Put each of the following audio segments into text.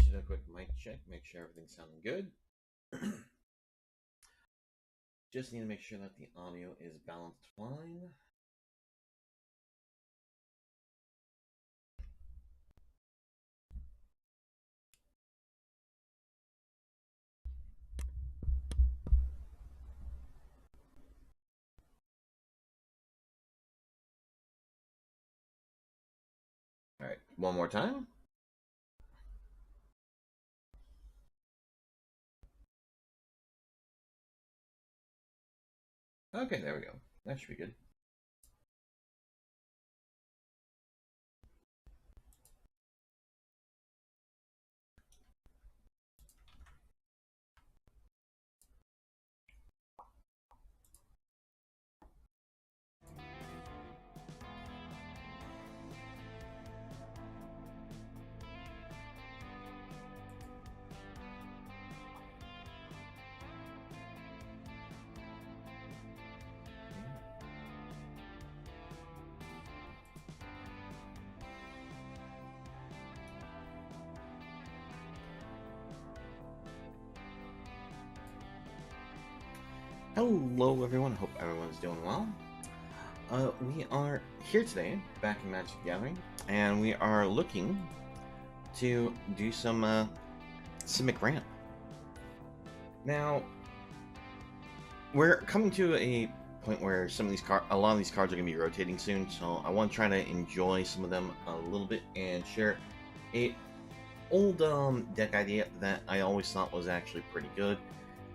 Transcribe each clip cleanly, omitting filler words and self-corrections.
Just do a quick mic check, make sure everything's sounding good. Just need to make sure that the audio is balanced fine. All right, one more time. Okay, there we go. That should be good. Hello, everyone. Hope everyone's doing well. We are here today, back in Magic the Gathering, and we are looking to do some Simic Ramp. Now, we're coming to a point where some of these a lot of these cards are going to be rotating soon, so I want to try to enjoy some of them a little bit and share a old deck idea that I always thought was actually pretty good,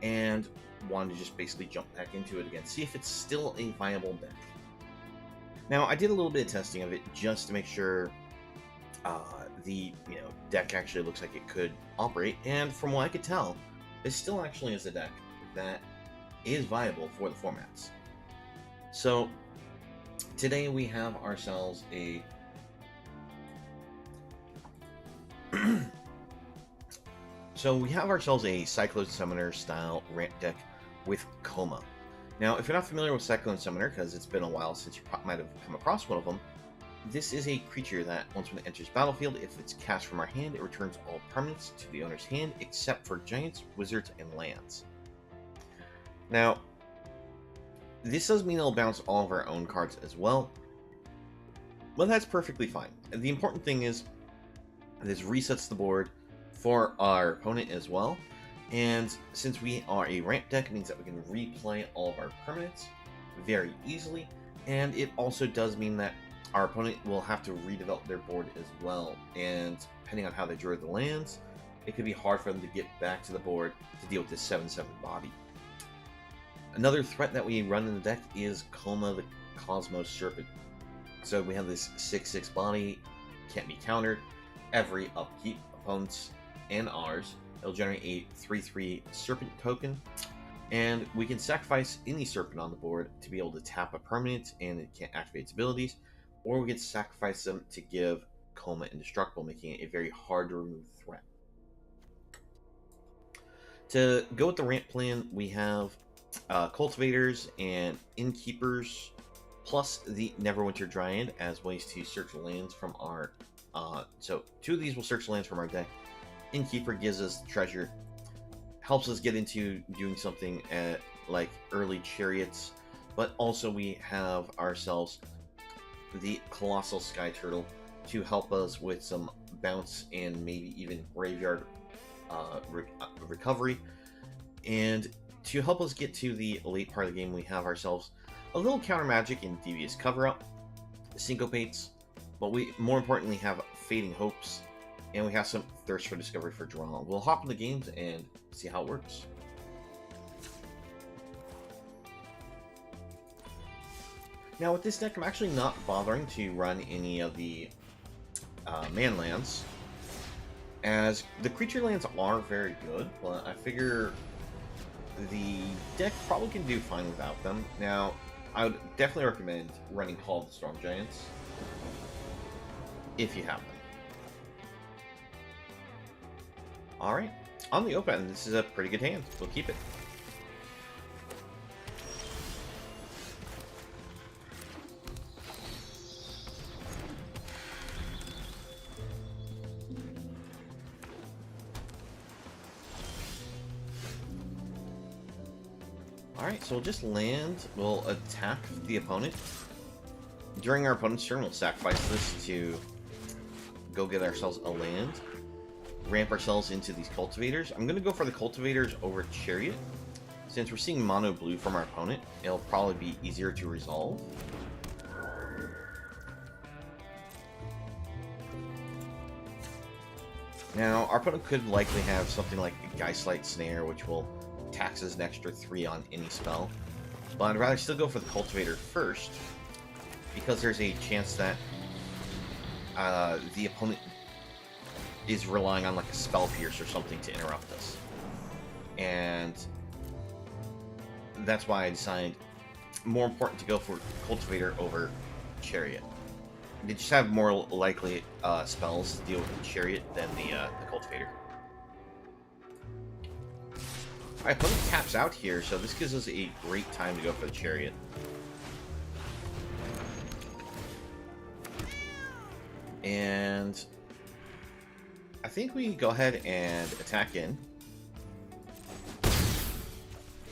and wanted to just basically jump back into it again, see if it's still a viable deck. Now, I did a little bit of testing of it just to make sure the deck actually looks like it could operate, and from what I could tell, it still actually is a deck that is viable for the formats. So today we have ourselves a Cyclone Summoner style ramp deck with Coma. Now, if you're not familiar with Cyclone Summoner, because it's been a while since you might have come across one of them, this is a creature that, once when it enters battlefield, if it's cast from our hand, it returns all permanents to the owner's hand, except for giants, wizards, and lands. Now, this does mean it'll bounce all of our own cards as well, but that's perfectly fine. The important thing is, this resets the board for our opponent as well, and since we are a ramp deck, it means that we can replay all of our permanents very easily, and it also does mean that our opponent will have to redevelop their board as well, and depending on how they draw the lands, it could be hard for them to get back to the board to deal with this 7/7 body. Another threat that we run in the deck is Coma the Cosmos Serpent. So we have this 6/6 body, can't be countered. Every upkeep, opponents and ours, it'll generate a 3/3 Serpent token, and we can sacrifice any Serpent on the board to be able to tap a permanent and it can't activate its abilities, or we can sacrifice them to give Coma indestructible, making it a very hard to remove threat. To go with the ramp plan, we have Cultivators and Innkeepers, plus the Neverwinter Dryad as ways to search lands from our... so two of these will search lands from our deck. Innkeeper gives us treasure, helps us get into doing something like early Chariots, but also we have ourselves the Colossal Sky Turtle to help us with some bounce and maybe even graveyard recovery. And to help us get to the late part of the game, we have ourselves a little counter magic in Devious Cover-Up, Syncopates, but we more importantly have Fading Hopes, and we have some Thirst for Discovery for draw. We'll hop in the games and see how it works. Now with this deck, I'm actually not bothering to run any of the man lands, as the creature lands are very good, but I figure the deck probably can do fine without them. Now, I would definitely recommend running Hall of the Storm Giants if you have them. Alright, on the open, this is a pretty good hand. We'll keep it. Alright, so we'll just land. We'll attack the opponent. During our opponent's turn, we'll sacrifice this to go get ourselves a land. Ramp ourselves into these cultivators. I'm going to go for the cultivators over Chariot. Since we're seeing mono blue from our opponent, it'll probably be easier to resolve. Now, our opponent could likely have something like a Geistlight Snare, which will tax as an extra 3 on any spell. But I'd rather still go for the cultivator first, because there's a chance that the opponent is relying on like a Spell Pierce or something to interrupt us. And that's why I decided more important to go for Cultivator over Chariot. They just have more likely spells to deal with the Chariot than the Cultivator. Alright, opponent taps out here, so this gives us a great time to go for the Chariot. And I think we go ahead and attack in.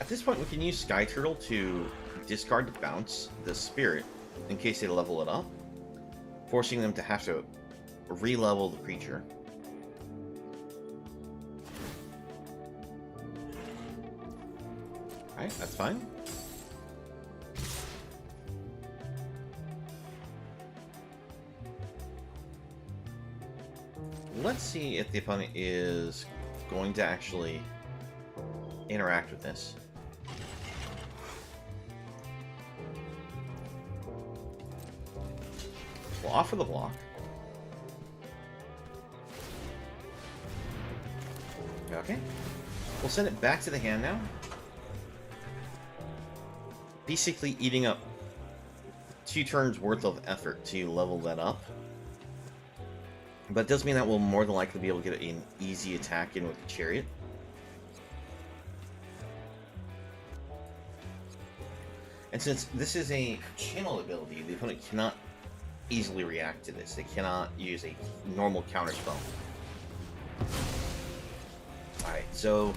At this point, we can use Sky Turtle to discard to bounce the Spirit in case they level it up, forcing them to have to re-level the creature. Alright, that's fine. Let's see if the opponent is going to actually interact with this. We'll offer the block. Okay. We'll send it back to the hand now. Basically eating up 2 turns worth of effort to level that up. But it does mean that we'll more than likely be able to get an easy attack in with the Chariot. And since this is a channel ability, the opponent cannot easily react to this. They cannot use a normal counter spell. Alright, so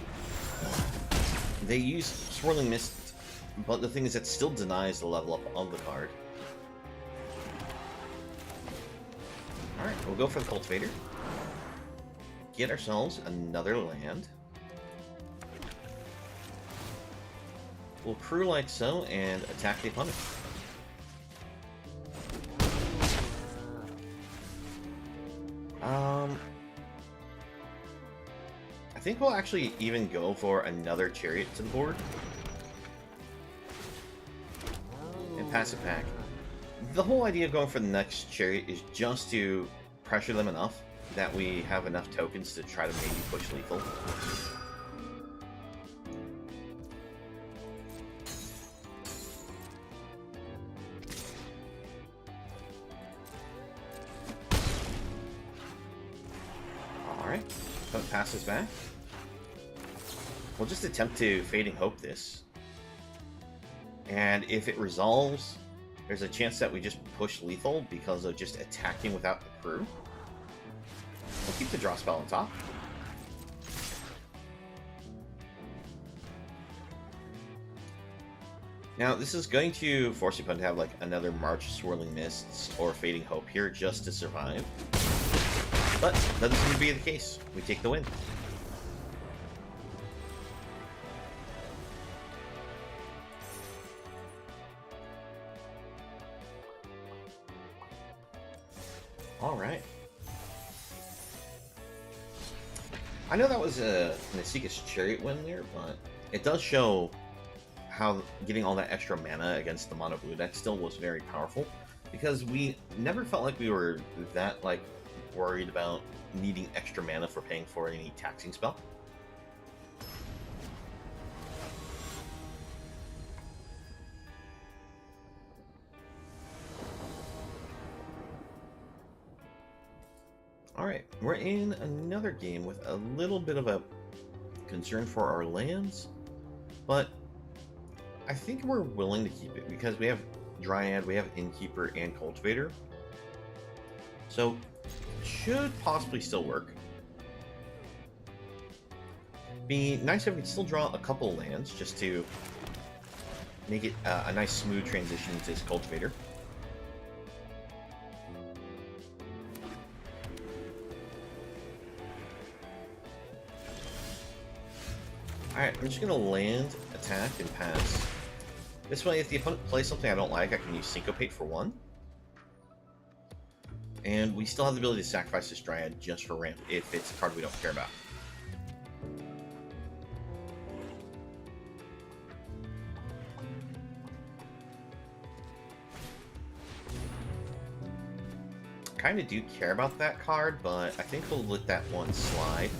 they use Swirling Mist, but the thing is that still denies the level up of the card. Alright, we'll go for the Cultivator. Get ourselves another land. We'll crew like so and attack the opponent. I think we'll actually even go for another Chariot to the board. And pass it back. The whole idea of going for the next Chariot is just to pressure them enough that we have enough tokens to try to maybe push lethal. Alright, so it passes back. We'll just attempt to Fading Hope this. And if it resolves, there's a chance that we just push lethal because of just attacking without the crew. We'll keep the draw spell on top. Now, this is going to force the opponent to have like another March Swirling Mists or Fading Hope here just to survive. But that doesn't seem to be the case. We take the win. Alright. I know that was a Nasika's Chariot win there, but it does show how getting all that extra mana against the mono blue deck still was very powerful, because we never felt like we were that like worried about needing extra mana for paying for any taxing spell. Alright, we're in another game with a little bit of a concern for our lands, but I think we're willing to keep it because we have Dryad, we have Innkeeper, and Cultivator. So, should possibly still work. Be nice if we could still draw a couple lands just to make it a nice smooth transition to his Cultivator. Alright, I'm just going to land, attack, and pass. This way, if the opponent plays something I don't like, I can use Syncopate for 1. And we still have the ability to sacrifice this Dryad just for ramp if it's a card we don't care about. Kind of do care about that card, but I think we'll let that one slide.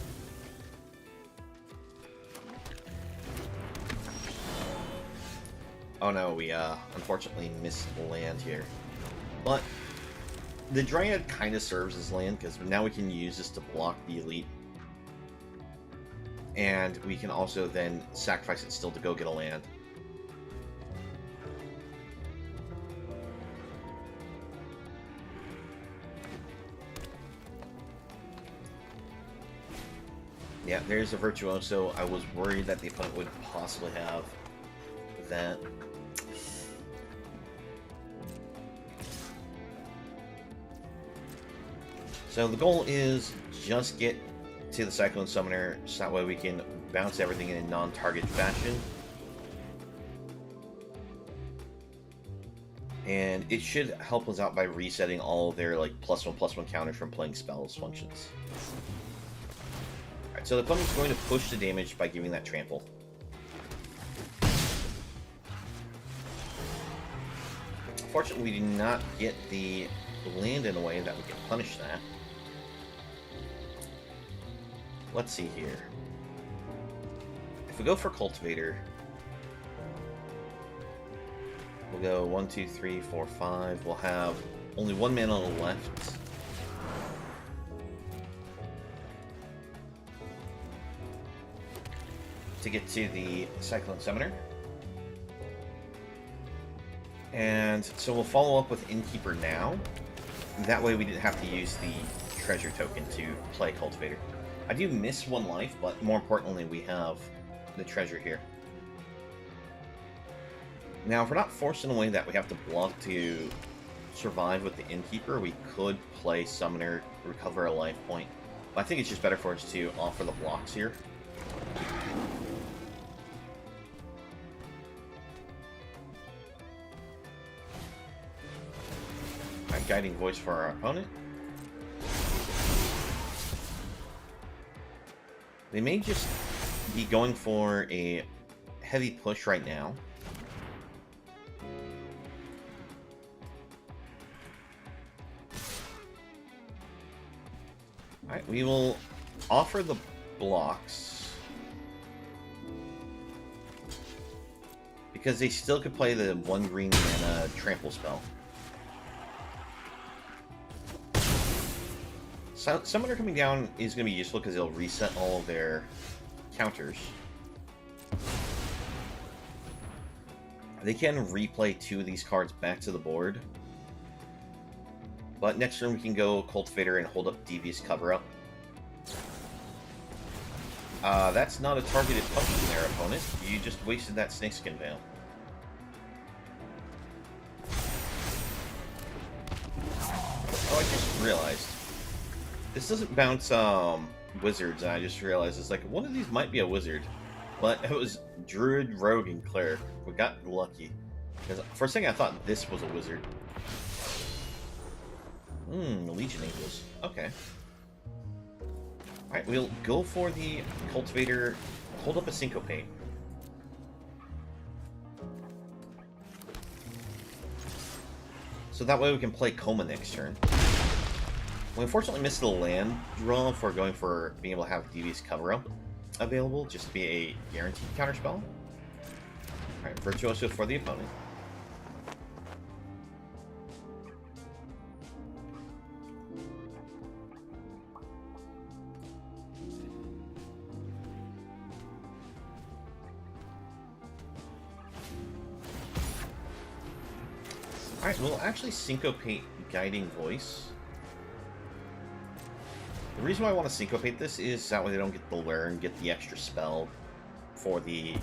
Oh no, we unfortunately missed land here. But the Dryad kind of serves as land, because now we can use this to block the Elite. And we can also then sacrifice it still to go get a land. Yeah, there's a Virtuoso. I was worried that the opponent would possibly have that. So the goal is just get to the Cyclone Summoner, so that way we can bounce everything in a non-target fashion. And it should help us out by resetting all of their like +1/+1 counters from playing spells functions. Alright, so the opponent's going to push the damage by giving that trample. Unfortunately, we do not get the land in a way that we can punish that. Let's see here. If we go for Cultivator, we'll go 1, 2, 3, 4, 5. We'll have only 1 mana left. To get to the Cyclone Summoner. And so we'll follow up with Innkeeper now. That way we didn't have to use the treasure token to play Cultivator. I do miss 1 life, but more importantly we have the treasure here. Now if we're not forced in a way that we have to block to survive with the Innkeeper, we could play Summoner, recover a life point. But I think it's just better for us to offer the blocks here. Guiding Voice for our opponent. They may just be going for a heavy push right now. Alright, we will offer the blocks. Because they still could play the 1 green mana trample spell. Summoner coming down is going to be useful because it'll reset all of their counters. They can replay 2 of these cards back to the board. But next turn we can go Cultivator and hold up Devious Cover-Up. That's not a targeted function there, opponent. You just wasted that Snakeskin Veil. Oh, I just realized. This doesn't bounce wizards, and I just realized it's like, one of these might be a wizard. But it was Druid, Rogue, and Cleric. We got lucky. Because for a second I thought this was a wizard. Legion Angels. Okay. Alright, we'll go for the Cultivator, hold up a Syncopate. So that way we can play Coma next turn. We unfortunately missed the land draw for going for being able to have Devious Cover-Up available, just to be a guaranteed counterspell. Alright, Virtuoso for the opponent. Alright, we'll actually Syncopate Guiding Voice. The reason why I want to Syncopate this is that way they don't get the learn, get the extra spell for the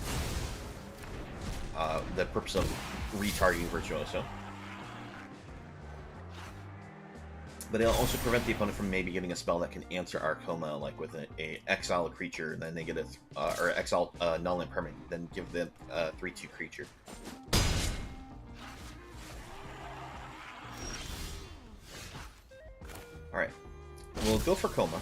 the purpose of retargeting Virtuoso. But it'll also prevent the opponent from maybe getting a spell that can answer our Coma, like with a exile creature, then they get a or exile null and permanent, then give them a 3/2 creature. All right, we'll go for Coma.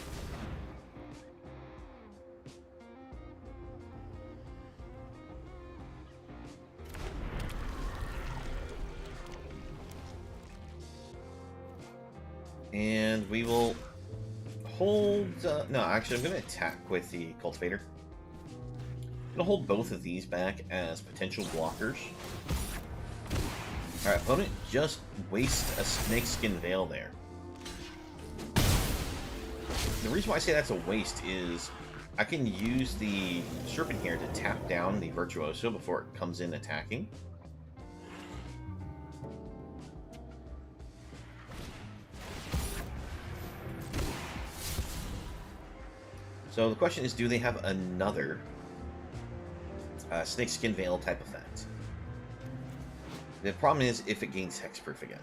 And we will hold... no, actually, I'm going to attack with the Cultivator. I'm going to hold both of these back as potential blockers. Alright, opponent just waste a Snakeskin Veil there. The reason why I say that's a waste is I can use the Serpent here to tap down the Virtuoso before it comes in attacking. So the question is, do they have another Snakeskin Veil type effect? The problem is if it gains Hexproof again.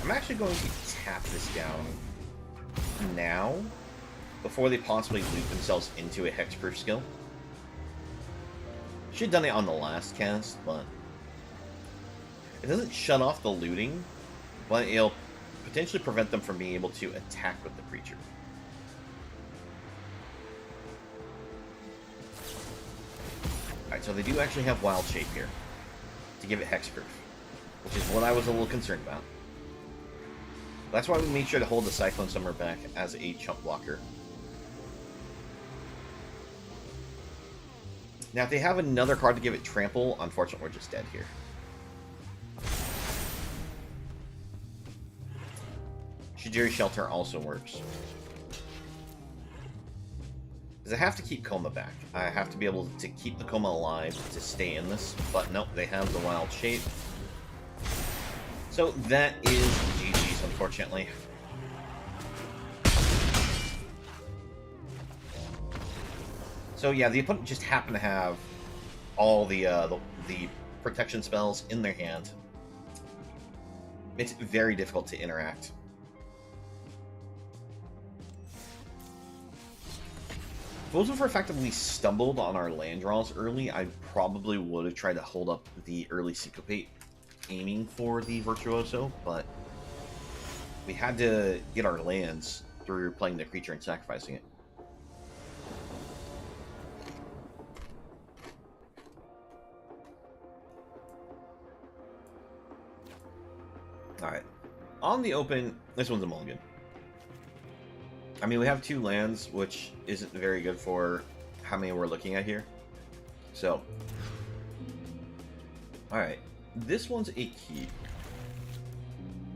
I'm actually going to tap this down now, before they possibly loop themselves into a Hexproof skill. Should have done it on the last cast, but it doesn't shut off the looting, but it'll potentially prevent them from being able to attack with the creature. Alright, so they do actually have Wild Shape here to give it Hexproof, which is what I was a little concerned about. That's why we made sure to hold the Cyclone Summoner back as a chump blocker. Now, if they have another card to give it Trample, unfortunately, we're just dead here. Shijiri Shelter also works. Because I have to keep Coma back. I have to be able to keep the Coma alive to stay in this. But nope, they have the Wild Shape. So that is GG's, unfortunately. So yeah, the opponent just happened to have all the protection spells in their hand. It's very difficult to interact. If it wasn't for effectively stumbled on our land draws early, I probably would have tried to hold up the early Syncopate, aiming for the Virtuoso, but we had to get our lands through playing the creature and sacrificing it. Alright. On the open, this one's a mulligan. I mean, we have 2 lands, which isn't very good for how many we're looking at here. So, alright. This one's a keep.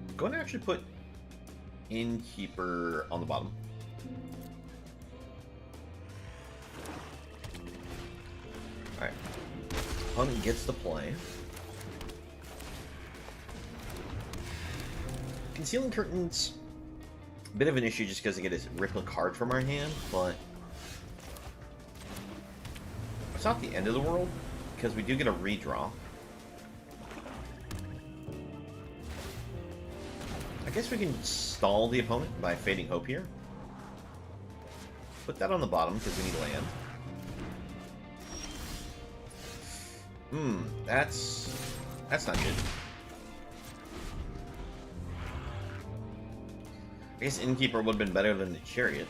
I'm going to actually put Innkeeper on the bottom. Alright. Opponent gets the play. Concealing Curtain's a bit of an issue just because they get to rip a card from our hand, but it's not the end of the world because we do get a redraw. I guess we can stall the opponent by Fading Hope here. Put that on the bottom because we need land. That's not good. I guess Innkeeper would have been better than the Chariot.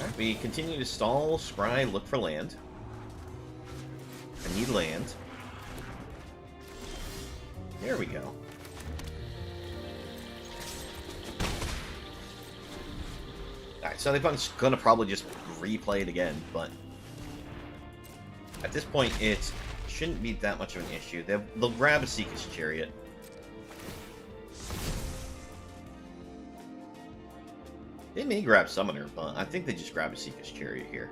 Alright, we continue to stall, scry, look for land. I need land. There we go. Alright, so the opponent's gonna probably just replay it again, but at this point it shouldn't be that much of an issue. They'll grab a Seeker's Chariot. They may grab Summoner, but I think they just grab a Seeker's Chariot here.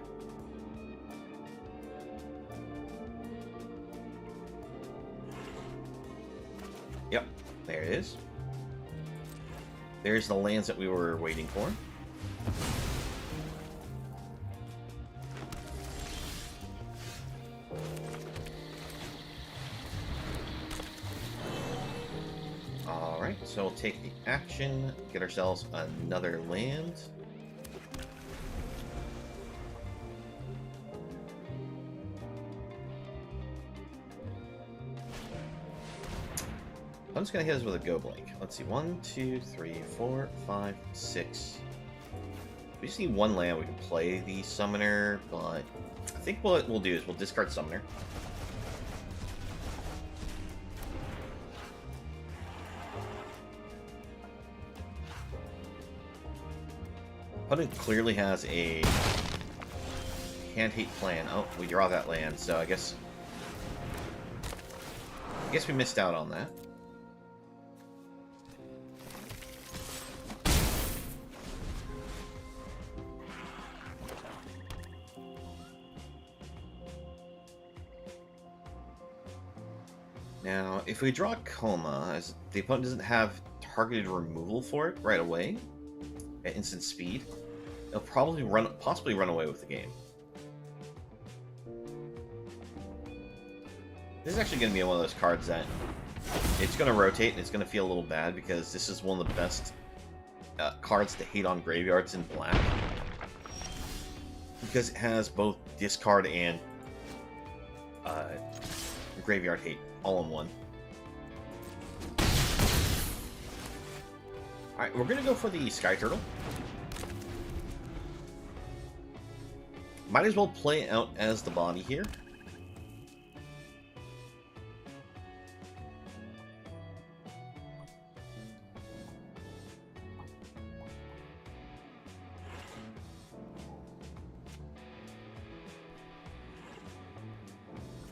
Yep, there it is. There's the lands that we were waiting for. Alright, so we'll take the action, get ourselves another land. I'm just going to hit us with a go blank. Let's see, 1, 2, 3, 4, 5, 6. We just need one land we can play the Summoner, but I think what we'll do is we'll discard Summoner. Opponent clearly has a hand-hate plan. Oh, we draw that land, so I guess we missed out on that. Now, if we draw Coma, as the opponent doesn't have targeted removal for it right away, at instant speed, they'll probably possibly run away with the game. This is actually going to be one of those cards that it's going to rotate and it's going to feel a little bad because this is one of the best cards to hate on graveyards in black. Because it has both discard and graveyard hate all in one. Alright, we're going to go for the Sky Turtle. Might as well play it out as the body here.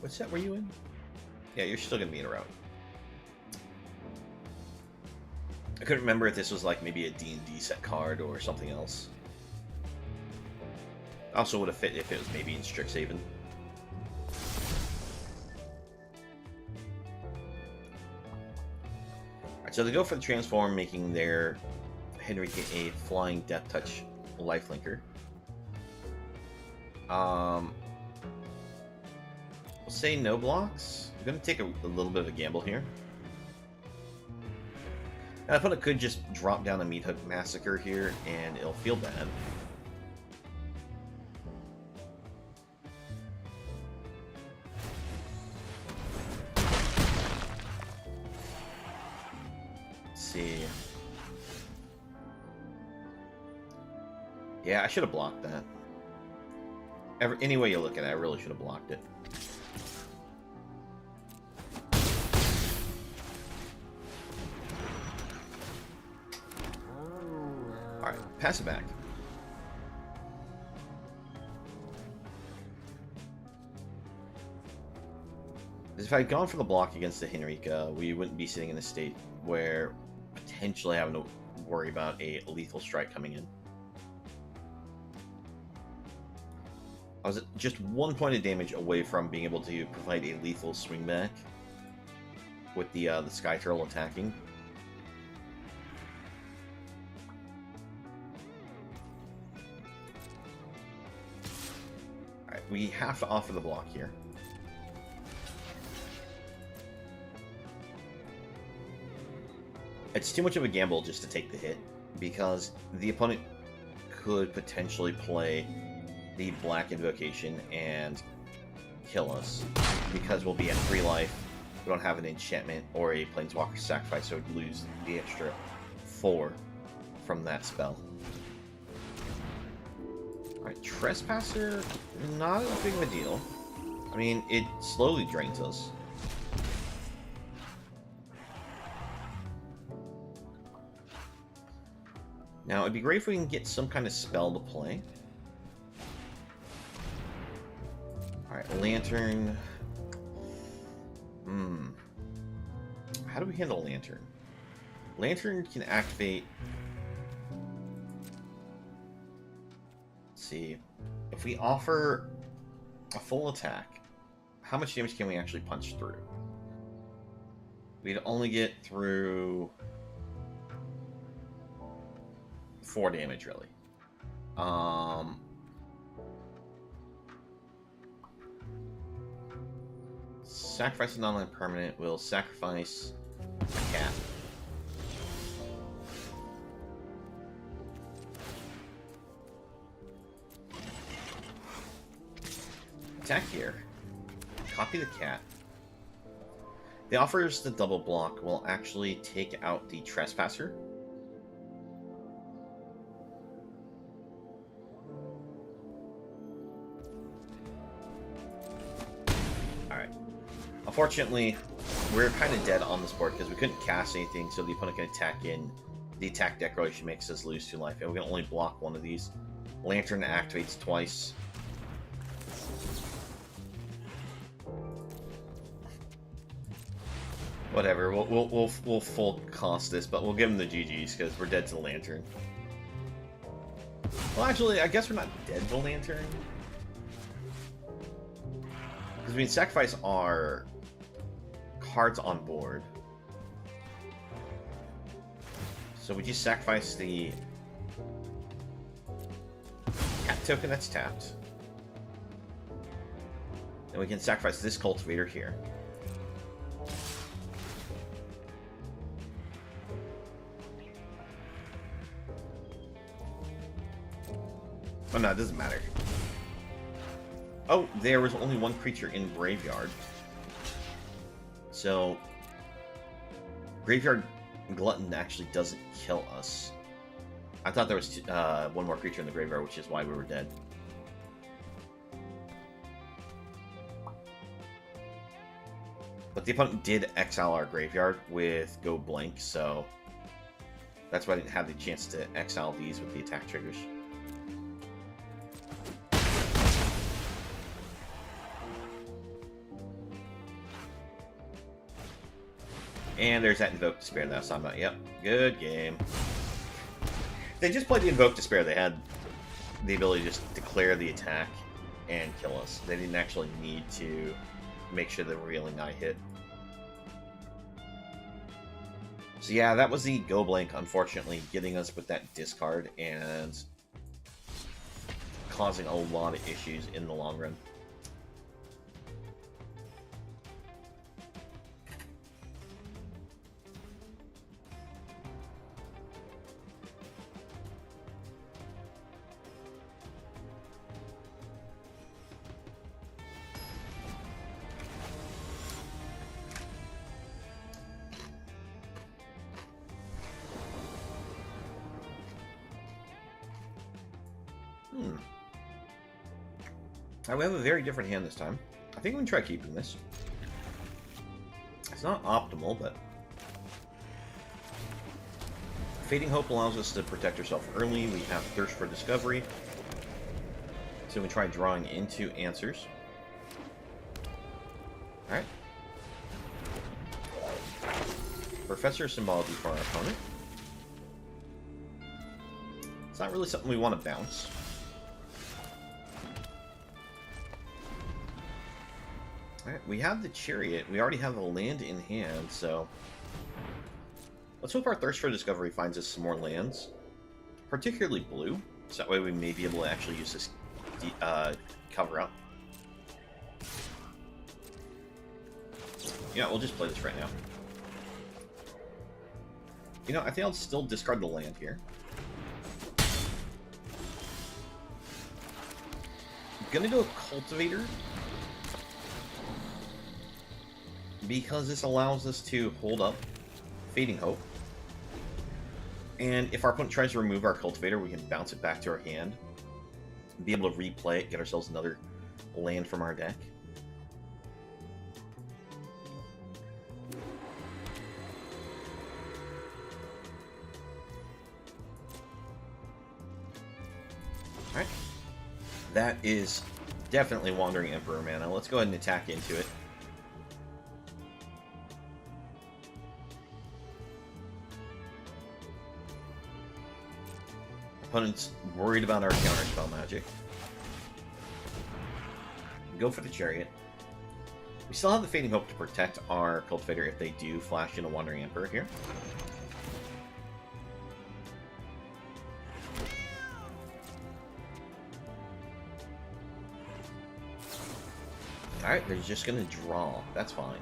What set were you in? Yeah, you're still going to be in a route. I couldn't remember if this was like maybe a D&D set card or something else. Also would have fit if it was maybe in Strixhaven. Alright, so they go for the transform, making their Henrika a flying Death Touch lifelinker. We'll say no blocks. I'm going to take a little bit of a gamble here. Now, I thought it could just drop down a Meat Hook Massacre here, and it'll feel bad. Let's see. Yeah, I should have blocked that. Any way you look at it, I really should have blocked it. Alright, pass it back. If I had gone for the block against the Henrika, we wouldn't be sitting in a state where potentially having to worry about a lethal strike coming in. I was just 1 point of damage away from being able to provide a lethal swingback with the Sky Turtle attacking. Alright, we have to offer the block here. It's too much of a gamble just to take the hit, because the opponent could potentially play the Black Invocation and kill us, because we'll be at 3 life, we don't have an enchantment or a Planeswalker sacrifice, so we'd lose the extra 4 from that spell. Alright, Trespasser, not as big of a deal. I mean, it slowly drains us. Now, it'd be great if we can get some kind of spell to play. Alright, Lantern. How do we handle Lantern? Lantern can activate see. If we offer a full attack, how much damage can we actually punch through? We'd only get through 4 damage, really. Sacrifice a non-land permanent will sacrifice a cat. Attack here. Copy the cat. The offers the double block will actually take out the trespasser. Alright. Unfortunately, we're kind of dead on this board because we couldn't cast anything, so the opponent can attack in. The attack declaration makes us lose 2 life, and we can only block one of these. Lantern activates twice. Whatever, we'll full cost this, but we'll give him the GGs because we're dead to the Lantern. Well, actually, I guess we're not dead to the Lantern. Because we can sacrifice our cards on board. So we just sacrifice the cat token that's tapped. And we can sacrifice this cultivator here. Oh no, it doesn't matter. Oh, there was only 1 creature in Graveyard. So, Graveyard Glutton actually doesn't kill us. I thought there was 1 more creature in the graveyard, which is why we were dead. But the opponent did exile our graveyard with Go Blank, so that's why I didn't have the chance to exile these with the attack triggers. And there's that Invoke Despair that I was talking about. Yep, good game. If they just played the Invoke Despair, they had the ability to just declare the attack and kill us. They didn't actually need to make sure the Revealing Eye hit. So yeah, that was the Go Blank, unfortunately, getting us with that discard and causing a lot of issues in the long run. We have a very different hand this time. I think we can try keeping this. It's not optimal, but Fading Hope allows us to protect ourselves early. We have Thirst for Discovery. So we try drawing into answers. Alright. Professor Symbology for our opponent. It's not really something we want to bounce. Alright, we have the Chariot. We already have a land in hand, so let's hope our Thirst for Discovery finds us some more lands, particularly blue, so that way we may be able to actually use this cover up. Yeah, we'll just play this right now. You know, I think I'll still discard the land here. I'm gonna go Cultivator, because this allows us to hold up Fading Hope. And if our opponent tries to remove our Cultivator, we can bounce it back to our hand, be able to replay it, get ourselves another land from our deck. Alright. That is definitely Wandering Emperor mana. Let's go ahead and attack into it. Opponent's worried about our counterspell magic. Go for the Chariot. We still have the Fading Hope to protect our Cultivator if they do flash in a Wandering Emperor here. Alright, they're just going to draw. That's fine.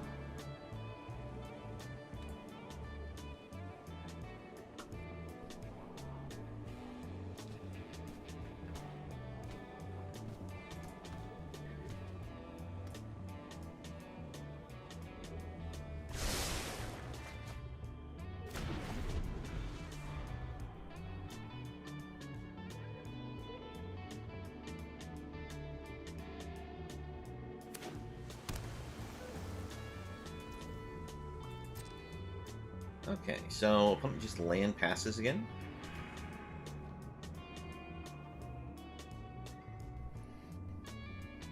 Okay, so opponent just land passes again.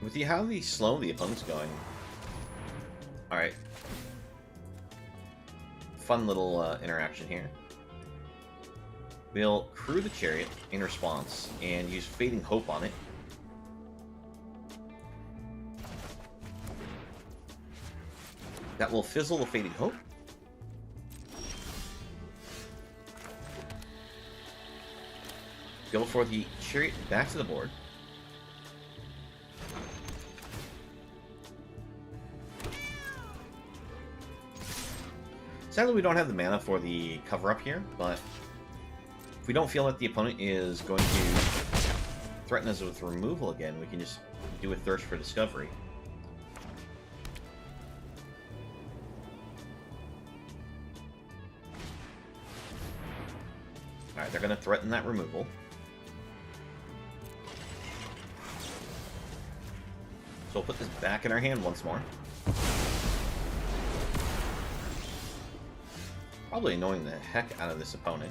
With how slow the opponent's going. Alright. Fun little interaction here. We'll crew the Chariot in response and use Fading Hope on it. That will fizzle the Fading Hope. Go for the Chariot back to the board. Sadly, we don't have the mana for the cover-up here, but if we don't feel that the opponent is going to threaten us with removal again, we can just do a Thirst for Discovery. Alright, they're going to threaten that removal. So we'll put this back in our hand once more. Probably annoying the heck out of this opponent.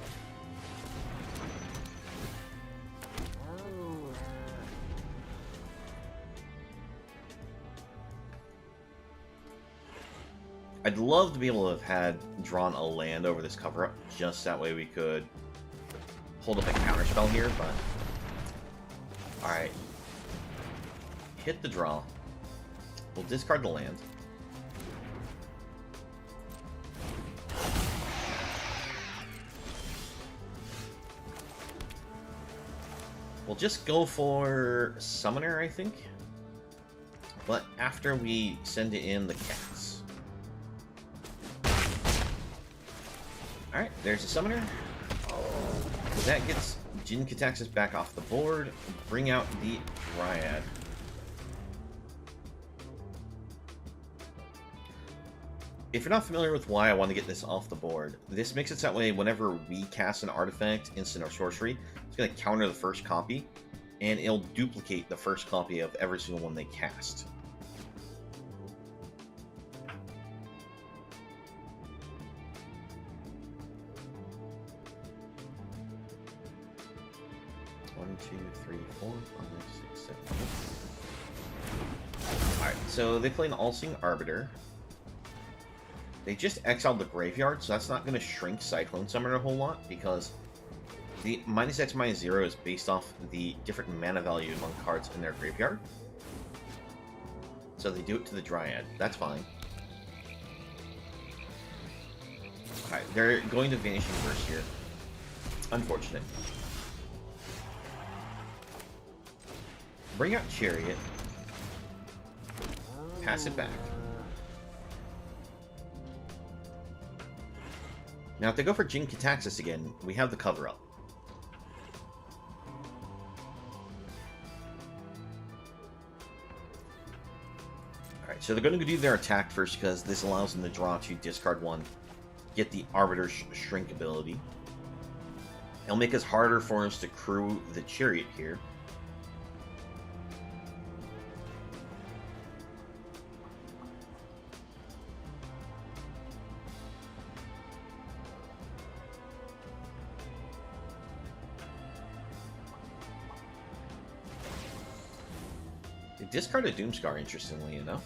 I'd love to be able to have had drawn a land over this cover-up, just that way we could hold up a counterspell here, but... Alright. Hit the draw. We'll discard the land. We'll just go for Summoner, I think. But after we send in the cats. Alright, there's a Summoner. That gets Jin Kataxis back off the board. Bring out the Dryad. If you're not familiar with why I want to get this off the board, this makes it that way whenever we cast an artifact, instant, or sorcery, it's going to counter the first copy, and it'll duplicate the first copy of every single one they cast. One, two, three, four, five, six, seven, eight. Alright, so they play an All-Seeing Arbiter. They just exiled the graveyard, so that's not going to shrink Cyclone Summoner a whole lot, because the -X, -0 is based off the different mana value among cards in their graveyard. So they do it to the Dryad. That's fine. Alright, they're going to Vanishing Verse here. Unfortunate. Bring out Chariot. Pass it back. Now, if they go for Jin Kataxis again, we have the cover-up. Alright, so they're going to do their attack first because this allows them to draw to discard one, get the Arbiter Shrink ability. It'll make it harder for us to crew the Chariot here. Discard a Doomscar, interestingly enough.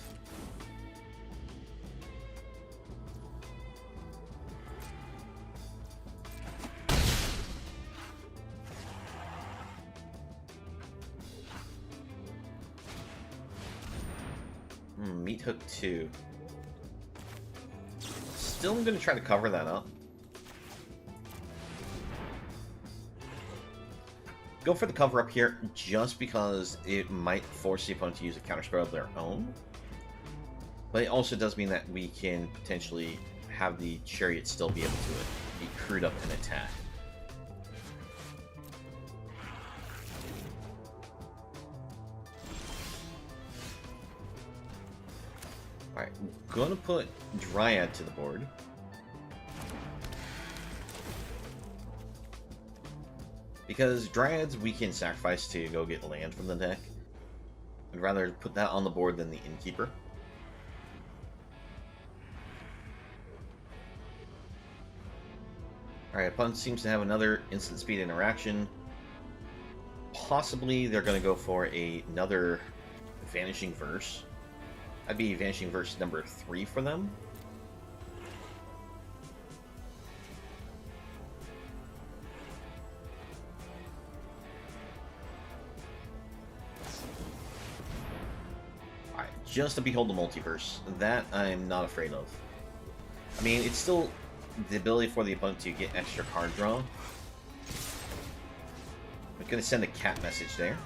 Meat Hook 2. Still going to try to cover that up. Go for the cover up here just because it might force the opponent to use a counter spell of their own. But it also does mean that we can potentially have the Chariot still be able to be crewed up and attack. Alright, I'm gonna put Dryad to the board. Because Dryads we can sacrifice to go get land from the deck. I'd rather put that on the board than the Innkeeper. Alright, opponent seems to have another instant speed interaction. Possibly they're going to go for another Vanishing Verse. That'd be Vanishing Verse number 3 for them. Alright, just to behold the multiverse. That I'm not afraid of. I mean, it's still the ability for the opponent to get extra card draw. I'm going to send a cat message there.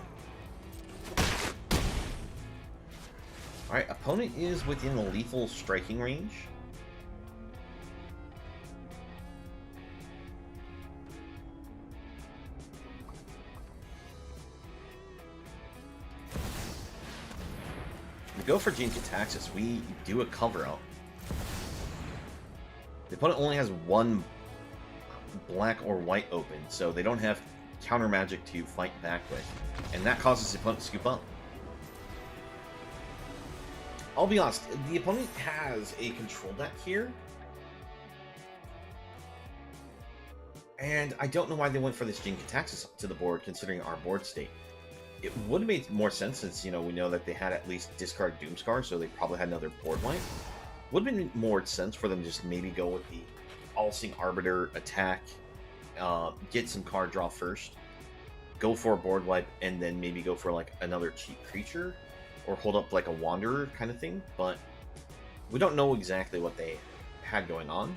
Alright, opponent is within the lethal striking range. We go for Gene Cataxis. We do a cover out. The opponent only has one black or white open, so they don't have counter magic to fight back with. And that causes the opponent to scoop up. I'll be honest, the opponent has a control deck here. And I don't know why they went for this Gene Cataxis to the board, considering our board state. It would have made more sense since, you know, we know that they had at least discard Doomscar, so they probably had another board wipe. Would have been more sense for them to just maybe go with the All-Seeing Arbiter attack, get some card draw first, go for a board wipe, and then maybe go for like another cheap creature, or hold up like a Wanderer kind of thing, but we don't know exactly what they had going on.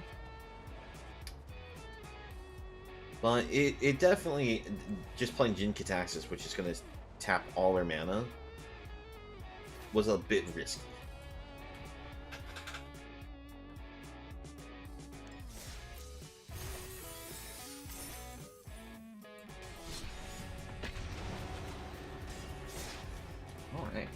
But it definitely, just playing Jin Cataxis, which is going to tap all their mana, was a bit risky. Alright.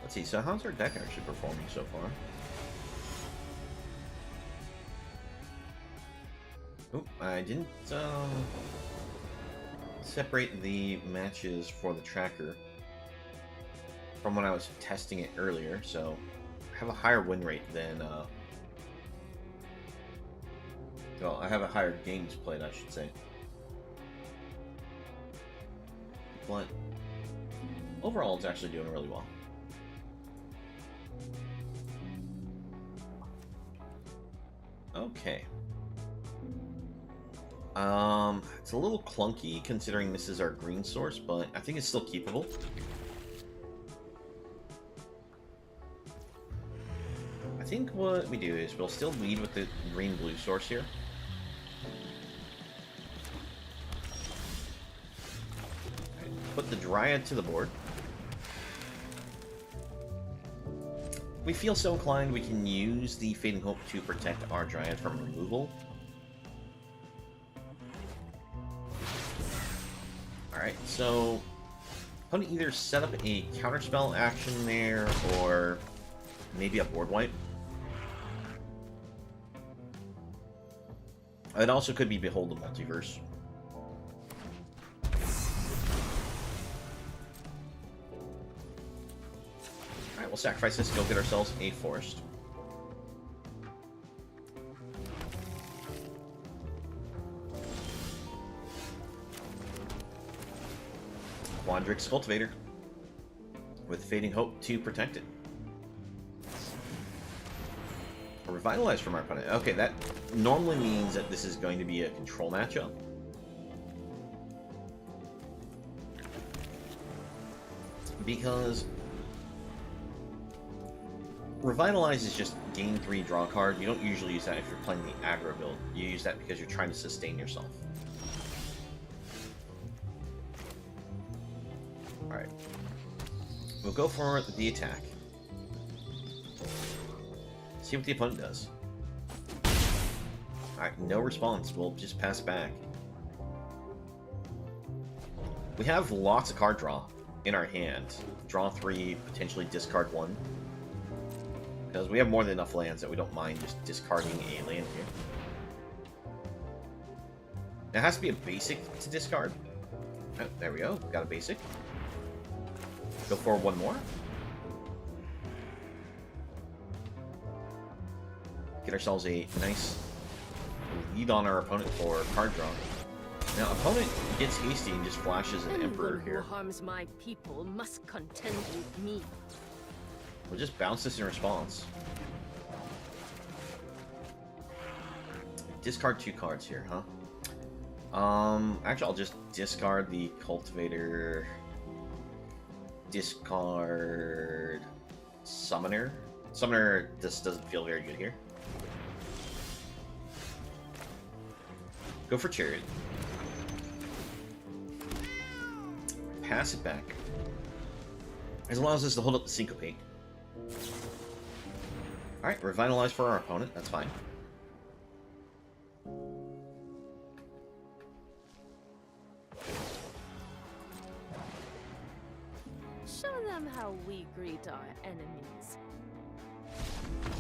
Let's see, so how's our deck actually performing so far? Oh, I didn't separate the matches for the tracker from when I was testing it earlier, so I have a higher win rate than, well, I have a higher games played, I should say. But overall, it's actually doing really well. Okay. It's a little clunky considering this is our green source, but I think it's still keepable. I think what we do is we'll still lead with the green-blue source here. Put the Dryad to the board. If we feel so inclined, we can use the Fading Hope to protect our Dryad from removal. Alright, so I'm gonna either set up a counterspell action there, or maybe a board wipe. It also could be Behold the Multiverse. Alright, we'll sacrifice this, go get ourselves a forest. Quandrix Cultivator with Fading Hope to protect it. Revitalize from our opponent. Okay, that normally means that this is going to be a control matchup. Because Revitalize is just gain 3, draw a card. You don't usually use that if you're playing the aggro build. You use that because you're trying to sustain yourself. Alright. We'll go for the attack. See what the opponent does. Alright, no response. We'll just pass back. We have lots of card draw in our hand. Draw 3, potentially discard 1. Because we have more than enough lands that we don't mind just discarding a land here. It has to be a basic to discard. Oh, there we go. Got a basic. Go for one more. Get ourselves a nice lead on our opponent for card draw. Now, opponent gets hasty and just flashes an Emperor here. Who harms my people must contend with me. We'll just bounce this in response. Discard 2 cards here, huh? Actually, I'll just discard the Cultivator. Discard Summoner. Summoner just doesn't feel very good here. Go for Chariot. Pass it back. This allows us to hold up the Syncopate. Alright, Revitalize for our opponent, that's fine. Show them how we greet our enemies.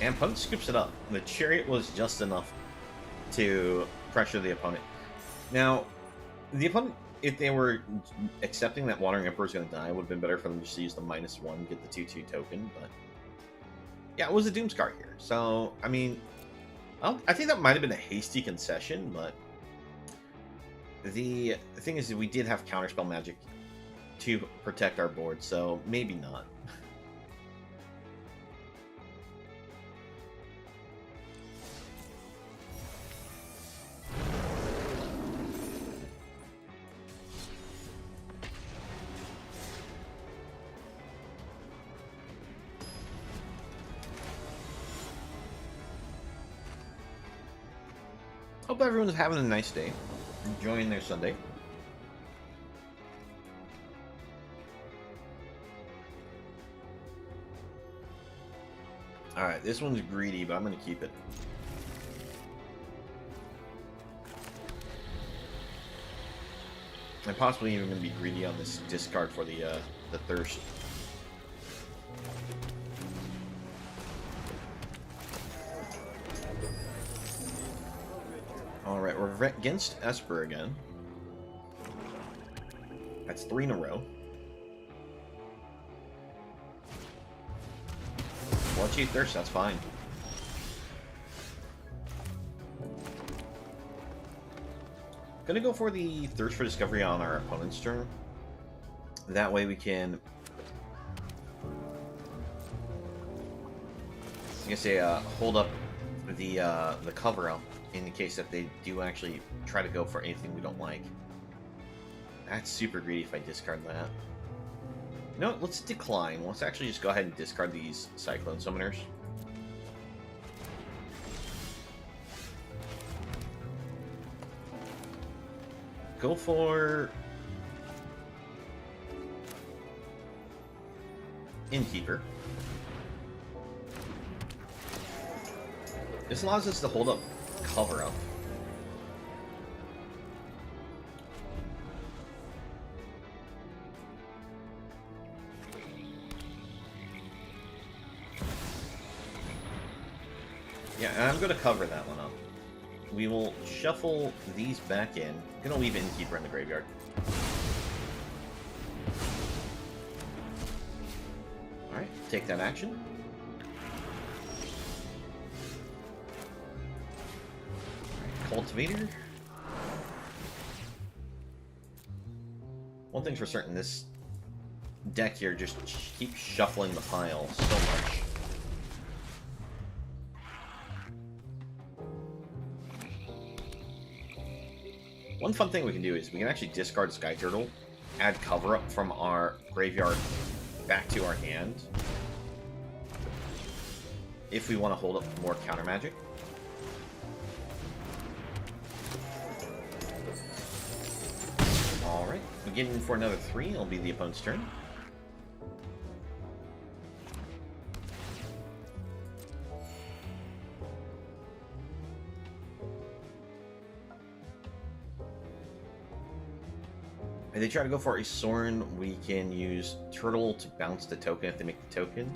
And opponent scoops it up. The Chariot was just enough to pressure the opponent. Now, the opponent, if they were accepting that Wandering Emperor is going to die, it would have been better for them just to use the -1, get the 2/2 token, but yeah, it was a Doomscar here. So, I mean, I think that might have been a hasty concession, but the thing is that we did have Counterspell Magic to protect our board, so maybe not. Hope everyone's having a nice day, enjoying their Sunday. Alright, this one's greedy, but I'm going to keep it. I'm possibly even going to be greedy on this discard for the Thirst. Alright, we're against Esper again. That's 3 in a row. Bloodchief Thirst, that's fine. Gonna go for the Thirst for Discovery on our opponent's turn. That way we can, I guess, hold up the cover up in the case that they do actually try to go for anything we don't like. That's super greedy if I discard that. No, let's decline. Let's actually just go ahead and discard these Cyclone Summoners. Go for Innkeeper. This allows us to hold up cover up. Yeah, and I'm going to cover that one up. We will shuffle these back in. I'm going to leave Innkeeper in the graveyard. Alright, take that action. Cultivator. One thing's for certain, this deck here just keeps shuffling the pile so much. One fun thing we can do is we can actually discard Sky Turtle, add cover up from our graveyard back to our hand if we want to hold up more counter magic. Alright, we get in for another 3, it'll be the opponent's turn. If they try to go for a Sorin, we can use Turtle to bounce the token if they make the token.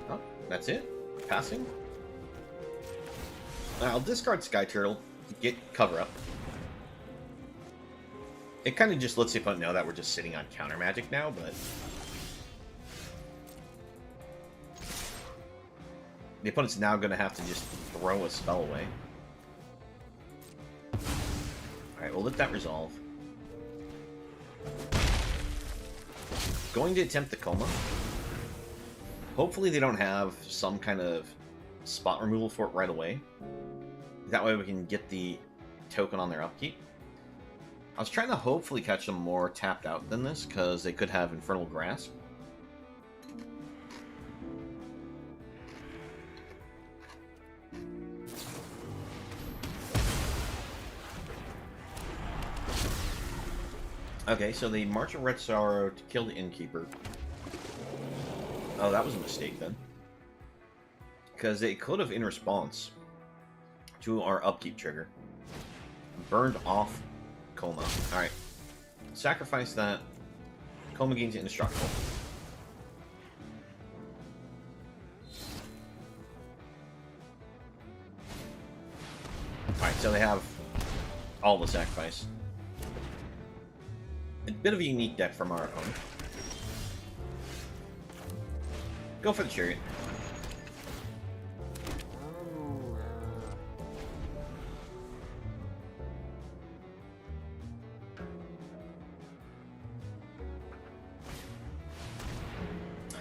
Oh, that's it? Passing? I'll discard Sky Turtle, get cover up. It kind of just lets the opponent know that we're just sitting on counter magic now, but the opponent's now going to have to just throw a spell away. Alright, we'll let that resolve. Going to attempt the Coma. Hopefully they don't have some kind of spot removal for it right away. That way we can get the token on their upkeep. I was trying to hopefully catch them more tapped out than this, because they could have Infernal Grasp. Okay, so they march a Red Sorrow to kill the Innkeeper. Oh, that was a mistake then. Because they could have, in response to our upkeep trigger, burned off Coma. Alright. Sacrifice that. Coma gains indestructible. Alright, so they have all the sacrifice. A bit of a unique deck from our opponent. Go for the Chariot.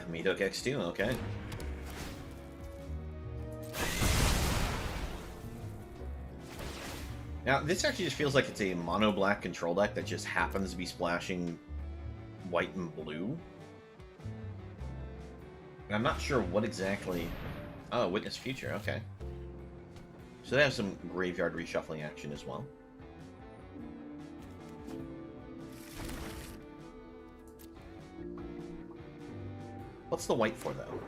Meadow X2, okay. Now, this actually just feels like it's a mono-black control deck that just happens to be splashing white and blue. And I'm not sure what exactly... Oh, Witness Future, okay. So they have some graveyard reshuffling action as well. What's the white for, though?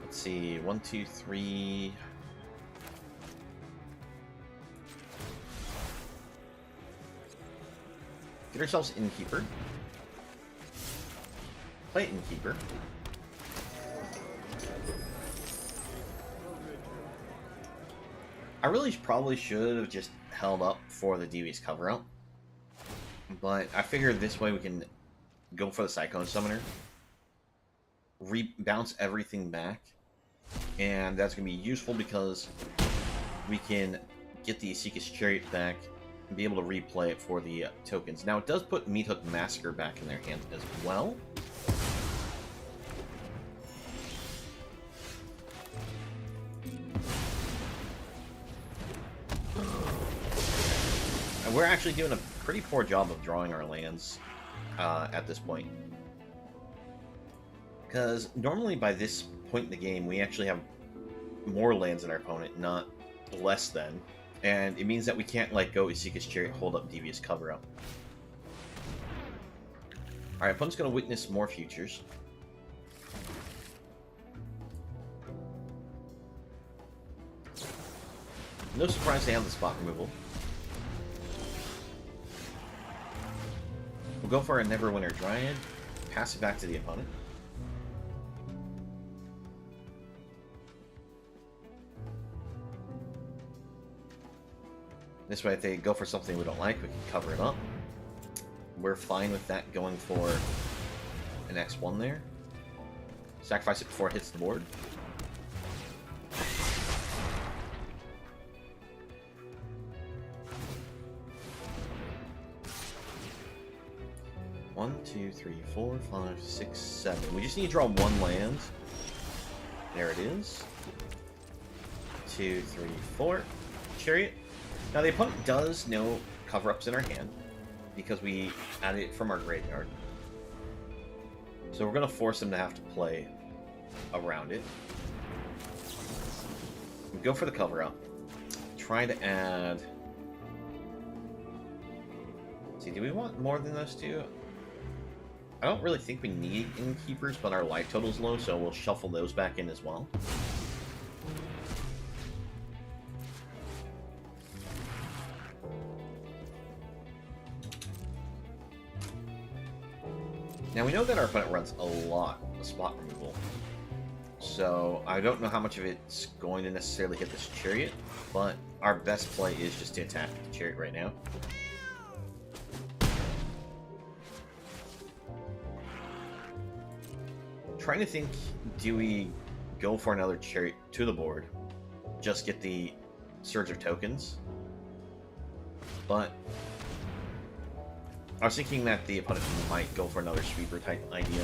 Let's see, 1, 2, 3... Get ourselves Innkeeper. Play Innkeeper. I really probably should have just held up for the Devious cover-up. But I figured this way we can go for the Cyclone Summoner. Bounce everything back. And that's going to be useful because we can get the Seeker's Chariot back and be able to replay it for the tokens. Now, it does put Meathook Massacre back in their hand as well. And we're actually doing a pretty poor job of drawing our lands at this point. Because normally by this point in the game, we actually have more lands than our opponent, not less than. And it means that we can't let go Seeker's Chariot, hold up Devious cover-up. Alright, opponent's going to witness more futures. No surprise they have the spot removal. We'll go for a Neverwinter Dryad, pass it back to the opponent. This way, if they go for something we don't like, we can cover it up. We're fine with that going for an X1 there. Sacrifice it before it hits the board. 1, 2, 3, 4, 5, 6, 7. We just need to draw one land. There it is. 2, 3, 4. Chariot. Now the opponent does know cover-ups in our hand because we added it from our graveyard. So we're going to force them to have to play around it. We go for the cover-up. Try to add... Let's see, do we want more than those two? I don't really think we need innkeepers, but our life total's low, so we'll shuffle those back in as well. Now we know that our opponent runs a lot of spot removal, so I don't know how much of it's going to necessarily hit this chariot, but our best play is just to attack the chariot right now. Trying to think, do we go for another chariot to the board, just get the surge of tokens? But I was thinking that the opponent might go for another sweeper type idea.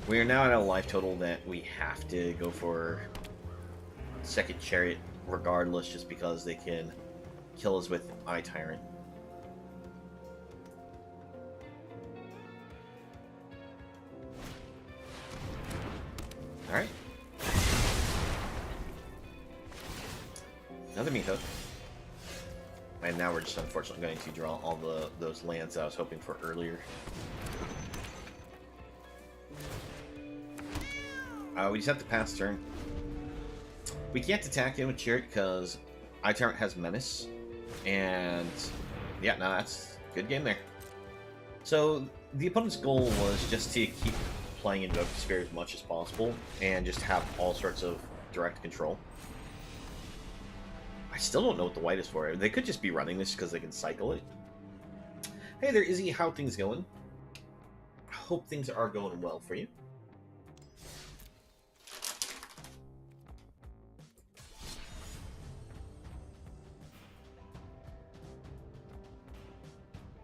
We are now at a life total that we have to go for second chariot regardless, just because they can kill us with Eye Tyrant. Alright. Another meat hook. And now we're just unfortunately going to draw all those lands that I was hoping for earlier. We just have to pass turn. We can't attack him with Chariot because Eye Tyrant has Menace. And yeah, no, that's a good game there. So the opponent's goal was just to keep playing Invoke Sphere as much as possible and just have all sorts of direct control. I still don't know what the white is for. They could just be running this because they can cycle it. Hey there, Izzy. How things going? I hope things are going well for you.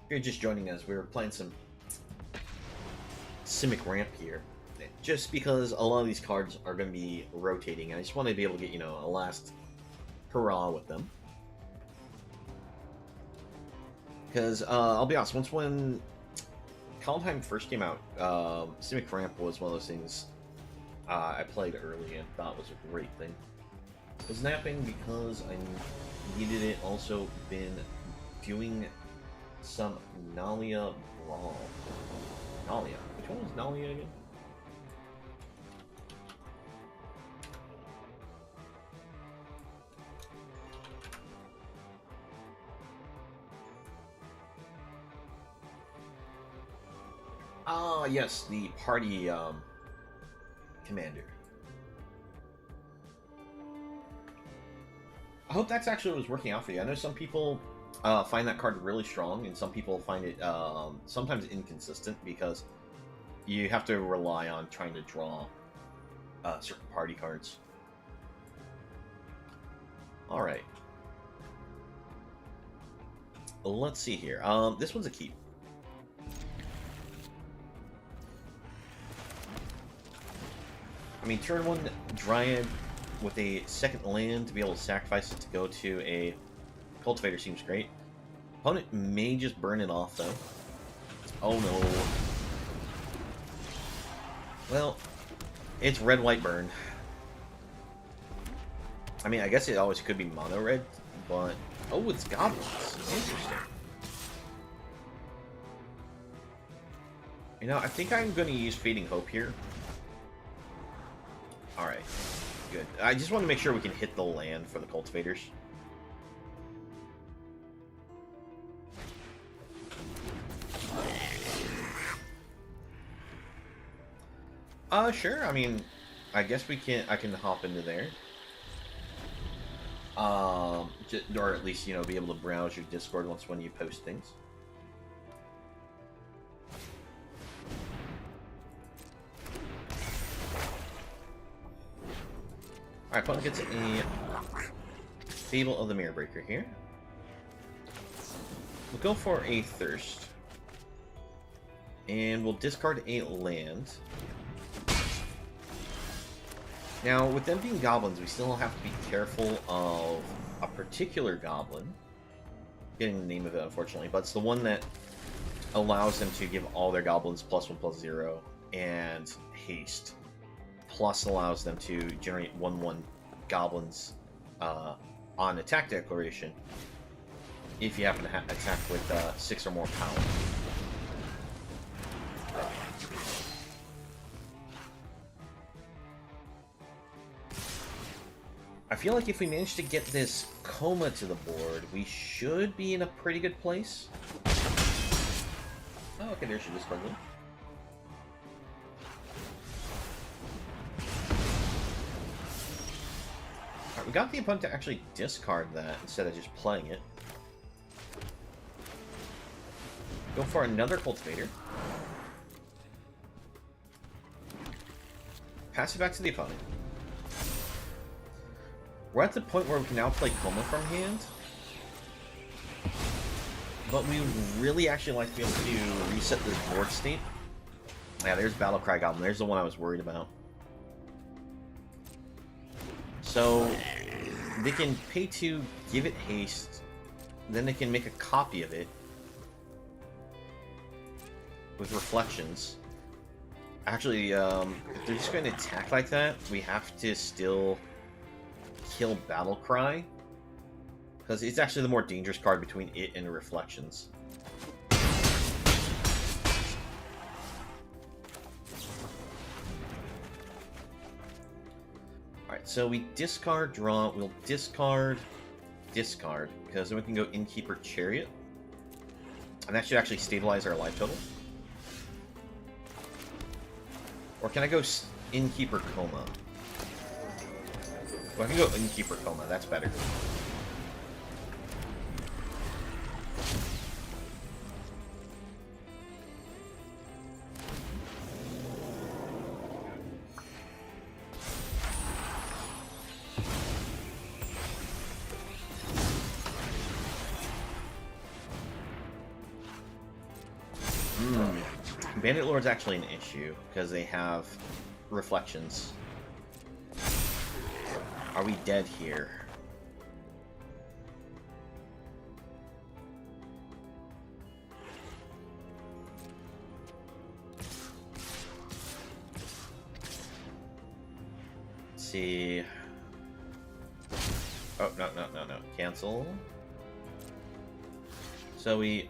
If you're just joining us, we were playing some Simic Ramp here. Just because a lot of these cards are going to be rotating, and I just want to be able to get, you know, a last hurrah with them. Because, I'll be honest, when Kaldheim first came out, Simic Ramp was one of those things I played early and thought was a great thing. I was napping because I needed it, also been doing some Nalia Brawl. Nalia? Which one was Nalia again? Ah, yes, the party commander. I hope that's actually what was working out for you. I know some people find that card really strong, and some people find it sometimes inconsistent because you have to rely on trying to draw certain party cards. Alright. Let's see here. This one's a keep. I mean, turn one Dryad with a second land to be able to sacrifice it to go to a Cultivator seems great. Opponent may just burn it off, though. Oh, no. Well, it's red-white burn. I mean, I guess it always could be mono-red, but... Oh, it's goblins. Interesting. You know, I think I'm going to use Fading Hope here. Alright, good. I just want to make sure we can hit the land for the cultivators. Sure. I mean, I guess we can. I can hop into there. Or at least, you know, be able to browse your Discord once when you post things. Alright, opponent gets a Fable of the Mirror Breaker here. We'll go for a Thirst. And we'll discard a land. Now, with them being goblins, we still have to be careful of a particular goblin. Getting the name of it, unfortunately, but it's the one that allows them to give all their goblins +1/+0 and haste. Plus allows them to generate 1/1 goblins on attack declaration if you happen to attack with 6 or more power. I feel like if we manage to get this Coma to the board, we should be in a pretty good place. Oh, okay, there she discard them. Alright, we got the opponent to actually discard that instead of just playing it. Go for another Cultivator. Pass it back to the opponent. We're at the point where we can now play Coma from hand. But we would really actually like to be able to reset this board state. Yeah, there's Battlecry Goblin. There's the one I was worried about. So, they can pay to give it haste. Then they can make a copy of it. With reflections. Actually, if they're just going to attack like that, we have to still kill Battlecry. Because it's actually the more dangerous card between it and Reflections. Alright, so we discard, draw, we'll discard, discard, because then we can go Innkeeper Chariot. And that should actually stabilize our life total. Or can I go Innkeeper Coma? Well, I can go Innkeeper Coma, that's better. Bandit Lord's actually an issue, because they have reflections. Are we dead here? Let's see. Oh, no. Cancel. So we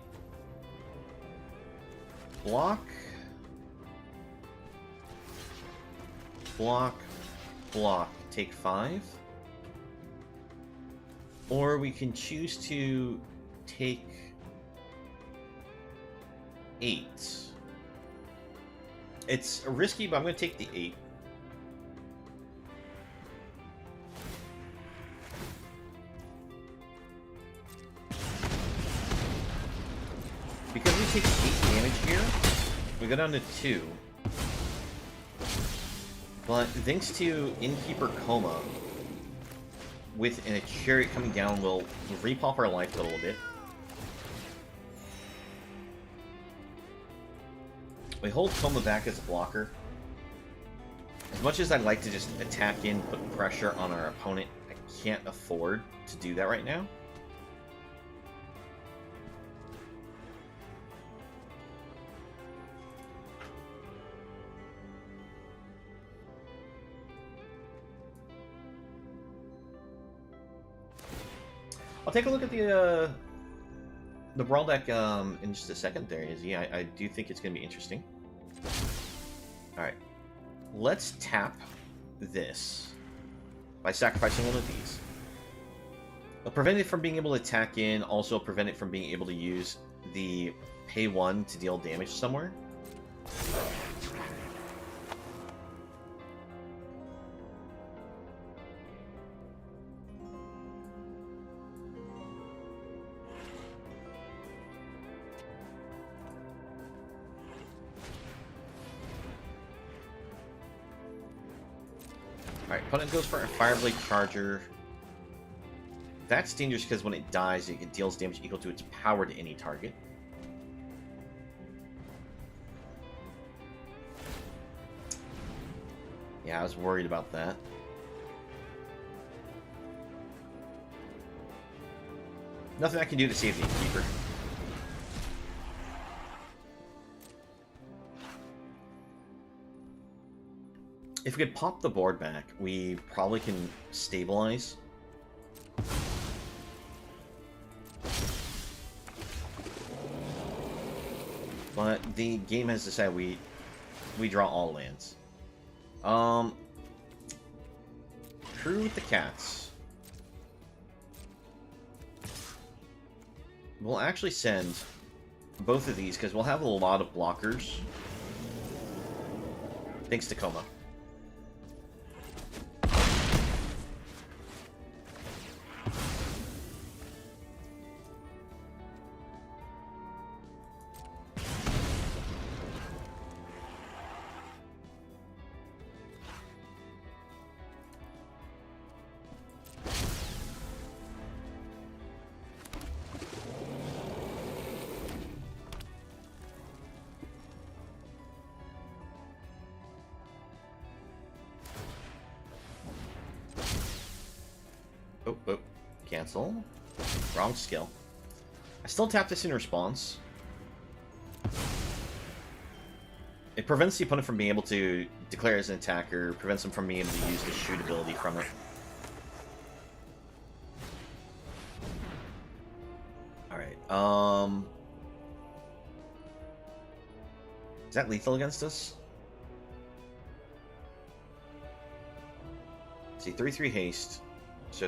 block, take 5. Or we can choose to take 8. It's risky, but I'm going to take the 8. Because we take 8 damage here, we go down to 2. But thanks to Innkeeper Coma, with a Chariot coming down, we'll repop our life total a bit. We hold Coma back as a blocker. As much as I'd like to just attack in, put pressure on our opponent, I can't afford to do that right now. I'll take a look at the Brawl deck in just a second there, Izzy. I do think it's going to be interesting. Alright. Let's tap this by sacrificing one of these. It'll prevent it from being able to attack in, also prevent it from being able to use the pay 1 to deal damage somewhere. Alright, opponent goes for a Fireblade Charger. That's dangerous because when it dies, it deals damage equal to its power to any target. Yeah, I was worried about that. Nothing I can do to save the Innkeeper. If we could pop the board back, we probably can stabilize. But the game has decided we draw all lands. Crew with the cats. We'll actually send both of these because we'll have a lot of blockers. Thanks to Coma. Oh, cancel. Wrong skill. I still tap this in response. It prevents the opponent from being able to declare as an attacker, prevents them from being able to use the shoot ability from it. Alright, is that lethal against us? Let's see, 3/3 haste. So,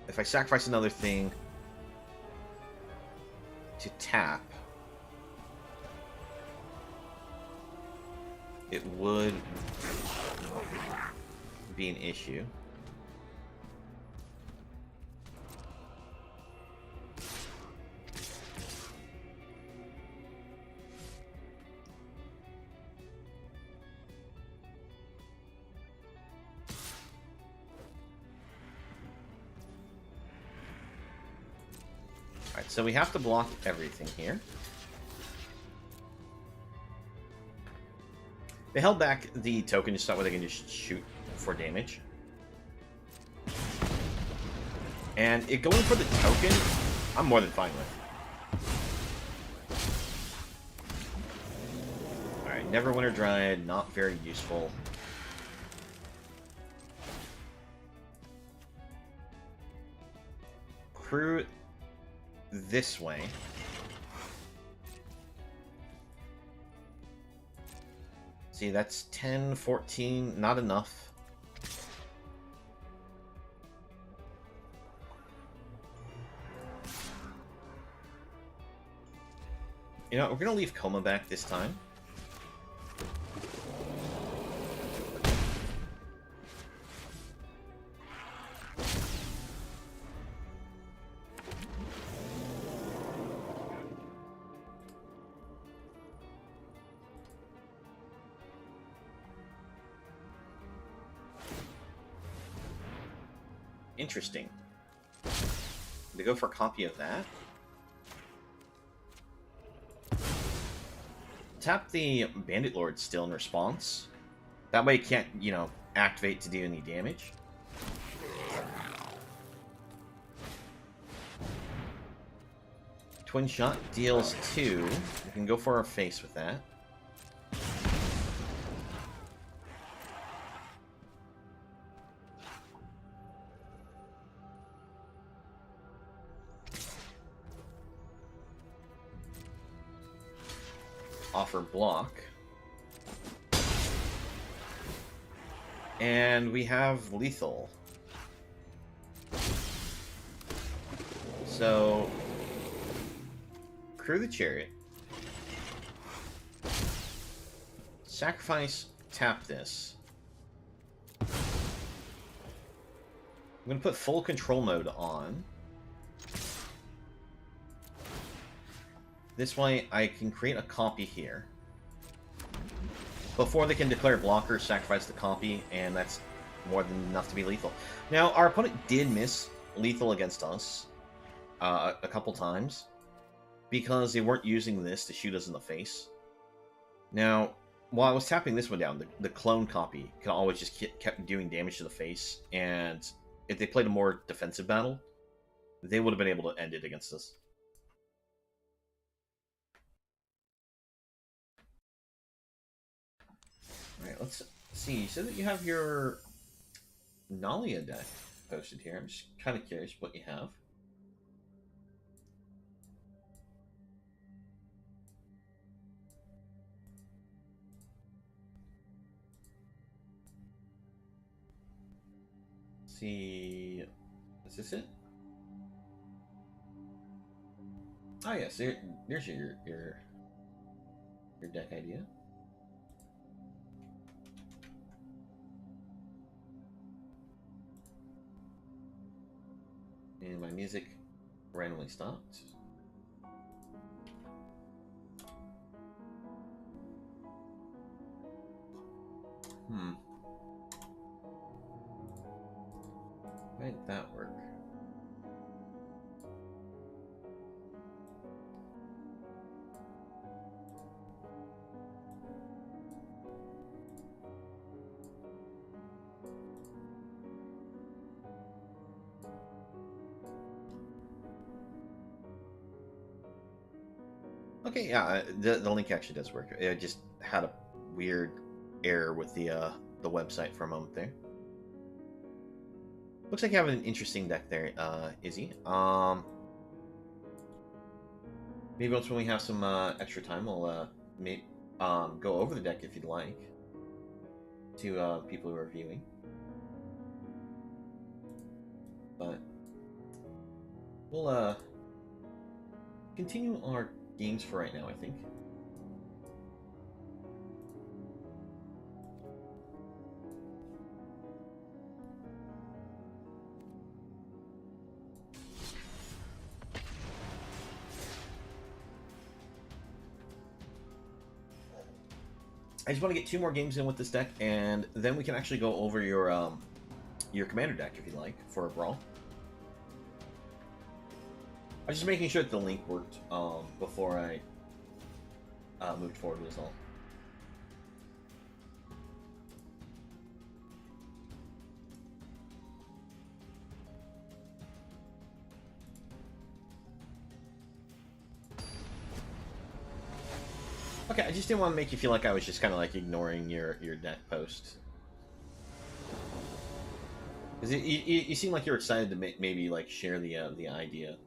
if I sacrifice another thing to tap, it would be an issue. Alright, so we have to block everything here. They held back the token just so that way they can just shoot for damage. And it going for the token, I'm more than fine with. Alright, Neverwinter Dryad, not very useful. Crew this way. See, that's 10, 14, not enough. You know, we're gonna leave Coma back this time. Interesting. To go for a copy of that. Tap the Bandit Lord still in response. That way it can't, you know, activate to do any damage. Twin Shot deals 2. We can go for our face with that. Offer block. And we have lethal. So, crew the chariot. Sacrifice, tap this. I'm going to put full control mode on. This way, I can create a copy here. Before they can declare blocker, sacrifice the copy, and that's more than enough to be lethal. Now, our opponent did miss lethal against us a couple times, because they weren't using this to shoot us in the face. Now, while I was tapping this one down, the clone copy can always just kept doing damage to the face, and if they played a more defensive battle, they would have been able to end it against us. Alright, let's see. You said that you have your Nalia deck posted here. I'm just kind of curious what you have. Let's see, is this it? Oh yes, there's your deck idea. And my music randomly stopped. Why did that work? Okay, yeah, the link actually does work. It just had a weird error with the website for a moment there. Looks like you have an interesting deck there, Izzy. Maybe once when we have some extra time, we'll go over the deck if you'd like to people who are viewing. But we'll continue our games for right now, I think. I just want to get 2 more games in with this deck, and then we can actually go over your commander deck if you'd like for a brawl. I was just making sure that the link worked before I moved forward with this all. Okay, I just didn't want to make you feel like I was just kind of like ignoring your deck post. Because you seem like you're excited to maybe like share the idea.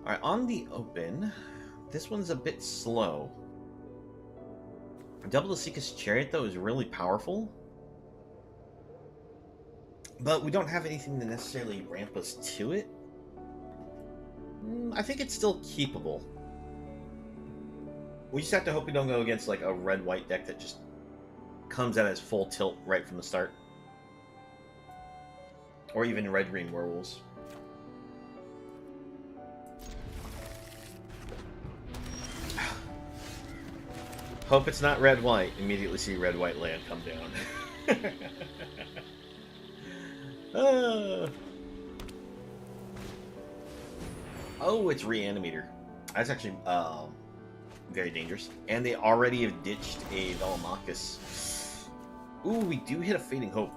Alright, on the open, this one's a bit slow. Double the Seeker's Chariot, though, is really powerful. But we don't have anything to necessarily ramp us to it. I think it's still keepable. We just have to hope we don't go against like a red-white deck that just comes out as full tilt right from the start. Or even red-green werewolves. Hope it's not red-white. Immediately see red-white land come down. Oh, it's Reanimator. That's actually very dangerous. And they already have ditched a Velomachus. Ooh, we do hit a Fading Hope,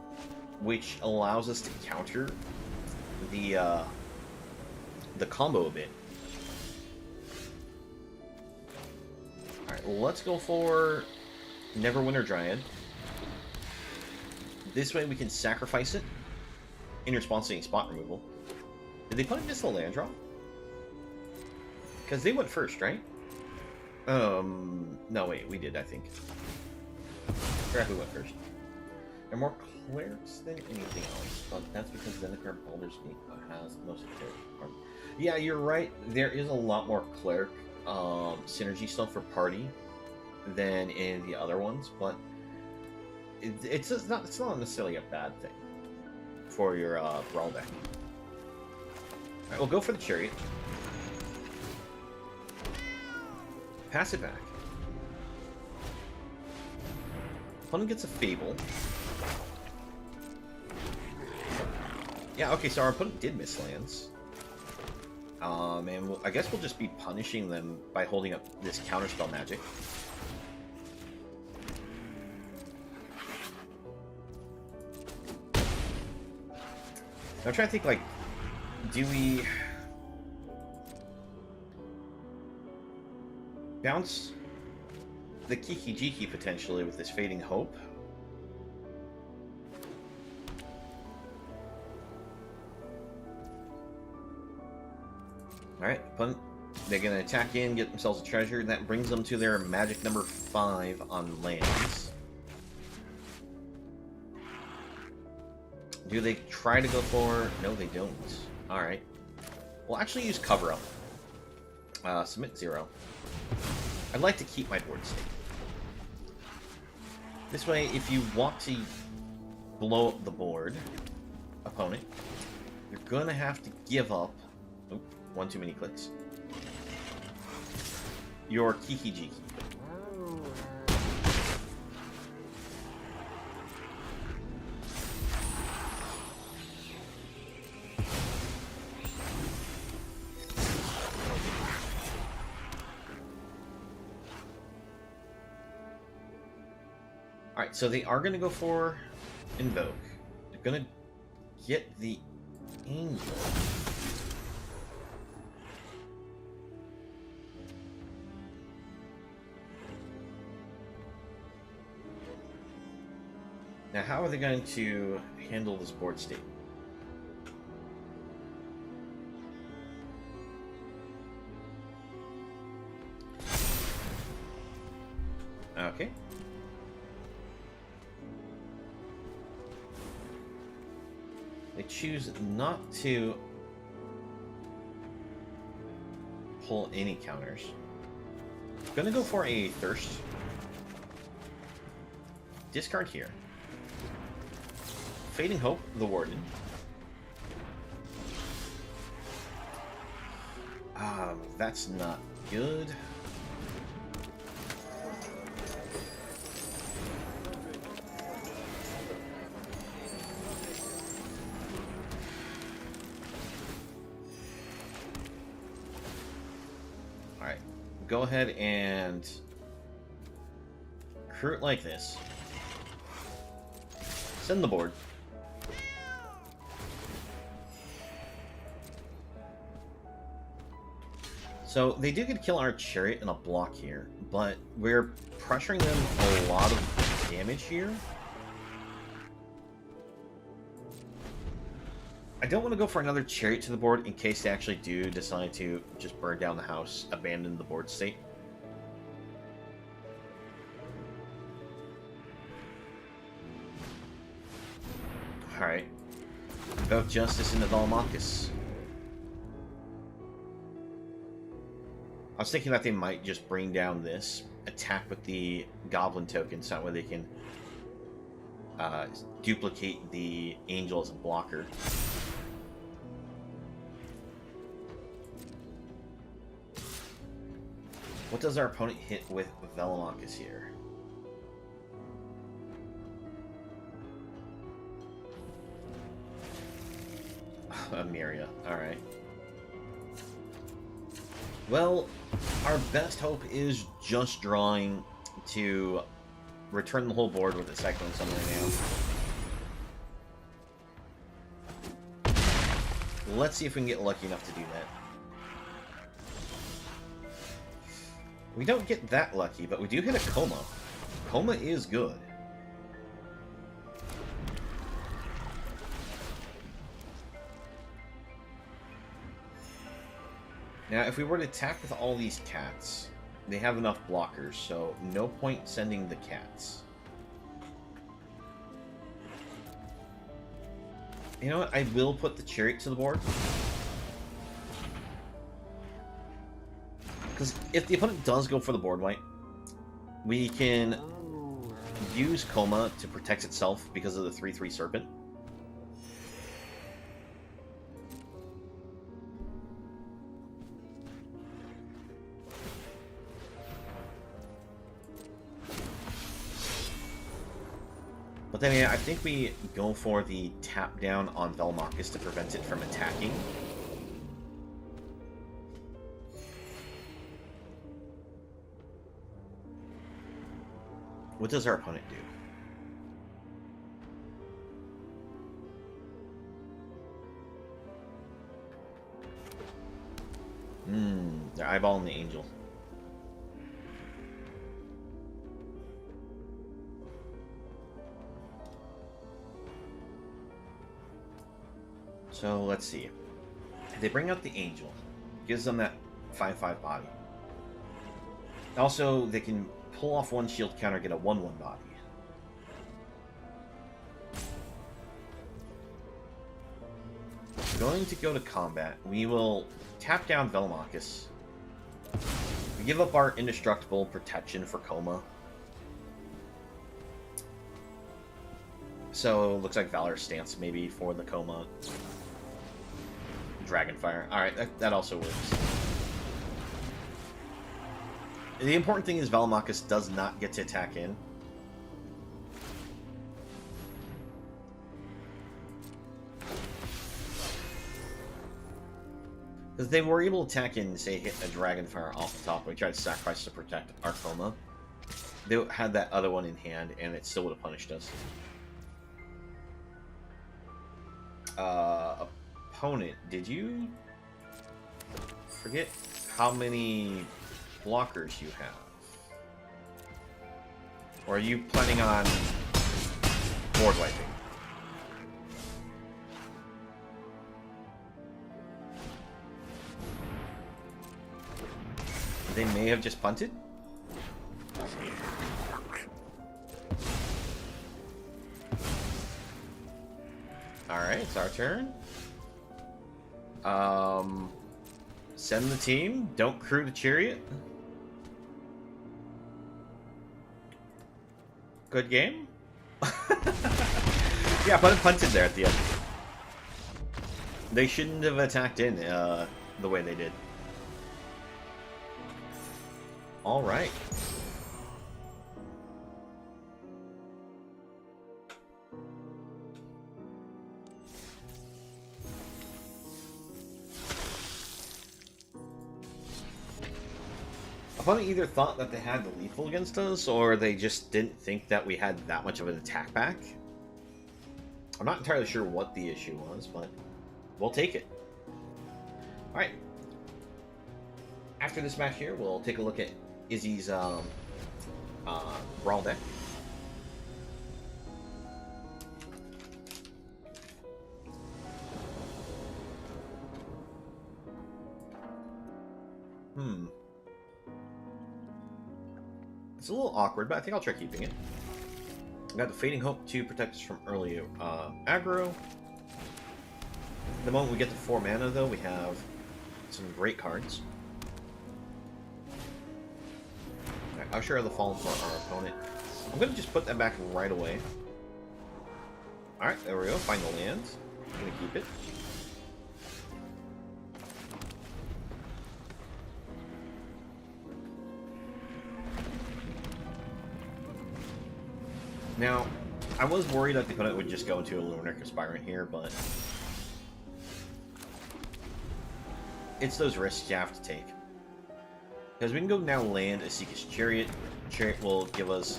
which allows us to counter the combo a bit. Alright, let's go for Neverwinter Dryad. This way we can sacrifice it in response to any spot removal. Did they put in just a land draw? Because they went first, right? No, wait, we did, I think. I forgot who went first. They're more clerics than anything else, but that's because Zendikar Baldur's Gate has most of the cleric. Yeah, you're right. There is a lot more cleric synergy stuff for party than in the other ones, but it's not necessarily a bad thing for your brawl deck. Alright, we'll go for the Chariot. Pass it back. Opponent gets a Fable. Yeah, okay, so our opponent did miss lands. And I guess we'll just be punishing them by holding up this counterspell magic. I'm trying to think, like, do we bounce the Kiki Jiki potentially with this Fading Hope? Alright, opponent. They're going to attack in, get themselves a treasure, and that brings them to their magic number 5 on lands. Do they try to go for... No, they don't. Alright. We'll actually use Cover Up. Submit 0. I'd like to keep my board state. This way, if you want to blow up the board, opponent, you're going to have to give up... Oh, one too many clicks. Your Kiki Jiki. Alright, so they are going to go for Invoke. They're going to get the Angel. Now, how are they going to handle this board state? Okay. They choose not to pull any counters. Gonna go for a Thirst. Discard here. Fading Hope, the Warden. That's not good. Alright, go ahead and crew it like this. Send the board. So, they do get to kill our Chariot in a block here, but we're pressuring them a lot of damage here. I don't want to go for another Chariot to the board in case they actually do decide to just burn down the house, abandon the board state. Alright. Invoke Justice into Velomachus. I was thinking that they might just bring down this, attack with the Goblin token, so that way they can duplicate the Angel as a blocker. What does our opponent hit with Velomachus here? Amiria, alright. Well, our best hope is just drawing to return the whole board with a Cyclone Summoner now. Let's see if we can get lucky enough to do that. We don't get that lucky, but we do hit a Coma. Coma is good. Now, if we were to attack with all these cats, they have enough blockers, so no point sending the cats. You know what? I will put the Chariot to the board. Because if the opponent does go for the board wipe, we can use Coma to protect itself because of the 3/3 Serpent. But But then yeah, I think we go for the tap down on Velmachus to prevent it from attacking. What does our opponent do? They're eyeballing the angel. So let's see. If they bring out the angel, gives them that 5/5 body. Also, they can pull off one shield counter, get a 1/1 body. Going to go to combat. We will tap down Velmachus. We give up our indestructible protection for Coma. So, looks like Valor's stance maybe for the Coma. Dragonfire. Alright, that also works. The important thing is Velmachus does not get to attack in. Because they were able to attack in, say, hit a Dragonfire off the top, and we tried to sacrifice to protect our Coma. They had that other one in hand, and it still would have punished us. Opponent, did you forget how many blockers you have? Or are you planning on board wiping? They may have just punted? Alright, it's our turn. Send the team. Don't crew the chariot. Good game. Yeah, but it punted there at the end. They shouldn't have attacked in the way they did. Alright. Opponent either thought that they had the lethal against us, or they just didn't think that we had that much of an attack back. I'm not entirely sure what the issue was, but we'll take it. Alright. After this match here, we'll take a look at Izzy's Brawl deck. It's a little awkward, but I think I'll try keeping it. I've got the Fading Hope to protect us from early aggro. The moment we get to 4 mana, though, we have some great cards. Right, Usher of the Fallen for our opponent. I'm going to just put that back right away. Alright, there we go. Find the land. I'm going to keep it. Now, I was worried that the opponent would just go into a Lunar Aspirant here, but it's those risks you have to take. Because we can go now land a Seeker's Chariot. Chariot will give us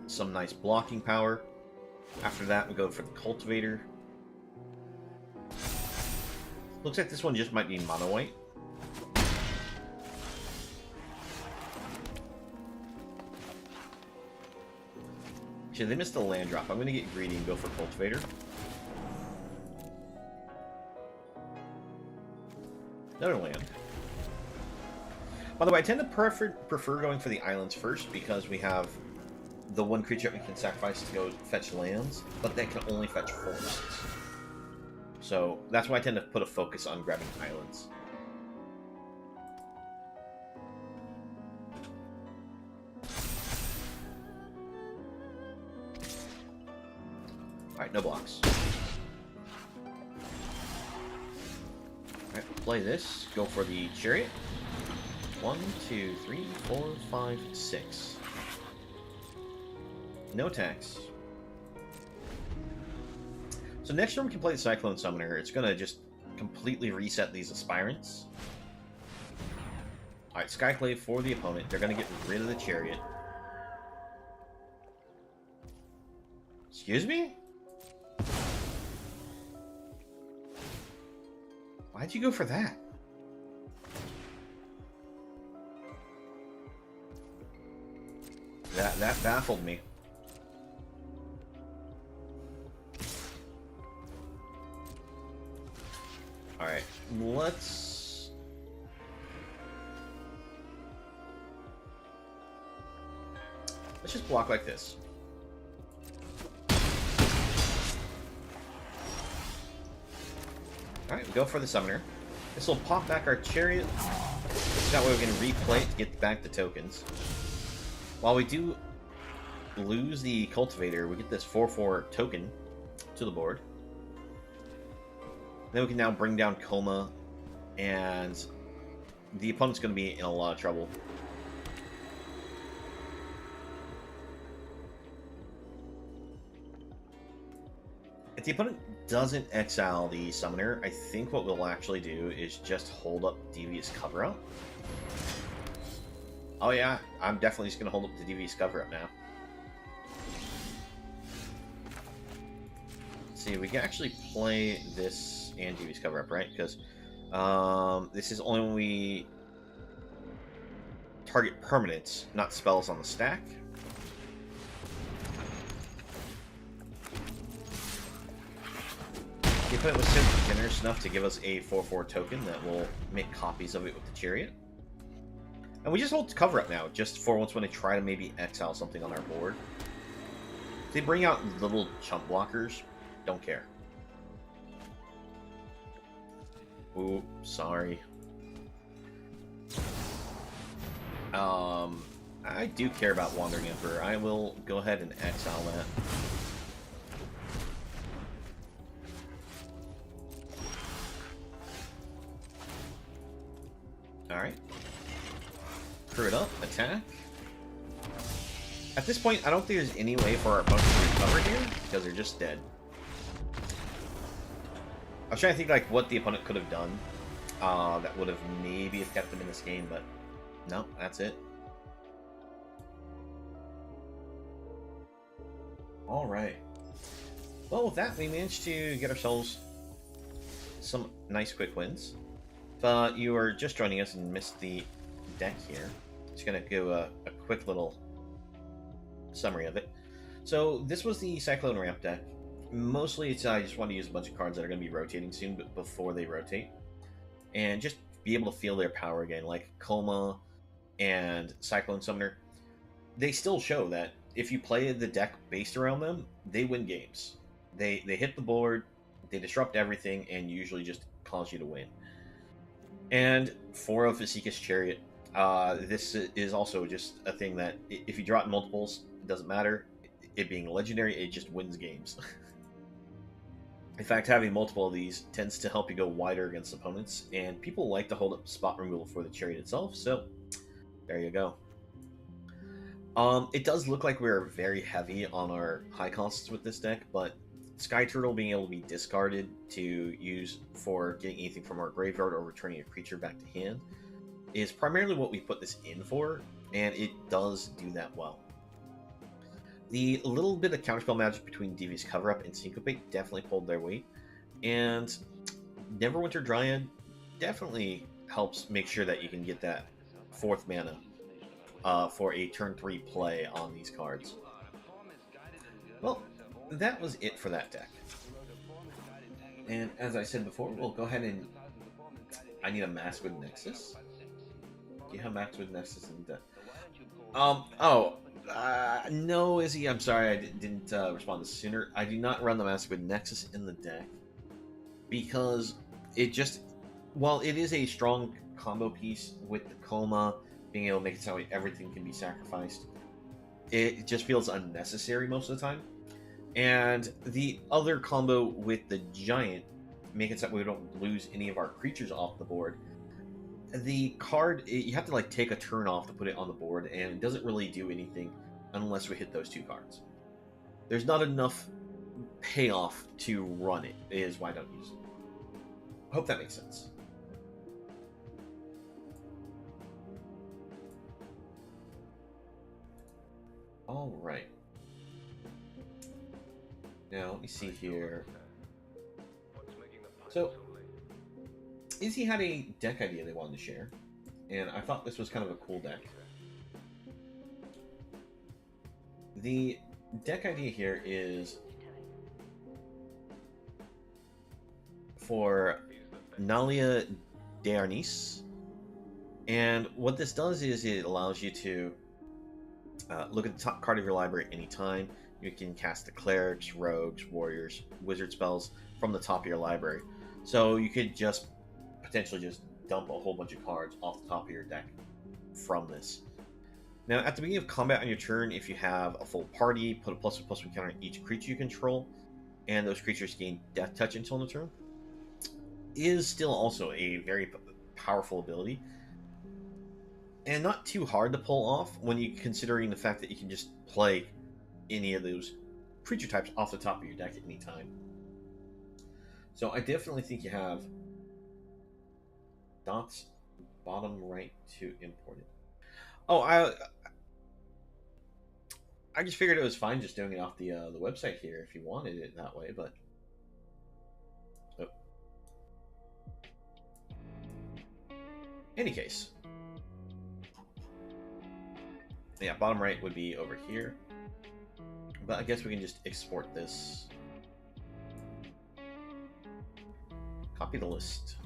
some nice blocking power. After that, we go for the Cultivator. Looks like this one just might be mono white. They missed a land drop. I'm going to get greedy and go for Cultivator. Another land. By the way, I tend to prefer going for the islands first because we have the one creature that we can sacrifice to go fetch lands, but that can only fetch forests. So that's why I tend to put a focus on grabbing islands. Alright, no blocks. Alright, play this. Go for the Chariot. 1, 2, 3, 4, 5, 6. No attacks. So next turn we can play the Cyclone Summoner. It's going to just completely reset these Aspirants. Alright, Skyclave for the opponent. They're going to get rid of the Chariot. Excuse me? Why'd you go for that? That baffled me. Alright, let's just block like this. Alright, we go for the Summoner. This will pop back our Chariot. That way we can replay it to get back the tokens. While we do lose the Cultivator, we get this 4/4 token to the board. Then we can now bring down Coma, and the opponent's going to be in a lot of trouble. If the opponent doesn't exile the Summoner, I think what we'll actually do is just hold up Devious Cover-Up. Oh yeah, I'm definitely just going to hold up the Devious Cover-Up now. Let's see, we can actually play this and Devious Cover-Up, right? Because this is only when we target permanents, not spells on the stack. The opponent was simply generous enough to give us a 4/4 token that will make copies of it with the Chariot. And we just hold Cover-Up now, just for once when they try to maybe exile something on our board. If they bring out little chump blockers, don't care. Ooh, sorry. I do care about Wandering Emperor. I will go ahead and exile that. Alright. Crew it up, attack. At this point, I don't think there's any way for our opponent to recover here, because they're just dead. I was trying to think like what the opponent could have done that would have maybe kept them in this game, but no, that's it. Alright. Well, with that, we managed to get ourselves some nice quick wins. If you are just joining us and missed the deck here, just going to do a quick little summary of it. So this was the Cyclone Ramp deck. Mostly it's I just want to use a bunch of cards that are going to be rotating soon, but before they rotate. And just be able to feel their power again, like Coma and Cyclone Summoner. They still show that if you play the deck based around them, they win games. They hit the board, they disrupt everything, and usually just cause you to win. And for a Vasika's Chariot, this is also just a thing that if you draw it in multiples, it doesn't matter. It being legendary, it just wins games. In fact, having multiple of these tends to help you go wider against opponents, and people like to hold up spot removal for the Chariot itself, so there you go. It does look like we're very heavy on our high costs with this deck, but Sky Turtle being able to be discarded to use for getting anything from our graveyard or returning a creature back to hand is primarily what we put this in for, and it does do that well. The little bit of counterspell magic between Devious Cover-Up and Syncopate definitely pulled their weight, and Neverwinter Dryad definitely helps make sure that you can get that 4th mana for a turn 3 play on these cards. Well, that was it for that deck. And as I said before, we'll go ahead and... I need a Maskwood Nexus. Do you have Maskwood Nexus in the deck? No, Izzy, I'm sorry I didn't respond sooner. I do not run the Maskwood Nexus in the deck because it just... While it is a strong combo piece with the Coma, being able to make it so everything can be sacrificed, it just feels unnecessary most of the time. And the other combo with the Giant, making it so we don't lose any of our creatures off the board. The card, you have to like take a turn off to put it on the board, and it doesn't really do anything unless we hit those 2 cards. There's not enough payoff to run it, is why I don't use it. I hope that makes sense. All right. Now, let me see here. So, Izzy had a deck idea they wanted to share, and I thought this was kind of a cool deck. The deck idea here is for Nalia Dearnis, and what this does is it allows you to look at the top card of your library at any time. You can cast the clerics, rogues, warriors, wizard spells from the top of your library. So you could just potentially just dump a whole bunch of cards off the top of your deck from this. Now, at the beginning of combat on your turn, if you have a full party, put a +1/+1 counter on each creature you control, and those creatures gain Death Touch until the turn. Is still also a very powerful ability, and not too hard to pull off when you considering the fact that you can just play any of those creature types off the top of your deck at any time. So I definitely think you have dots bottom right to import it. Oh, I just figured it was fine just doing it off the website here if you wanted it that way, but any case, yeah, bottom right would be over here. But I guess we can just export this. Copy the list.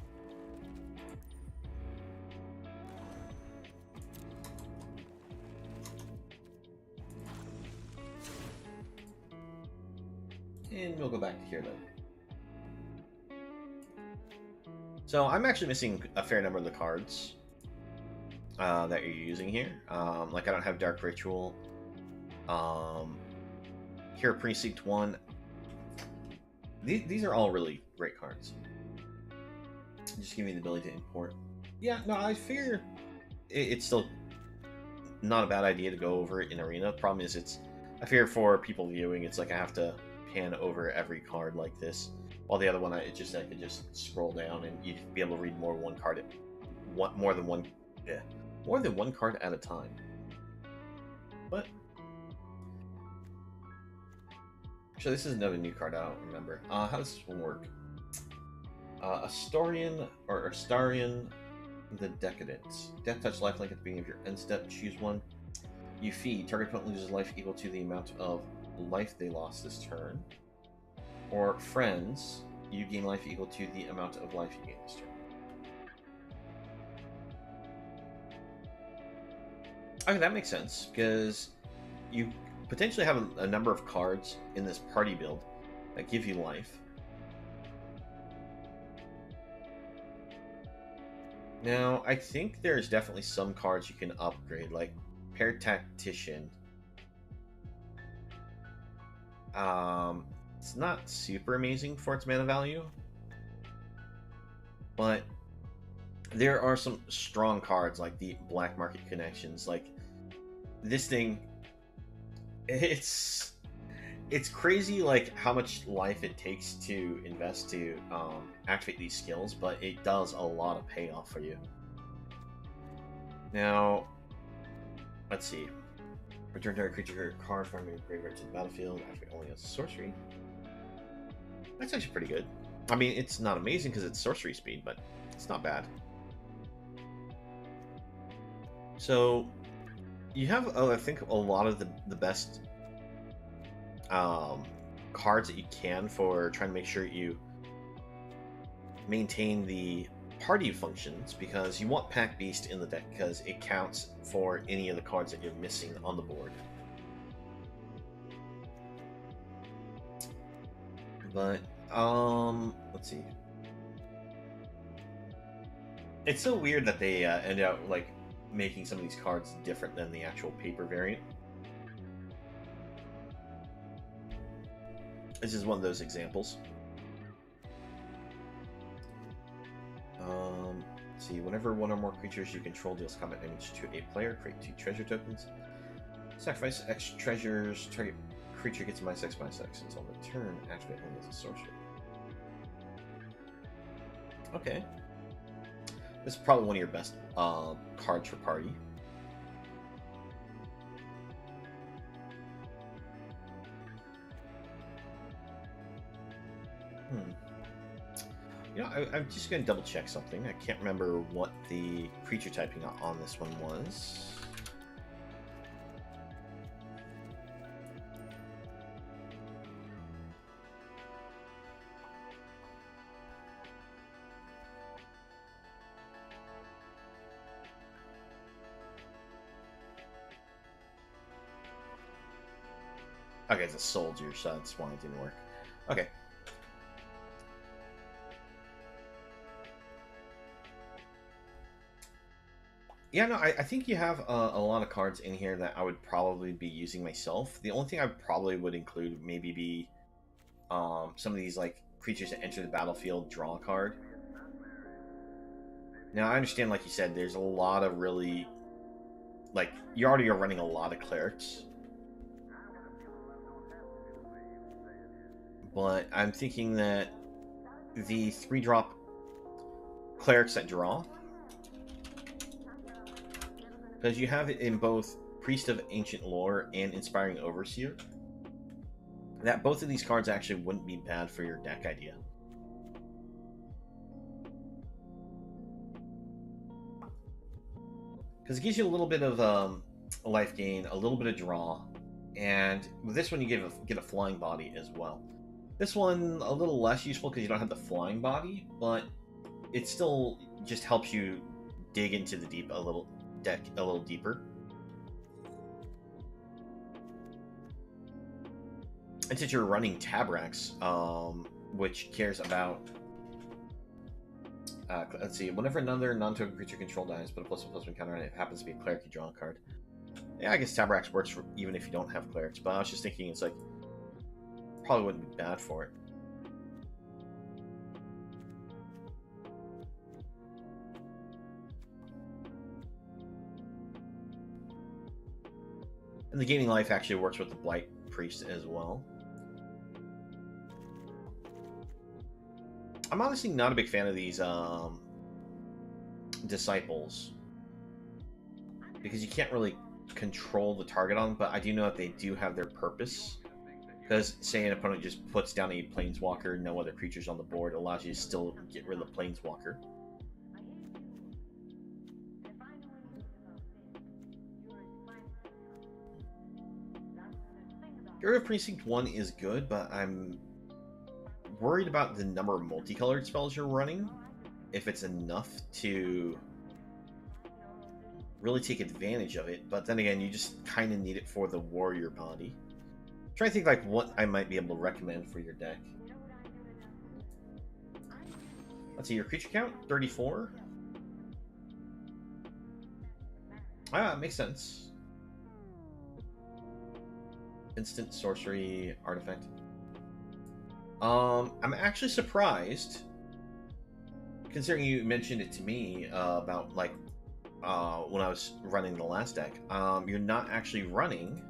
And we'll go back to here then. So I'm actually missing a fair number of the cards that you're using here. Like I don't have Dark Ritual. Here, Precinct 1. These are all really great cards. Just give me the ability to import. Yeah, no, I fear it's still not a bad idea to go over it in Arena. Problem is, I fear for people viewing, it's like I have to pan over every card like this. While the other one, I could just scroll down and you'd be able to read more than one card at a time. But so this is another new card. I don't remember. How does this one work? Astarian the Decadent. Death Touch lifelink at the beginning of your end step. Choose one. You feed. Target opponent loses life equal to the amount of life they lost this turn. Or friends, you gain life equal to the amount of life you gain this turn. Okay, that makes sense, because you potentially have a number of cards in this party build that give you life. Now, I think there's definitely some cards you can upgrade, like Pair Tactician. It's not super amazing for its mana value, but there are some strong cards like the Black Market Connections. Like this thing, it's crazy like how much life it takes to invest to activate these skills, but it does a lot of payoff for you. Now, let's see. Return target creature card from your graveyard to the battlefield after only has a sorcery. That's actually pretty good. I mean, it's not amazing because it's sorcery speed, but it's not bad. So, you have, I think, a lot of the best cards that you can for trying to make sure you maintain the party functions, because you want Pack Beast in the deck because it counts for any of the cards that you're missing on the board. But let's see. It's so weird that they ended up like making some of these cards different than the actual paper variant. This is one of those examples. Let's see, whenever one or more creatures you control deals combat damage to a player, create 2 treasure tokens. Sacrifice X treasures. Target creature gets -6/6 until the turn. Activate only as a sorcery. Okay. This is probably one of your best cards for party. You know, I'm just going to double check something. I can't remember what the creature typing on this one was. Okay, it's a soldier, so that's why it didn't work. Okay. Yeah, no, I think you have a lot of cards in here that I would probably be using myself. The only thing I probably would include maybe be some of these like creatures that enter the battlefield, draw a card. Now, I understand, like you said, there's a lot of really, like, you already are running a lot of clerics. But I'm thinking that the 3-drop clerics that draw, because you have it in both Priest of Ancient Lore and Inspiring Overseer, that both of these cards actually wouldn't be bad for your deck idea. Because it gives you a little bit of life gain, a little bit of draw, and with this one you get a flying body as well. This one a little less useful because you don't have the flying body, but it still just helps you dig into the deep a little deeper. And since you're running Tabrax, which cares about let's see, whenever another non-token creature control dies, but a +1/+1 counter, and it happens to be a cleric, you draw a card. Yeah, I guess Tabrax works for even if you don't have clerics, but I was just thinking it's like probably wouldn't be bad for it. And the gaining life actually works with the Blight Priest as well. I'm honestly not a big fan of these disciples because you can't really control the target on them, but I do know that they do have their purpose. Because say an opponent just puts down a planeswalker, no other creatures on the board, it allows you to still get rid of the planeswalker. Area of Precinct 1 is good, but I'm worried about the number of multicolored spells you're running. If it's enough to really take advantage of it, but then again, you just kind of need it for the warrior body. I'm trying to think like what I might be able to recommend for your deck. Let's see, your creature count 34. Ah, makes sense. Instant sorcery artifact. I'm actually surprised, considering you mentioned it to me about like when I was running the last deck. You're not actually running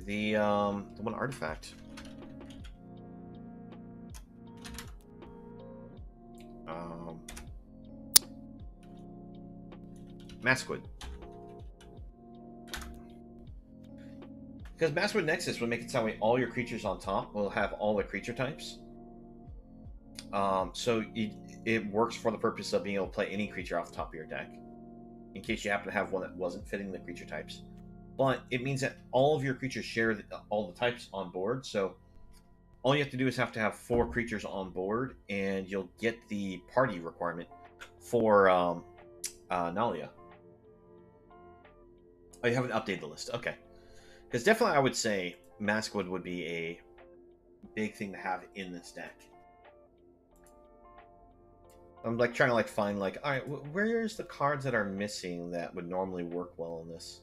the one artifact. Maskwood. Because Maskwood Nexus would make it sound like all your creatures on top will have all the creature types. So it works for the purpose of being able to play any creature off the top of your deck, in case you happen to have one that wasn't fitting the creature types. But it means that all of your creatures share all the types on board, so all you have to do is have to have 4 creatures on board, and you'll get the party requirement for Nalia. Oh, you haven't updated the list. Okay. Because definitely I would say Maskwood would be a big thing to have in this deck. I'm like trying to like find like, all right, where's the cards that are missing that would normally work well in this?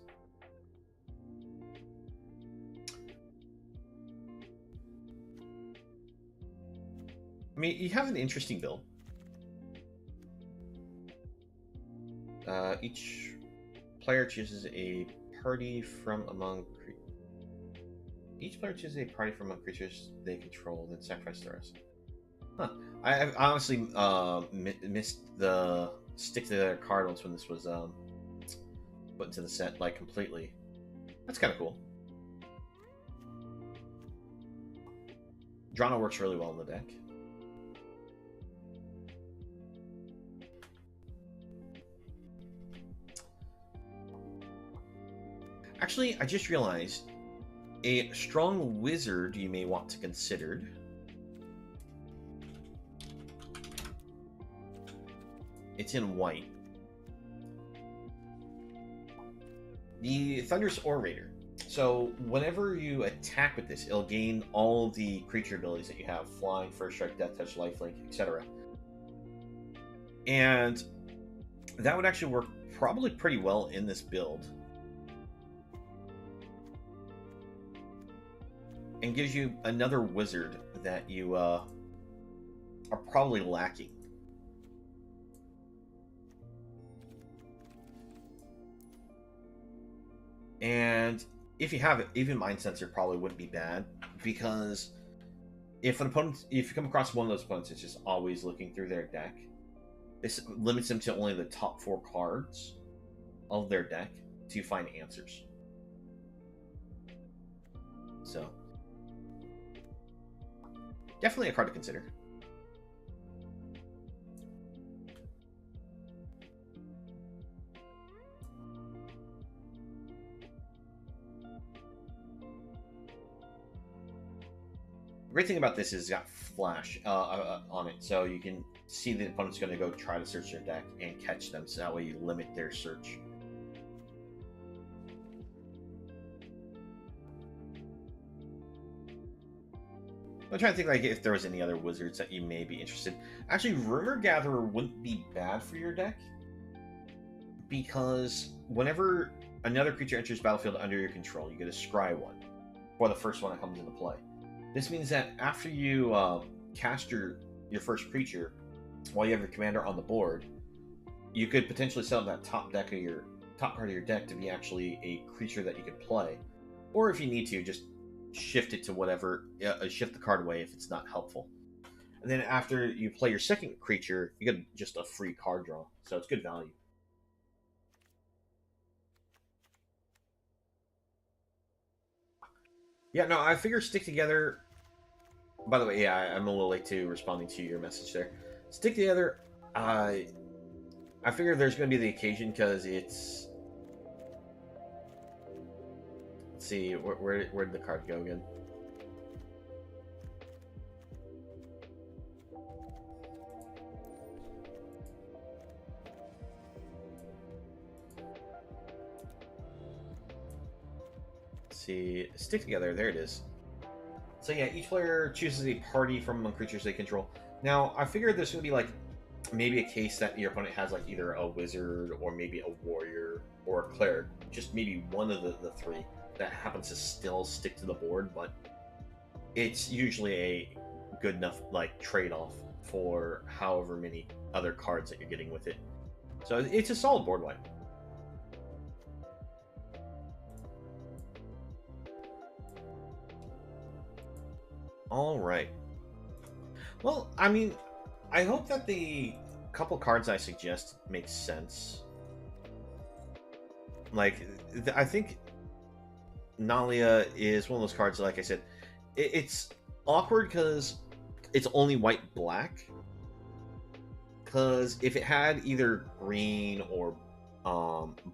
I mean, you have an interesting build. Each player chooses a party from among Each player chooses a party from among creatures they control, then sacrifice the rest. Huh. I honestly missed the stick to the card once when this was put into the set, like, completely. That's kind of cool. Drana works really well in the deck. Actually, I just realized a strong wizard you may want to consider. It's in white. The Thunderous Orator. So whenever you attack with this, it'll gain all the creature abilities that you have: flying, first strike, death touch, lifelink, etc. And that would actually work probably pretty well in this build. And gives you another wizard that you are probably lacking. And if you have it, even Mind Sensor probably wouldn't be bad, because if you come across one of those opponents that's just always looking through their deck, this limits them to only the top 4 cards of their deck to find answers. So, definitely a card to consider. The great thing about this is it's got flash on it, so you can see the opponent's going to go try to search their deck and catch them, so that way you limit their search. I'm trying to think, like, if there was any other wizards that you may be interested. Actually, Rumor Gatherer wouldn't be bad for your deck, because whenever another creature enters battlefield under your control, you get a scry one for the first one that comes into play. This means that after you cast your first creature, while you have your commander on the board, you could potentially set up that top part of your deck to be actually a creature that you could play, or if you need to, just shift it to whatever, shift the card away if it's not helpful. And then after you play your second creature, you get just a free card draw, so it's good value. Yeah, no, I figure Stick Together. By the way, yeah, I'm a little late to responding to your message there. Stick Together, I figure there's going to be the occasion, because it's... Let's see, where did the card go again? Let's see, Stick Together, there it is. So yeah, each player chooses a party from among creatures they control. Now, I figured there's going to be, like, maybe a case that your opponent has, like, either a wizard or maybe a warrior or a cleric, just maybe one of the 3 that happens to still stick to the board, but it's usually a good enough, like, trade-off for however many other cards that you're getting with it. So it's a solid board wipe. All right. Well, I mean, I hope that the couple cards I suggest make sense. Like, I think Nalia is one of those cards, like I said, it's awkward because it's only white-black. Because if it had either green or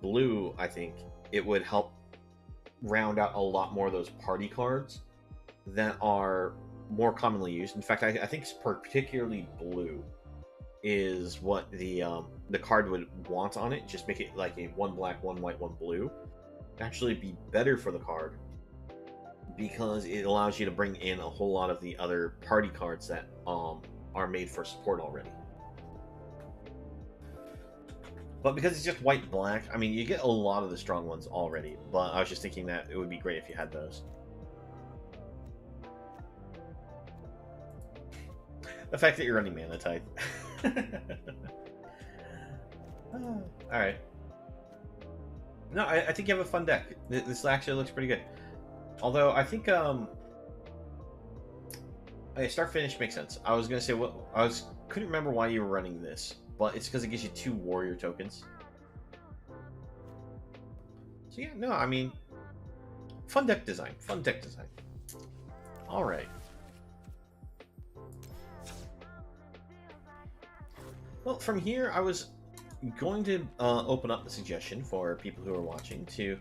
blue, I think it would help round out a lot more of those party cards that are more commonly used. In fact, I think particularly blue is what the card would want on it. Just make it like a 1 black, 1 white, 1 blue. Actually be better for the card, because it allows you to bring in a whole lot of the other party cards that are made for support already. But because it's just white black, I mean, you get a lot of the strong ones already, but I was just thinking that it would be great if you had those. The fact that you're running Mana Tithe. Alright. No, I think you have a fun deck. This actually looks pretty good. Although I think okay, start finish makes sense. I was gonna say what couldn't remember why you were running this, but it's because it gives you 2 warrior tokens. So yeah, no, I mean, fun deck design. Fun deck design. All right. Well, from here, I was going to open up the suggestion for people who are watching to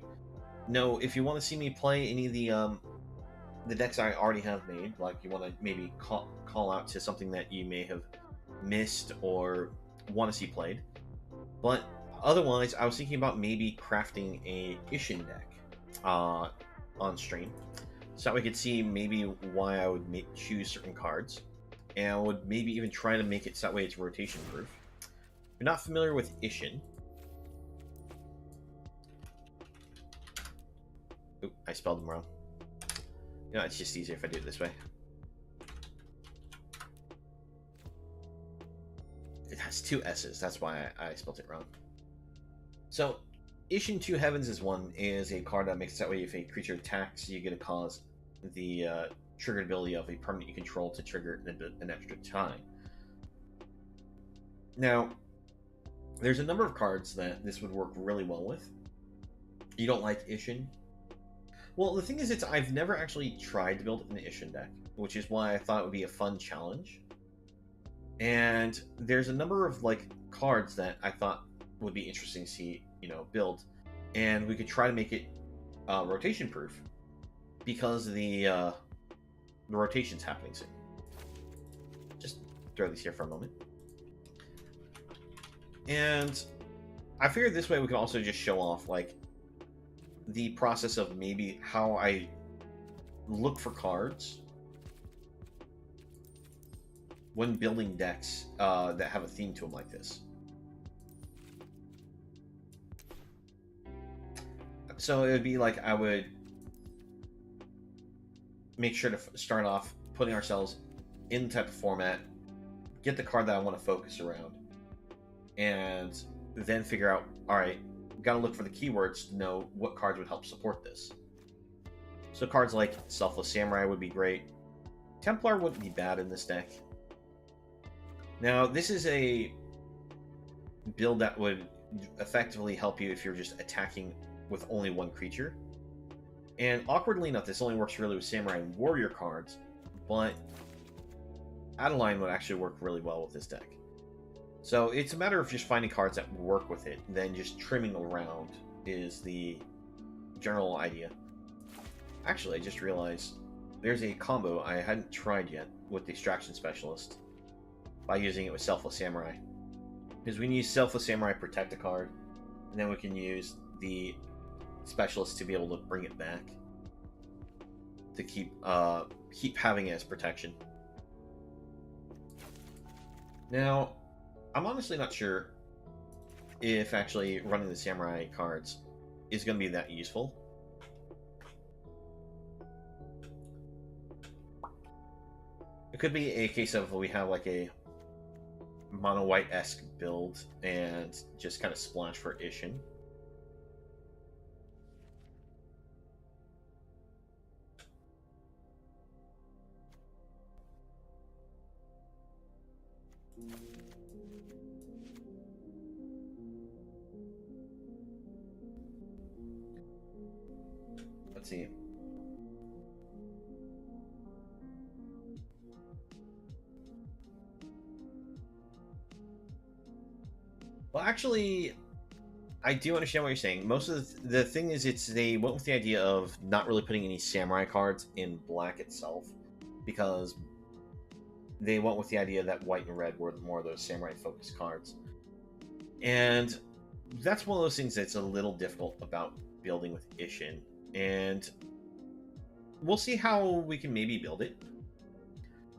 know if you want to see me play any of the decks I already have made. Like you want to maybe call out to something that you may have missed or want to see played. But otherwise, I was thinking about maybe crafting a Ishin deck on stream, so that we could see maybe why I would choose certain cards, and I would maybe even try to make it so that way it's rotation proof. If you're not familiar with Ishin, oop, I spelled them wrong. You know, it's just easier if I do it this way. It has 2 S's, that's why I spelled it wrong. So, Ishin 2 Heavens is a card that makes it that way if a creature attacks, you get to cause the triggered ability of a permanent you control to trigger an extra time. Now, there's a number of cards that this would work really well with. You don't like Ishin? Well, the thing is, I've never actually tried to build an Ishin deck, which is why I thought it would be a fun challenge. And there's a number of like cards that I thought would be interesting to see, build, and we could try to make it rotation proof because the rotation's happening soon. Just throw these here for a moment, and I figured this way we could also just show off like the process of maybe how I look for cards when building decks that have a theme to them like this. So it would be like I would make sure to start off putting ourselves in the type of format, get the card that I want to focus around, and then figure out, all right, gotta look for the keywords to know what cards would help support this. So cards like Selfless Samurai would be great. Templar wouldn't be bad in this deck. Now, this is a build that would effectively help you if you're just attacking with only one creature. And awkwardly enough, this only works really with Samurai and Warrior cards, but Adeline would actually work really well with this deck. So it's a matter of just finding cards that work with it, then just trimming around is the general idea. Actually, I just realized there's a combo I hadn't tried yet with the Extraction Specialist by using it with Selfless Samurai. Because we can use Selfless Samurai protect a card, and then we can use the Specialist to be able to bring it back to keep having it as protection. Now, I'm honestly not sure if actually running the Samurai cards is going to be that useful. It could be a case of we have like a mono white-esque build and just kind of splash for Ishin. Let's see. Well, actually, I do understand what you're saying. Most of the thing is, they went with the idea of not really putting any samurai cards in black itself, because they went with the idea that white and red were more of those samurai-focused cards. And that's one of those things that's a little difficult about building with Ishin. And we'll see how we can maybe build it.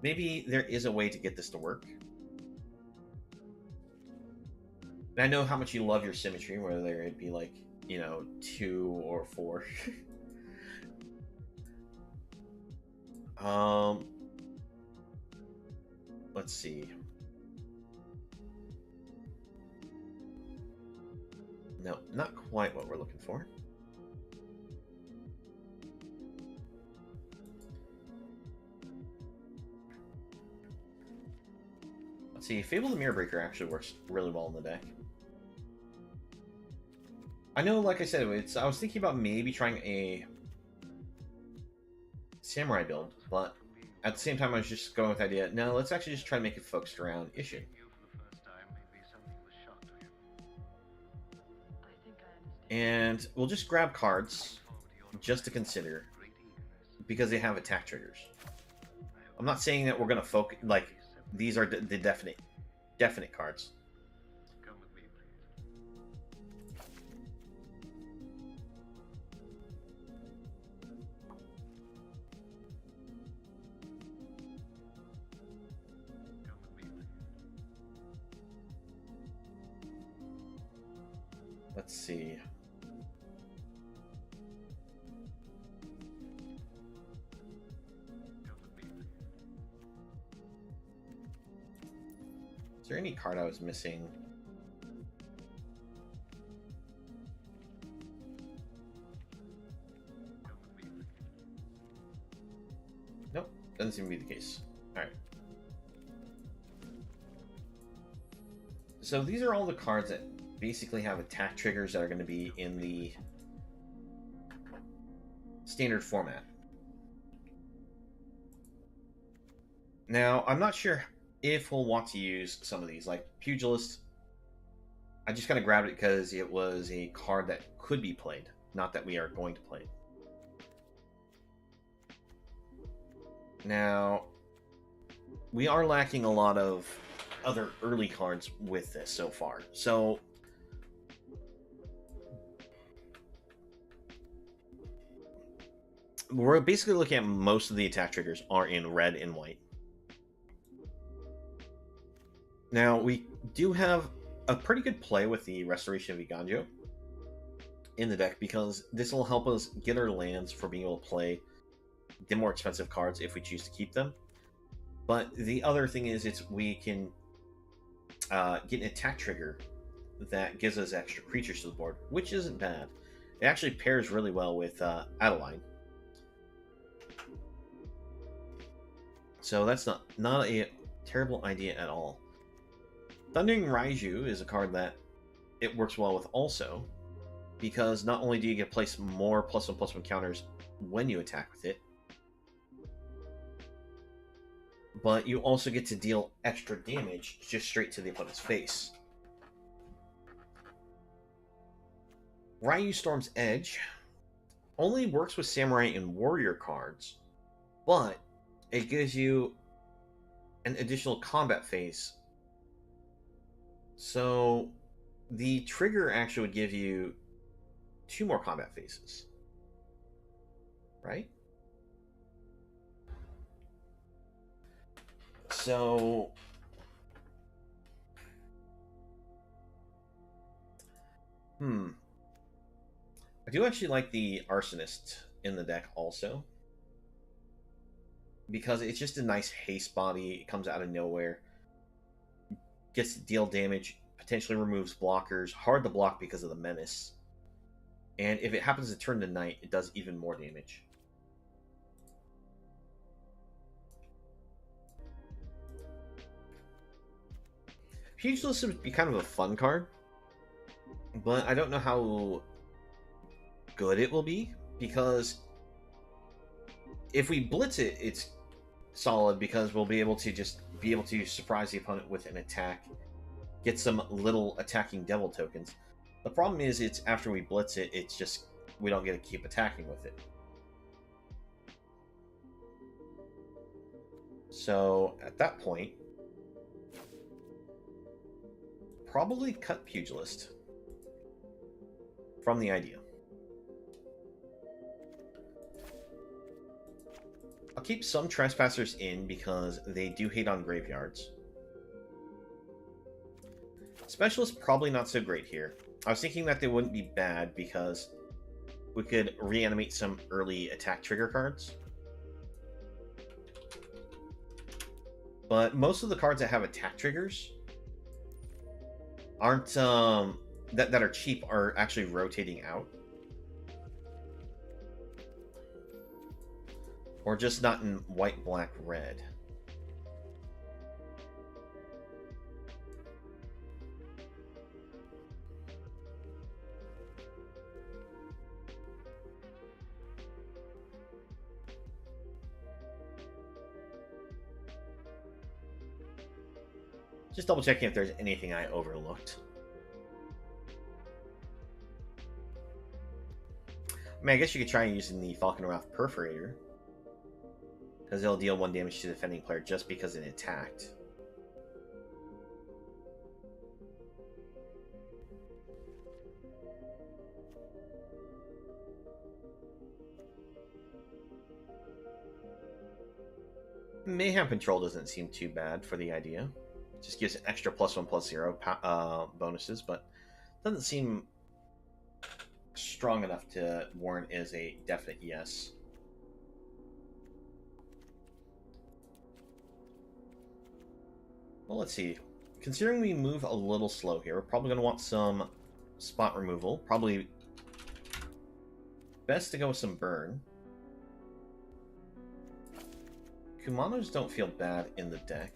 Maybe there is a way to get this to work. And I know how much you love your symmetry, whether it be like, 2 or 4. Let's see. No, not quite what we're looking for. Let's see, Fable the Mirror Breaker actually works really well in the deck. I know, like I said, I was thinking about maybe trying a Samurai build, but at the same time I was just going with the idea, no, let's actually just try to make it focused around Isshin. And we'll just grab cards just to consider because they have attack triggers. I'm not saying that we're going to focus, like, these are the definite cards. Let's see. Is there any card I was missing? Nope, doesn't seem to be the case. Alright. So these are all the cards that basically have attack triggers that are going to be in the standard format. Now, I'm not sure if we'll want to use some of these, like Pugilist. I just kind of grabbed it because it was a card that could be played, not that we are going to play it. Now, we are lacking a lot of other early cards with this so far. So, we're basically looking at most of the attack triggers are in red and white. Now, we do have a pretty good play with the Restoration of Iganjo in the deck because this will help us get our lands for being able to play the more expensive cards if we choose to keep them. But the other thing is we can get an attack trigger that gives us extra creatures to the board, which isn't bad. It actually pairs really well with Adeline. So that's not a terrible idea at all. Thundering Raiju is a card that it works well with also, because not only do you get to place more +1/+1 counters when you attack with it, but you also get to deal extra damage just straight to the opponent's face. Ryu Storm's Edge only works with Samurai and Warrior cards, but it gives you an additional combat phase. So the trigger actually would give you 2 more combat phases, right? So I do actually like the Arsonist in the deck also, because it's just a nice haste body. It comes out of nowhere, gets to deal damage, potentially removes blockers, hard to block because of the menace, and if it happens to turn to night, it does even more damage. Pugilist would be kind of a fun card, but I don't know how good it will be, because if we blitz it, it's solid because we'll be able to surprise the opponent with an attack, get some little attacking devil tokens. The problem is, it's after we blitz it, it's just we don't get to keep attacking with it. So at that point, probably cut Pugilist from the idea. I'll keep some Trespassers in because they do hate on graveyards. Specialist probably not so great here. I was thinking that they wouldn't be bad because we could reanimate some early attack trigger cards. But most of the cards that have attack triggers aren't that are cheap are actually rotating out. Or just not in white, black, red. Just double checking if there's anything I overlooked. I mean, I guess you could try using the Falconwrath Perforator, because it'll deal 1 damage to the defending player just because it attacked. Mayhem Control doesn't seem too bad for the idea. Just gives extra +1/+0 bonuses, but doesn't seem strong enough to warrant as a definite yes. Well, let's see. Considering we move a little slow here, we're probably going to want some spot removal. Probably best to go with some burn. Kumanos don't feel bad in the deck.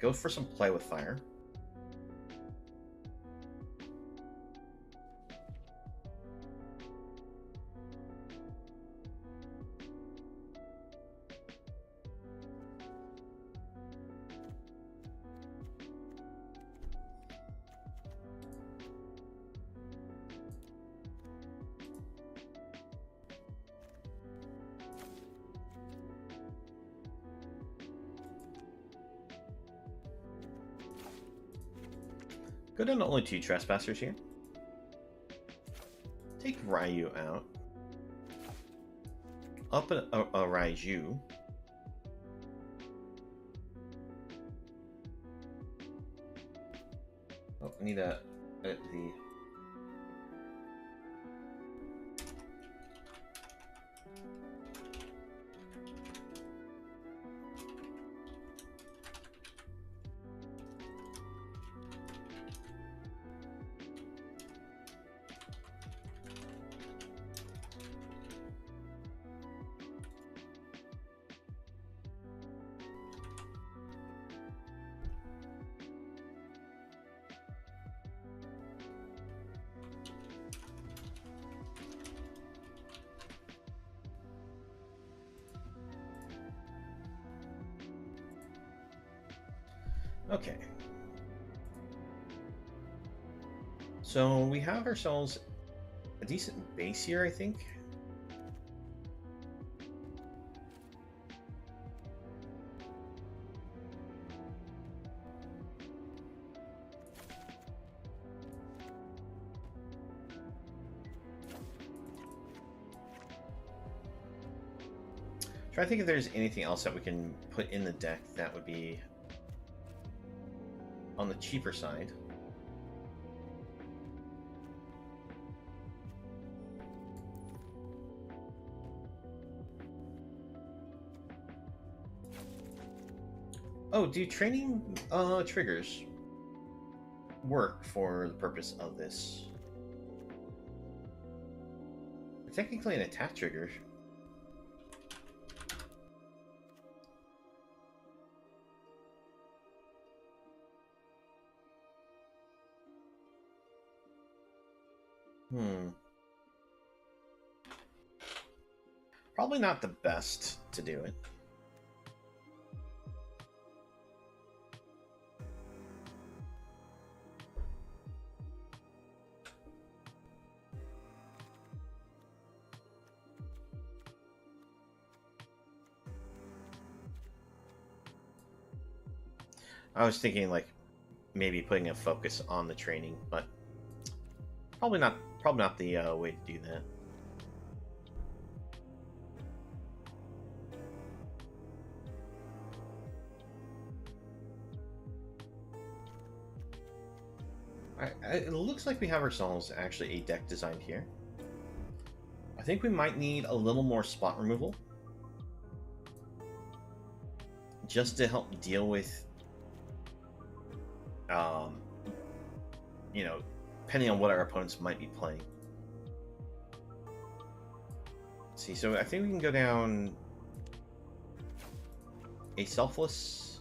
Go for some play with fire. Go down to only 2 Trespassers here. Take Ryu out. Up a Raiju. Oh, I need to edit the... Okay. So we have ourselves a decent base here, I think. Try to think if there's anything else that we can put in the deck that would be on the cheaper side. Oh, do training triggers work for the purpose of this? Technically an attack trigger. Probably not the best to do it. I was thinking like maybe putting a focus on the training, but probably not the way to do that. It looks like we have ourselves actually a deck designed here. I think we might need a little more spot removal just to help deal with you know, depending on what our opponents might be playing. Let's see, so I think we can go down a Selfless,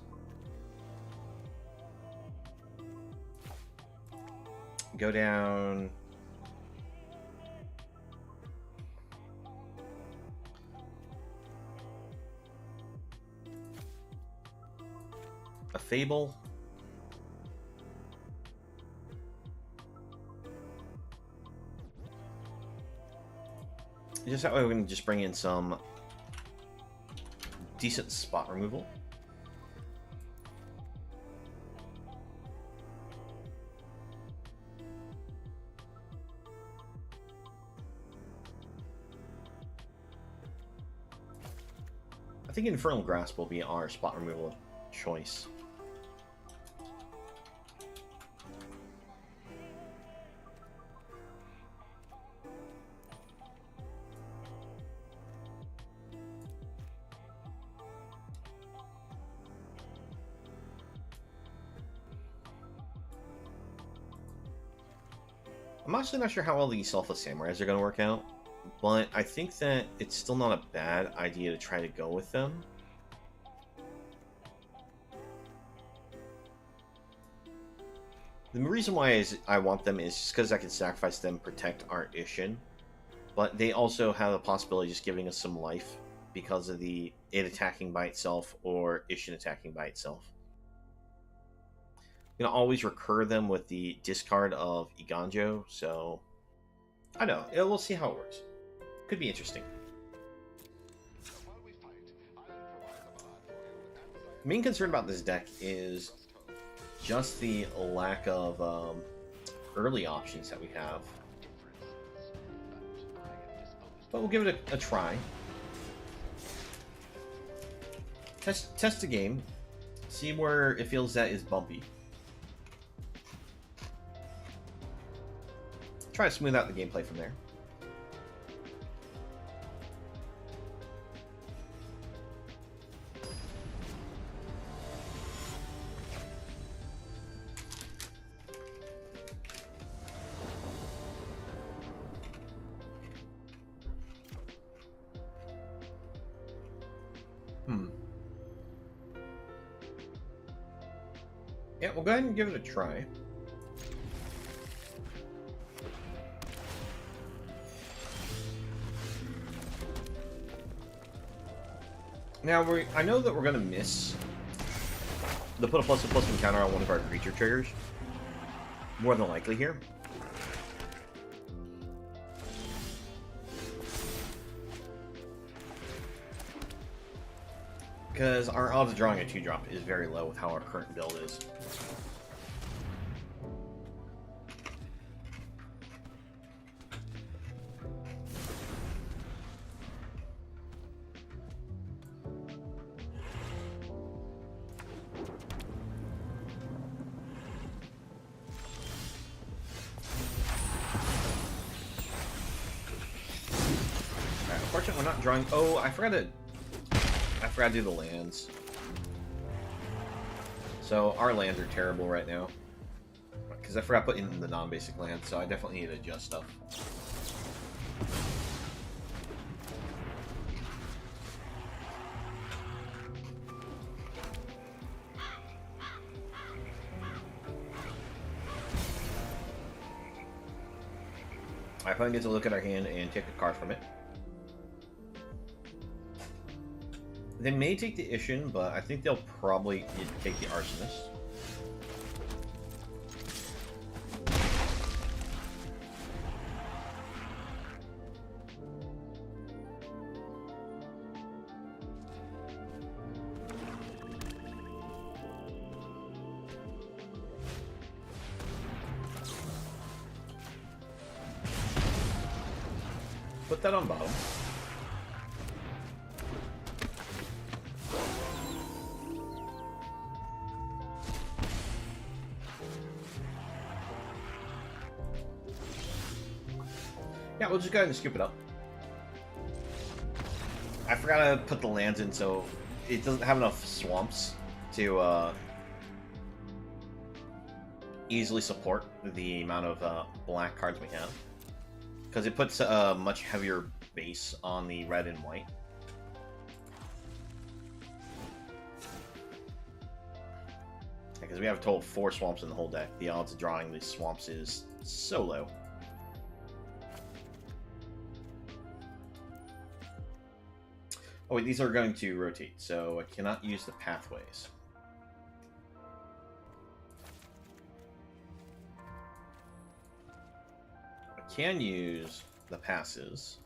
go down a Fable, Just that way we can just bring in some decent spot removal. I think Infernal Grasp will be our spot removal choice. I'm actually not sure how well the Selfless Samurais are going to work out, but I think that it's still not a bad idea to try to go with them. The reason why I want them is just because I can sacrifice them, protect our Ishin, but they also have the possibility of just giving us some life because of it attacking by itself or Ishin attacking by itself. I'm going to always recur them with the discard of Iganjo, so I don't know. We'll see how it works. Could be interesting. The main concern about this deck is just the lack of early options that we have. But we'll give it a try. Test the game. See where it feels that is bumpy. Try to smooth out the gameplay from there. Yeah, we'll go ahead and give it a try. Now, I know that we're going to miss the put a +1/+1 counter on one of our creature triggers. More than likely here. Because our odds of drawing a 2-drop is very low with how our current build is. Unfortunately, we're not drawing. Oh, I forgot to do the lands. So our lands are terrible right now. Because I forgot to put in the non-basic lands, so I definitely need to adjust stuff. I finally get to look at our hand and take a card from it. They may take the Ishin, but I think they'll probably take the Arsonist. Put that on bottom. Yeah, we'll just go ahead and scoop it up. I forgot to put the lands in, so it doesn't have enough swamps to easily support the amount of black cards we have. Because it puts a much heavier base on the red and white. Because we have a total of 4 swamps in the whole deck. The odds of drawing these swamps is so low. Oh wait, these are going to rotate, so I cannot use the pathways. I can use the passes.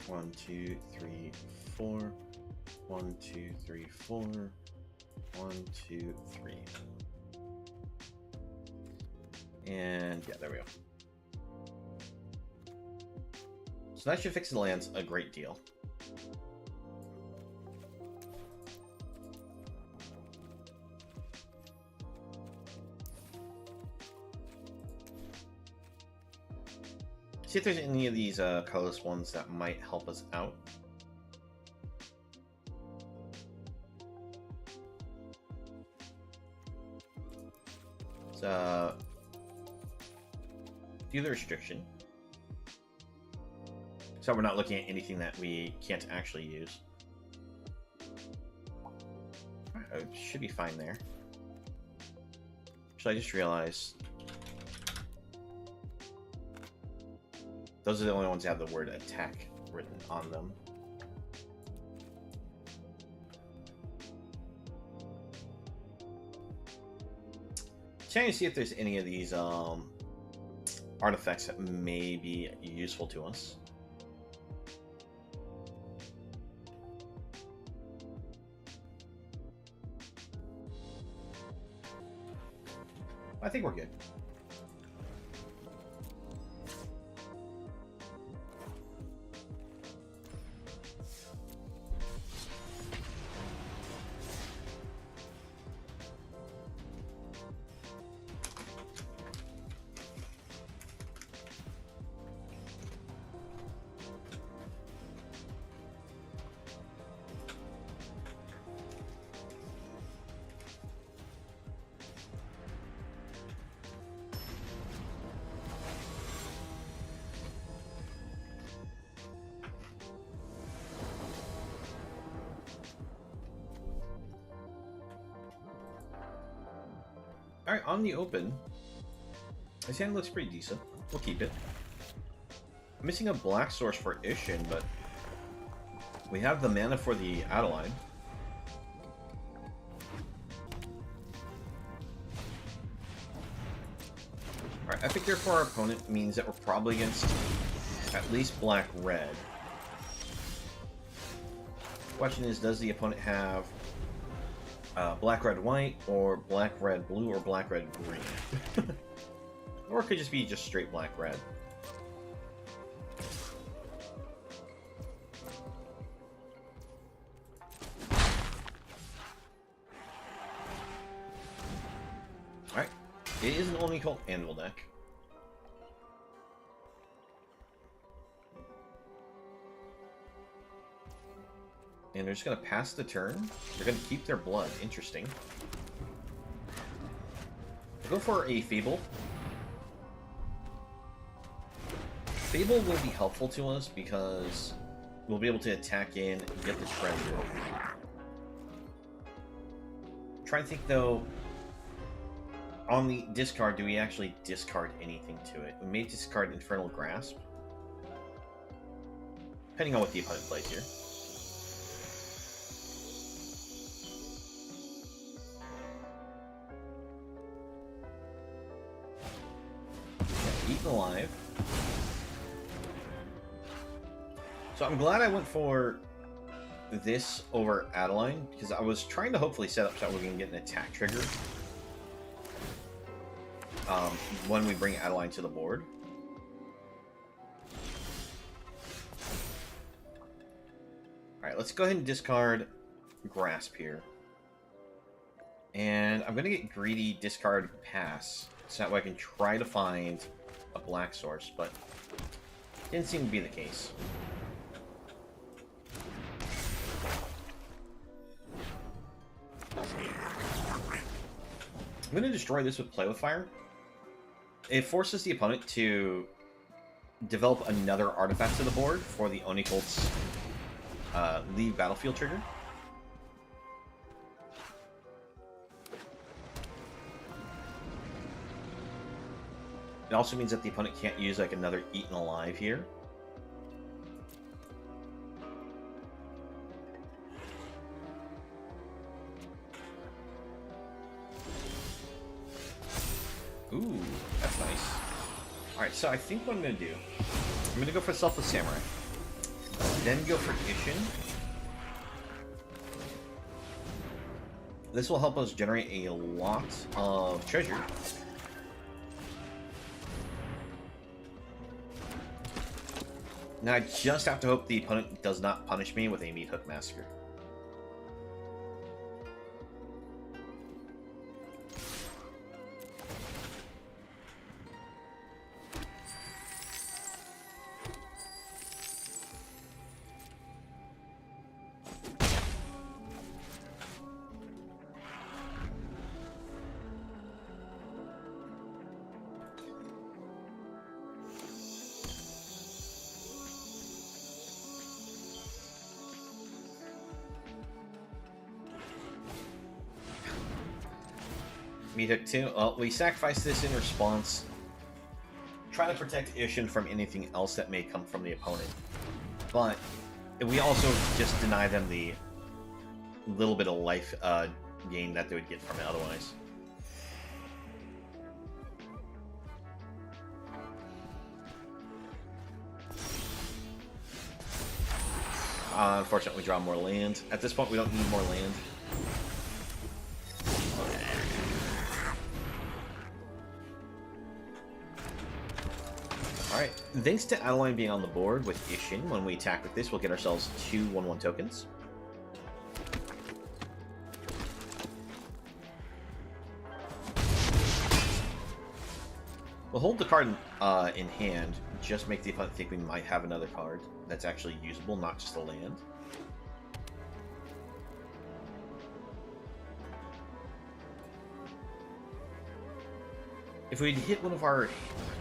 1, 2, 3, 4. 1, 2, 3, 4. 1, 2, 3. And yeah, there we go. So that should fix the lands a great deal. See if there's any of these colorless ones that might help us out. So, do the restriction. So we're not looking at anything that we can't actually use. It should be fine there. Actually, I just realized those are the only ones that have the word attack written on them. Trying to see if there's any of these artifacts that may be useful to us. I think we're good. Alright, on the open, this hand looks pretty decent. We'll keep it. I'm missing a black source for Ishin, but we have the mana for the Adeline. Alright, Epic Gear for our opponent means that we're probably against at least black-red. Question is, does the opponent have black, red, white, or black, red, blue, or black, red, green? Or it could just be just straight black, red. Alright. It is an only called Anvil deck. And they're just going to pass the turn. They're going to keep their blood. Interesting. I'll go for a Fable. Fable will be helpful to us because we'll be able to attack in and get the trend going. I'm trying to think, though, on the discard, do we actually discard anything to it? We may discard Infernal Grasp. Depending on what the opponent plays here. Eaten Alive. So I'm glad I went for this over Adeline, because I was trying to hopefully set up so we can get an attack trigger when we bring Adeline to the board. Alright, let's go ahead and discard Grasp here. And I'm going to get greedy, discard Pass, so that way I can try to find a black source, but didn't seem to be the case. I'm going to destroy this with Play with Fire. It forces the opponent to develop another artifact to the board for the Oni Colt's leave battlefield trigger. It also means that the opponent can't use like another Eaten Alive here. Ooh, that's nice. Alright, so I think what I'm going to do, I'm going to go for Selfless Samurai. then go for Ishin. This will help us generate a lot of treasure. Now I just have to hope the opponent does not punish me with a Meat Hook Massacre. Meat Hook 2. Well, we sacrifice this in response. Try to protect Ishin from anything else that may come from the opponent. But we also just deny them the little bit of life gain that they would get from it otherwise. Unfortunately, we draw more land. At this point, we don't need more land. Alright, thanks to Adeline being on the board with Ishin, when we attack with this, we'll get ourselves 2 1/1 tokens. We'll hold the card in hand, just make the opponent think we might have another card that's actually usable, not just a land. If we'd hit one of our...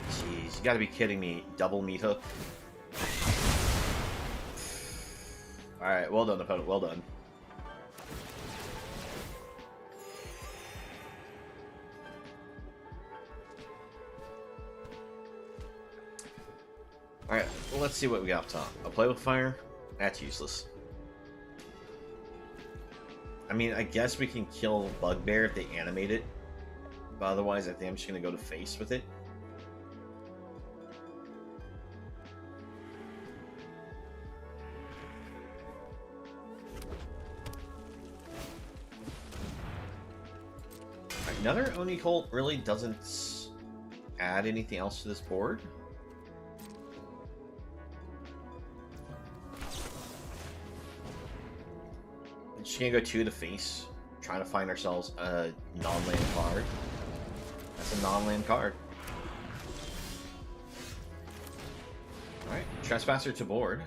Jeez, you gotta be kidding me. Double Meat Hook. Alright, well done, opponent. Well done. Alright, well, let's see what we got up top. A Play with Fire? That's useless. I mean, I guess we can kill Bugbear if they animate it. But otherwise, I think I'm just going to go to face with it. Another Oni Cult really doesn't add anything else to this board. I'm just going to go 2 to face. Trying to find ourselves a non-land card. That's a non-land card. Alright, Trespasser to board.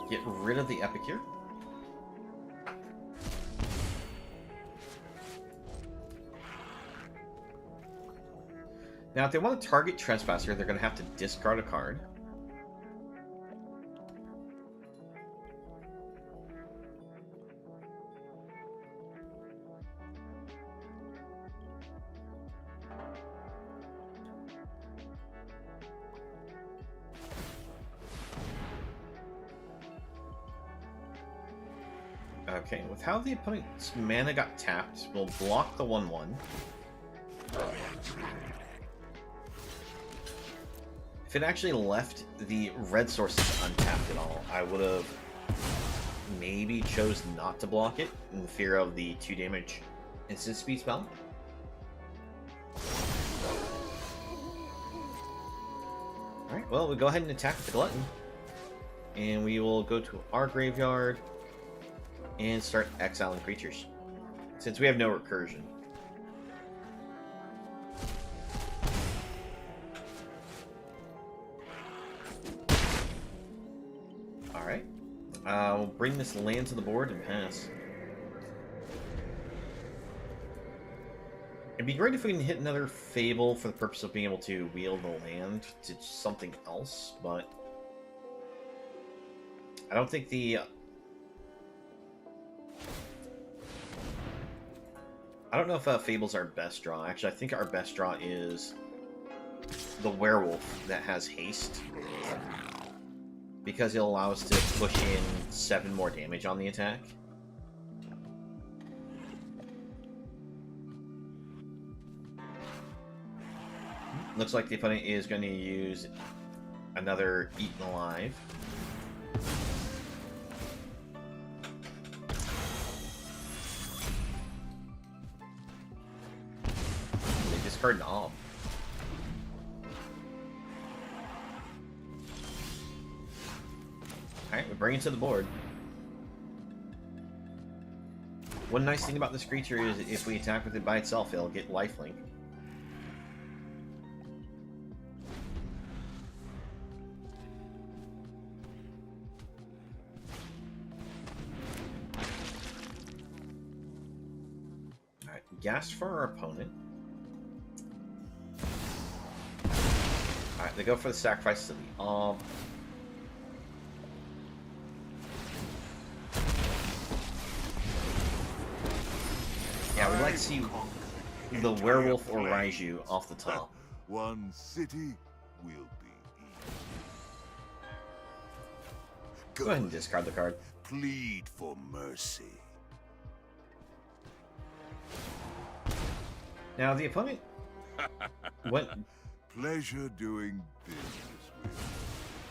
Get rid of the Epicure. Now, if they want to target Trespasser, they're going to have to discard a card. Okay, with how the opponent's mana got tapped, we'll block the 1/1. If it actually left the red sources untapped at all, I would have maybe chose not to block it in fear of the 2 damage instant speed spell. Alright, well, we'll go ahead and attack with the Glutton. And we will go to our graveyard and start exiling creatures, since we have no recursion. Alright. We'll bring this land to the board and pass. It'd be great if we can hit another Fable for the purpose of being able to wield the land to something else, but I don't think I don't know if Fable's our best draw. Actually, I think our best draw is the Werewolf that has haste, because it'll allow us to push in 7 more damage on the attack. Looks like the opponent is going to use another eaten alive. They discard an Ob. Alright, we bring it to the board. One nice thing about this creature is if we attack with it by itself, it'll get lifelink. Alright, Ghast for our opponent. Alright, they go for the sacrifice to the Ob. Yeah, we'd like to see the werewolf or Raiju off the top. One city will be easy. Go ahead and discard the card. Plead for mercy. Now, the opponent went Pleasure doing business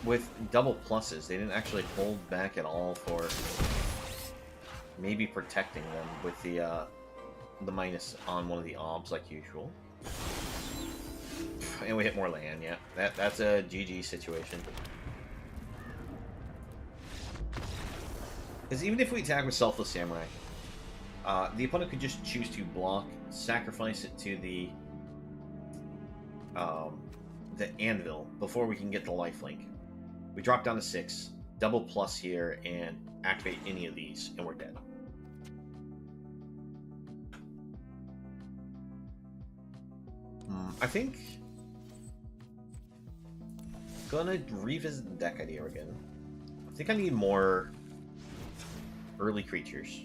with double pluses. They didn't actually hold back at all for maybe protecting them with the minus on one of the obs like usual. And we hit more land, yeah. That's a GG situation. Because even if we attack with Selfless Samurai, the opponent could just choose to block, sacrifice it to the anvil before we can get the lifelink. We drop down to 6, double plus here, and activate any of these, and we're dead. I think gonna revisit the deck idea again. I think I need more early creatures.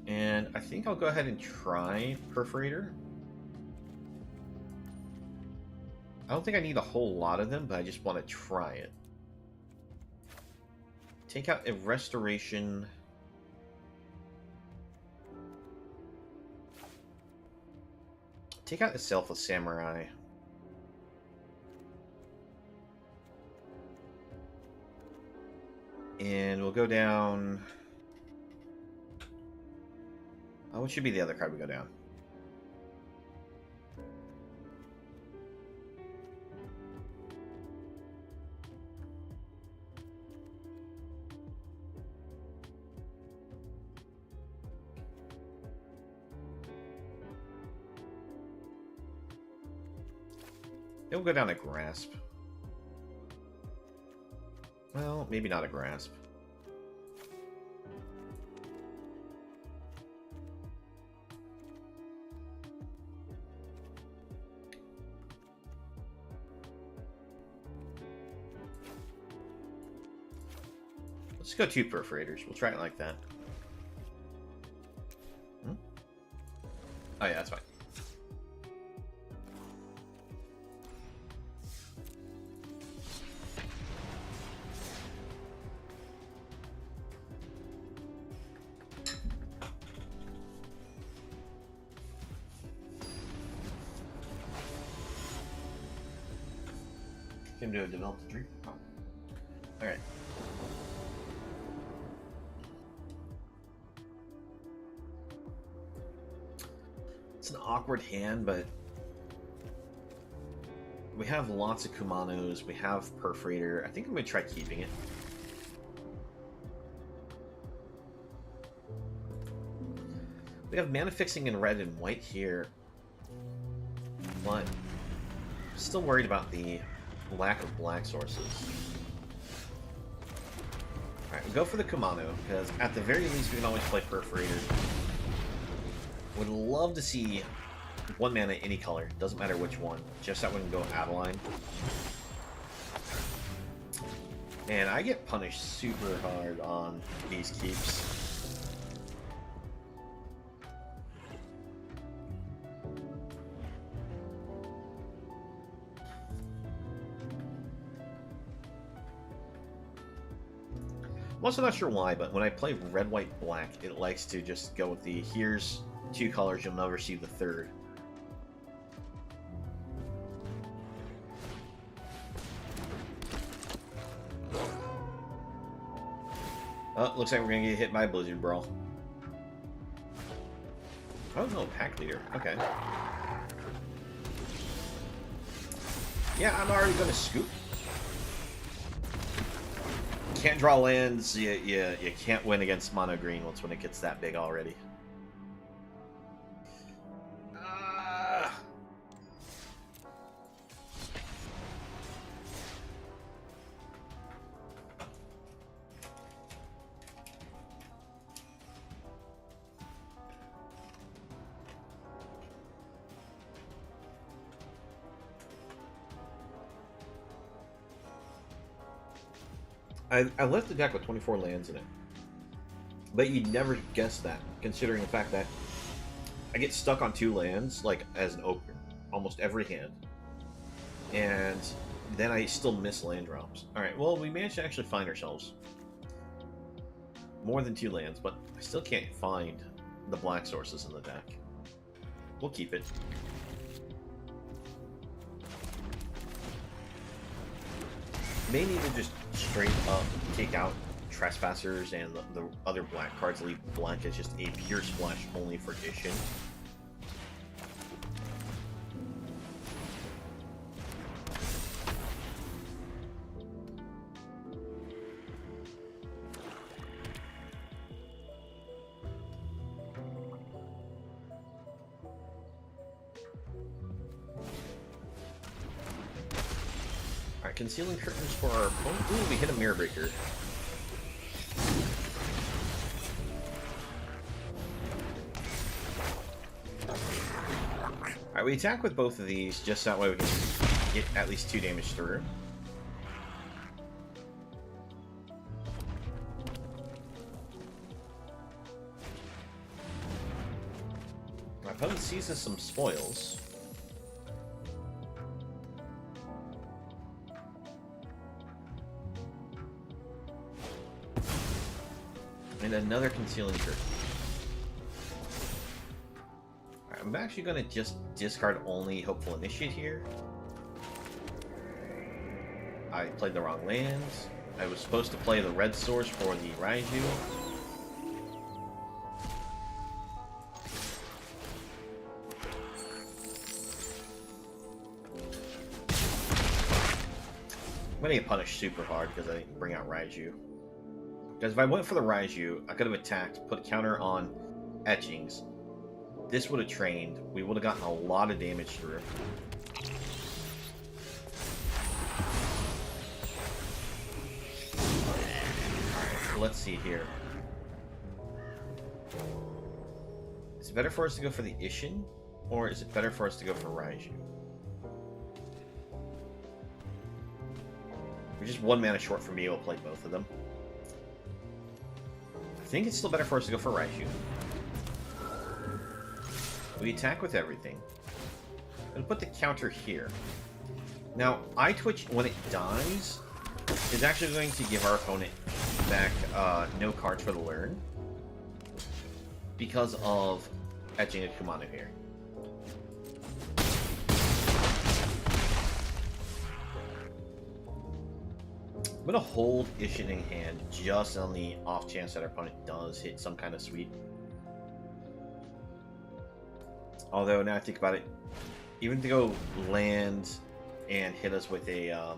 And I think I'll go ahead and try Perforator. I don't think I need a whole lot of them, but I just want to try it. Take out a Restoration. Take out the Selfless Samurai. And we'll go down... Oh, what should be the other card we go down? We'll go down to Grasp. Well, maybe not a Grasp. Let's go 2 Perforators. We'll try it like that. Hmm? Oh yeah, that's fine. Came to develop the dream. Oh. Alright. It's an awkward hand, but we have lots of Kumanos, we have Perforator. I think I'm going to try keeping it. We have mana fixing in red and white here, but I'm still worried about the lack of black sources. Alright, we go for the Kumano, because at the very least we can always play Perforator. Would love to see 1 mana any color, doesn't matter which one, just that we can go Adeline. And I get punished super hard on these keeps. I'm also not sure why, but when I play red, white, black, it likes to just go with the here's 2 colors, you'll never see the third. Oh, looks like we're gonna get hit by a Blizzard Brawl. Oh no, pack leader. Okay. Yeah, I'm already gonna scoop. Can't draw lands. You can't win against mono green once when it gets that big already. I left the deck with 24 lands in it. But you'd never guess that, considering the fact that I get stuck on 2 lands, like, as an opener, almost every hand. And then I still miss land drops. Alright, well, we managed to actually find ourselves more than 2 lands, but I still can't find the black sources in the deck. We'll keep it. May need to just straight up take out Trespassers and the other black cards, leave black as just a pure splash only for Ishin. Alright, concealing curtains for our opponent. Ooh, we hit a Mirror Breaker. Alright, we attack with both of these, just that way we can get at least 2 damage through. My opponent seizes some spoils. And another concealing curtain. I'm actually going to just discard only Hopeful Initiate here. I played the wrong lands. I was supposed to play the red source for the Raiju. I'm going to get punished super hard because I didn't bring out Raiju. Because if I went for the Raiju, I could have attacked, put a counter on Etchings. This would have trained. We would have gotten a lot of damage through. Alright, let's see here. Is it better for us to go for the Ishin? Or is it better for us to go for Raiju? We're just 1 mana short from me. We'll play both of them. I think it's still better for us to go for Raiju. We attack with everything. And put the counter here. Now, Eye Twitch, when it dies, is actually going to give our opponent back no cards for the learn. Because of etching a Kumano here. I'm going to hold Ishin in hand just on the off chance that our opponent does hit some kind of sweep. Although, now I think about it, even to go land and hit us with a...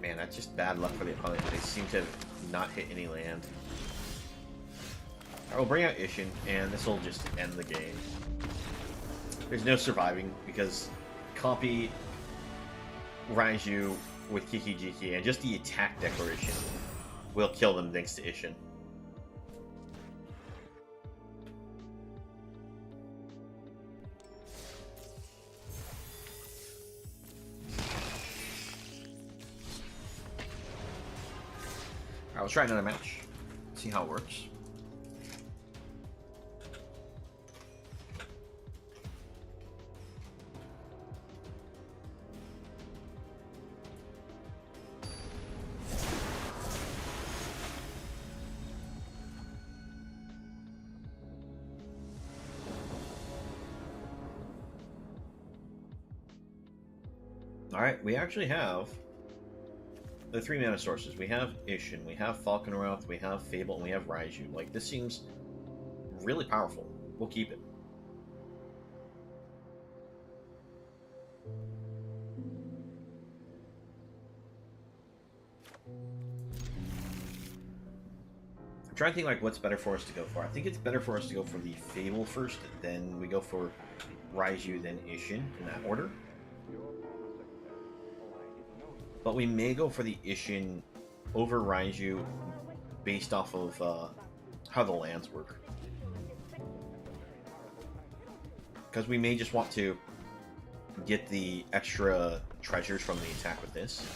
Man, that's just bad luck for the opponent. They seem to not hit any land. Alright, we'll bring out Ishin, and this will just end the game. There's no surviving, because copy Raiju with Kiki Jiki, and just the attack declaration will kill them thanks to Ishin. Alright, let's try another match. See how it works. Alright, we actually have the 3 mana sources. We have Ishin, we have Falconwrath, we have Fable, and we have Raiju. Like, this seems really powerful. We'll keep it. I'm trying to think, like, what's better for us to go for. I think it's better for us to go for the Fable first, then we go for Raiju, then Ishin, in that order. But we may go for the Ishin over Raiju based off of how the lands work. Because we may just want to get the extra treasures from the attack with this.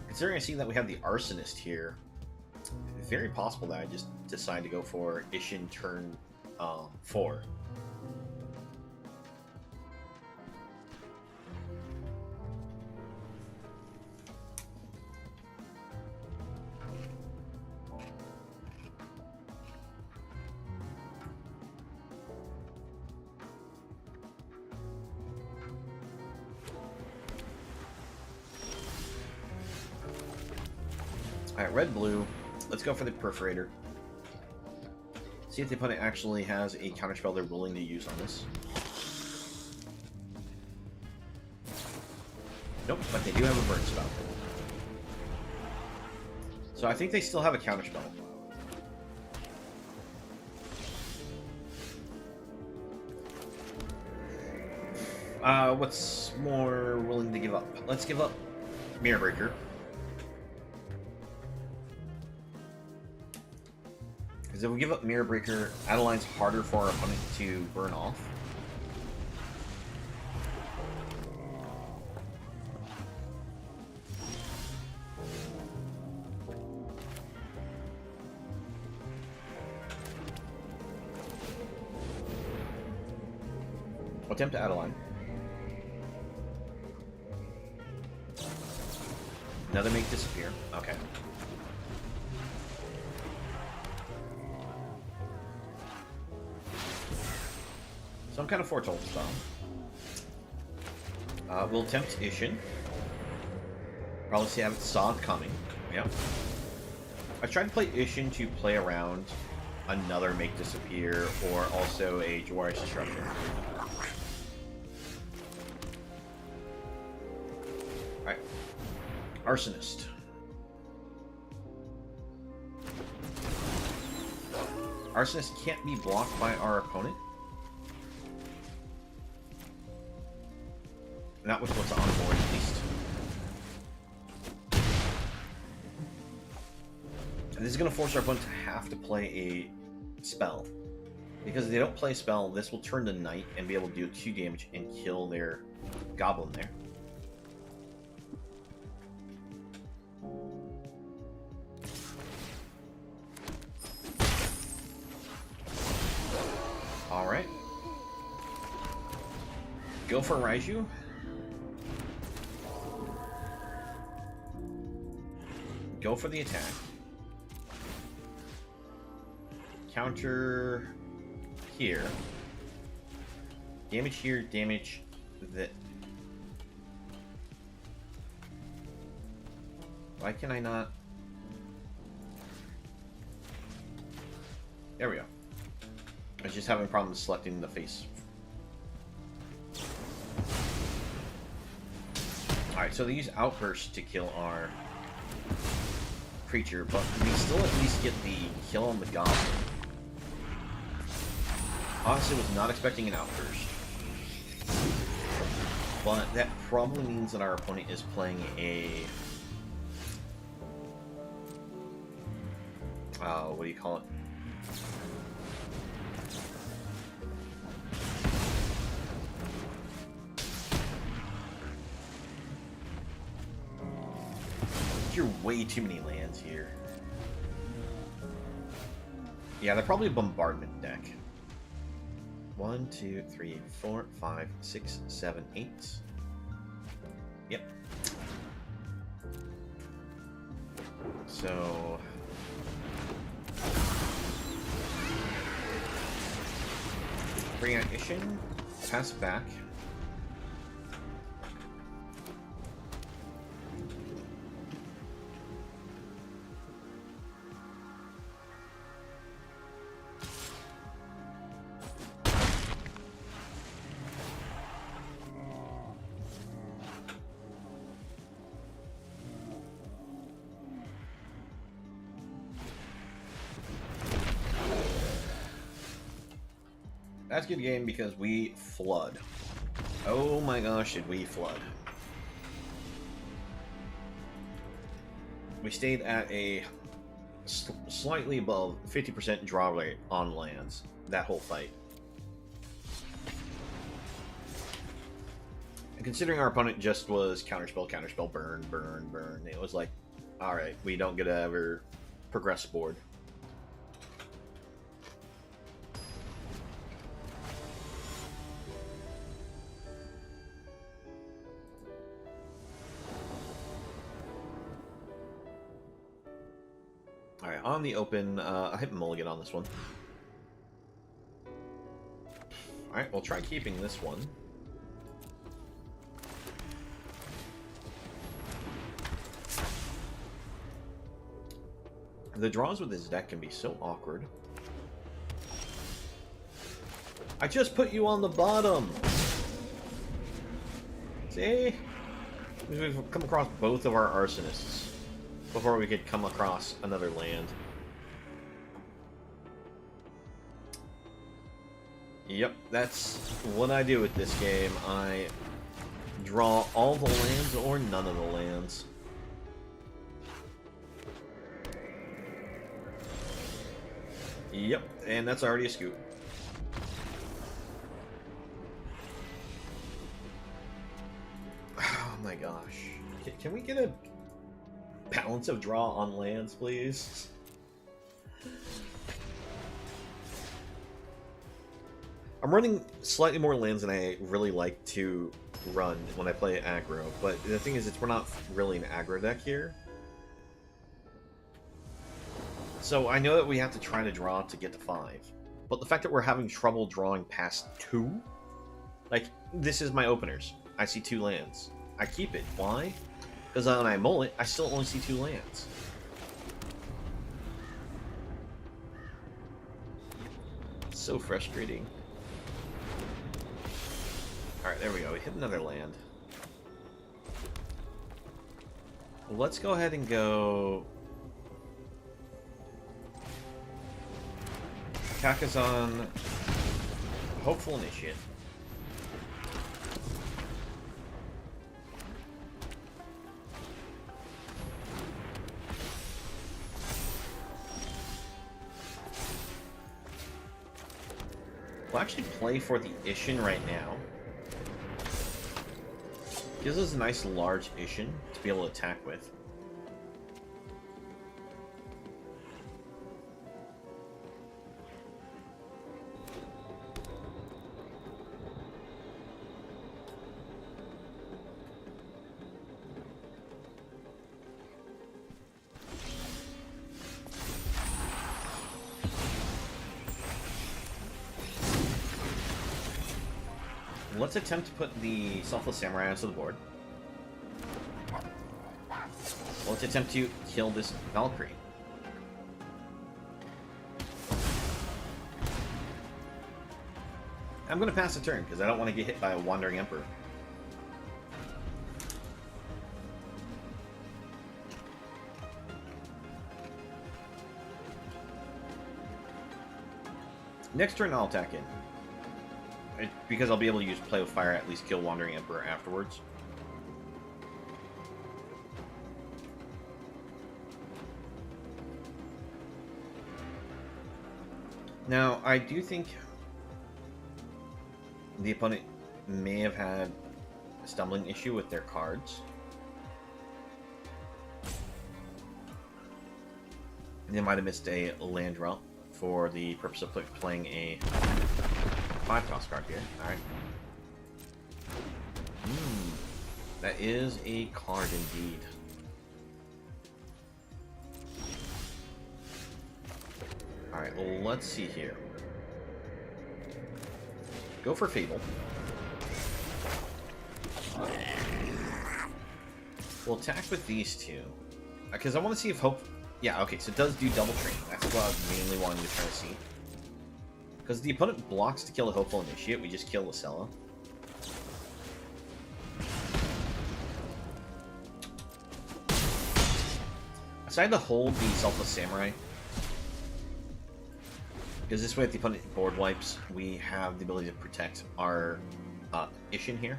Considering I see that we have the Arsonist here, it's very possible that I just decide to go for Ishin turn 4. Alright, red-blue. Let's go for the Perforator. See if the opponent actually has a counterspell they're willing to use on this. Nope, but they do have a burn spell. So I think they still have a counterspell. What's more willing to give up? Let's give up Mirror Breaker. Because if we give up Mirror Breaker, Adeline's harder for our opponent to burn off. We'll attempt to Adeline. Another make disappear. Okay. Some kind of foretold spell. We'll attempt Ishin. Probably saw it coming. Yep. I tried to play Ishin to play around another make disappear or also a Jawari's Disruption. Alright. Arsonist. Arsonist can't be blocked by our opponent. Not with what's on board, at least. And this is going to force our opponent to have to play a spell. Because if they don't play a spell, this will turn to Night and be able to do 2 damage and kill their goblin there. Alright. Go for Raiju. Go for the attack. Counter here. Damage here, damage that. Why can I not? There we go. I was just having problems selecting the face. Alright, so they use Outburst to kill our creature, but we still at least get the kill on the goblin. Honestly, was not expecting an Outburst. But that probably means that our opponent is playing a... what do you call it? You're way too many lands here. Yeah, they're probably a bombardment deck. 1, 2, 3, 4, 5, 6, 7, 8. Yep. So... Bring out Ishin. Pass it back. That's a good game because we flood. Oh my gosh, did we flood. We stayed at a slightly above 50% draw rate on lands that whole fight. And considering our opponent just was counterspell, counterspell, burn, burn, burn, it was like, alright, we don't get to ever progress board. Alright, on the open, I hit mulligan on this one. Alright, we'll try keeping this one. The draws with this deck can be so awkward. I just put you on the bottom! See? We've come across both of our arsonists before we could come across another land. Yep, that's what I do with this game. I draw all the lands or none of the lands. Yep, and that's already a scoop. Oh my gosh. Can we get a balance of draw on lands, please? I'm running slightly more lands than I really like to run when I play aggro, but the thing is, we're not really an aggro deck here. So I know that we have to try to draw to get to 5, but the fact that we're having trouble drawing past 2, like, this is my openers. I see 2 lands. I keep it. Why? Because when I mull it, I still only see 2 lands. It's so frustrating. Alright, there we go. We hit another land. Let's go ahead and go... Kakazan... Hopeful Initiate. We'll actually play for the Ishin right now. Gives us a nice large Ishin to be able to attack with. Let's attempt to put the Selfless Samurai onto the board. Let's attempt to kill this Valkyrie. I'm going to pass the turn because I don't want to get hit by a Wandering Emperor. Next turn I'll attack in. Because I'll be able to use Play with Fire, at least kill Wandering Emperor afterwards. Now, I do think the opponent may have had a stumbling issue with their cards. They might have missed a land draw for the purpose of playing a 5-cost card here. Alright. That is a card indeed. Alright, well, let's see here. Go for Fable. We'll attack with these two. Because I want to see if Hope... Yeah, okay, so it does do double training. That's what I was mainly wanting to try to see. Because the opponent blocks to kill the Hopeful Initiate, we just kill Lucella. I decided to hold the Selfless Samurai. Because this way, if the opponent board wipes, we have the ability to protect our Ishin here.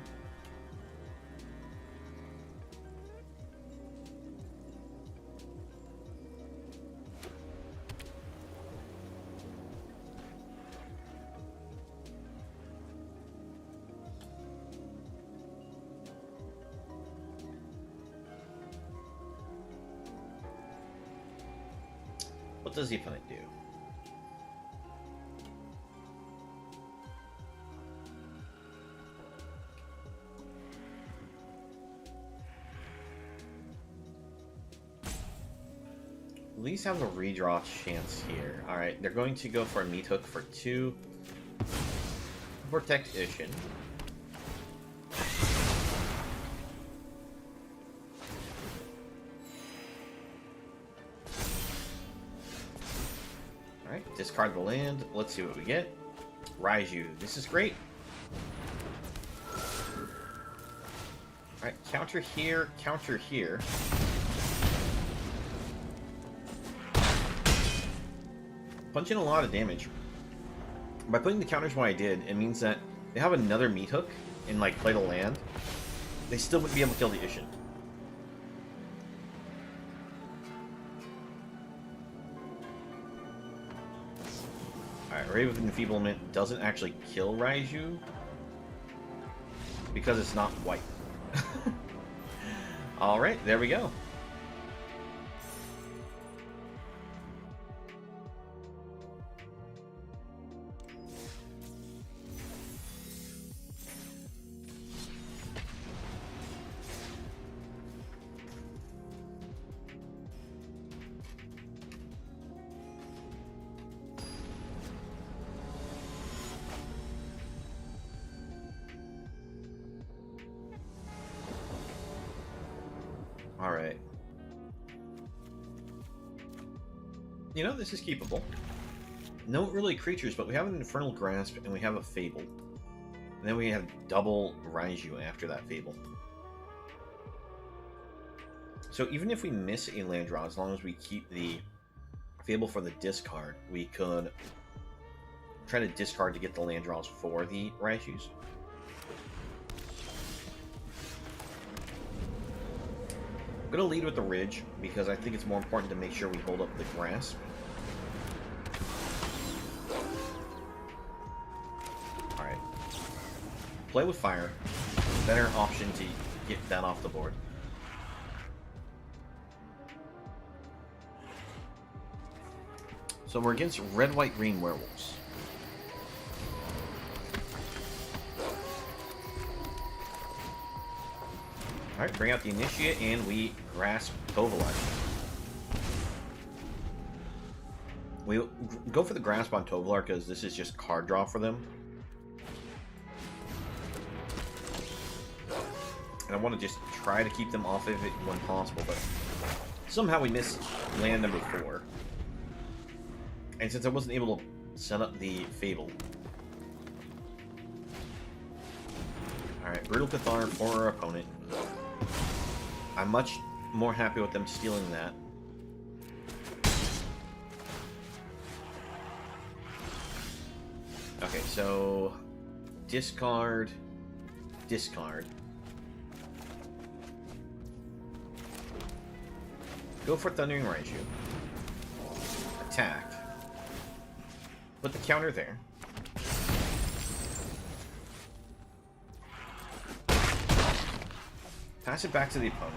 What does the opponent do? At least have a redraw chance here. Alright, they're going to go for a Meat Hook for 2. Protect Ishin. Alright, discard the land. Let's see what we get. Raiju. This is great. Alright, counter here, counter here. Punch in a lot of damage. By putting the counters where I did, it means that they have another Meat Hook and like play the land. They still wouldn't be able to kill the Ishin. Alright, Ray of Enfeeblement doesn't actually kill Raiju because it's not white. Alright, there we go. Alright. You know, this is keepable. No really creatures, but we have an Infernal Grasp and we have a Fable. And then we have double Raiju after that Fable. So even if we miss a land draw, as long as we keep the Fable for the discard, we could try to discard to get the land draws for the Raijus. I'm going to lead with the Ridge, because I think it's more important to make sure we hold up the Grasp. Alright. Play with Fire. Better option to get that off the board. So we're against Red, White, Green Werewolves. Alright, bring out the Initiate, and we grasp Tovolar. We'll go for the Grasp on Tovolar, because this is just card draw for them. And I want to just try to keep them off of it when possible, but somehow we missed land number 4. And since I wasn't able to set up the Fable... Alright, Brutal Cathar for our opponent. I'm much more happy with them stealing that. Okay, so... Discard... Discard. Go for Thundering Raiju. Attack. Put the counter there. Pass it back to the opponent.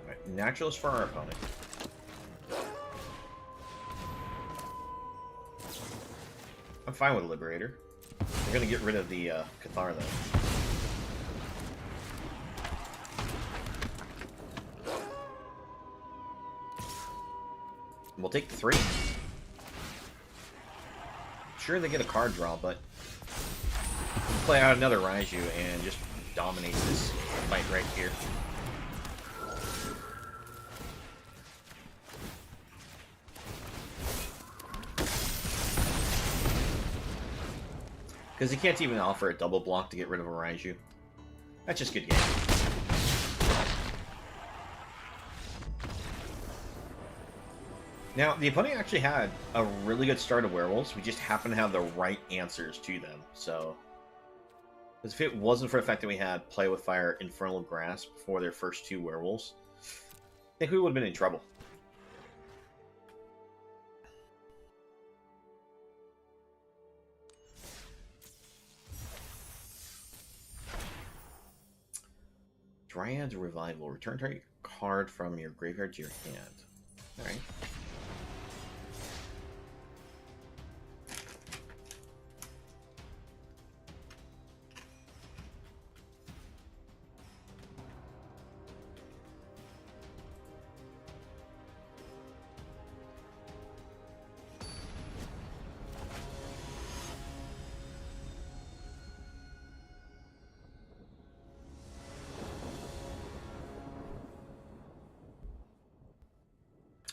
Right, Naturalist for our opponent. I'm fine with Liberator. We're gonna get rid of the Cathar though. We'll take 3. Sure, they get a card draw, but we'll play out another Raiju and just dominate this fight right here. Because he can't even offer a double block to get rid of a Raiju. That's just good game. Now, the opponent actually had a really good start of Werewolves. We just happened to have the right answers to them. So, because if it wasn't for the fact that we had Play with Fire, Infernal Grasp for their first 2 Werewolves, I think we would have been in trouble. Dryad's Revival. Return target card from your graveyard to your hand. Alright.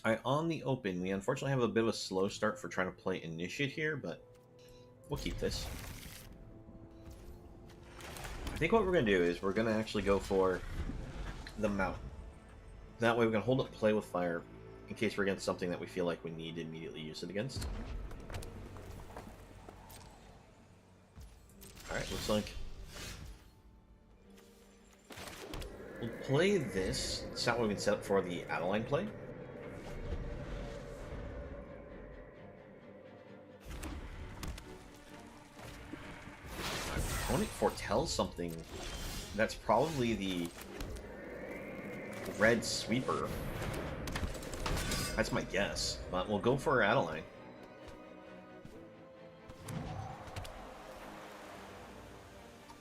Alright, on the open, we unfortunately have a bit of a slow start for trying to play Initiate here, but we'll keep this. I think what we're going to do is we're going to actually go for the Mountain. That way we can hold up Play with Fire in case we're against something that we feel like we need to immediately use it against. Alright, looks like we'll play this. It's not what we can set up for the Adeline play. Opponent foretells something. That's probably the red sweeper. That's my guess, but we'll go for Adeline.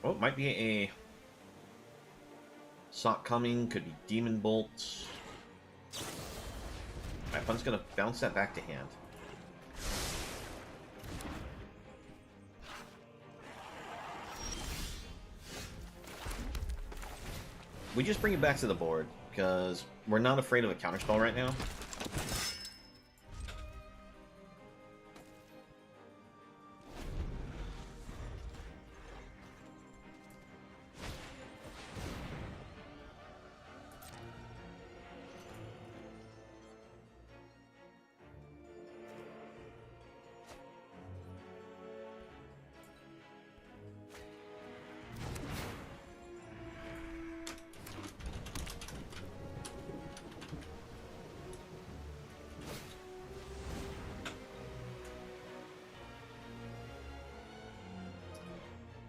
Oh, it might be a Sock coming, could be Demon Bolt. My opponent's gonna bounce that back to hand. We just bring it back to the board, because we're not afraid of a counterspell right now.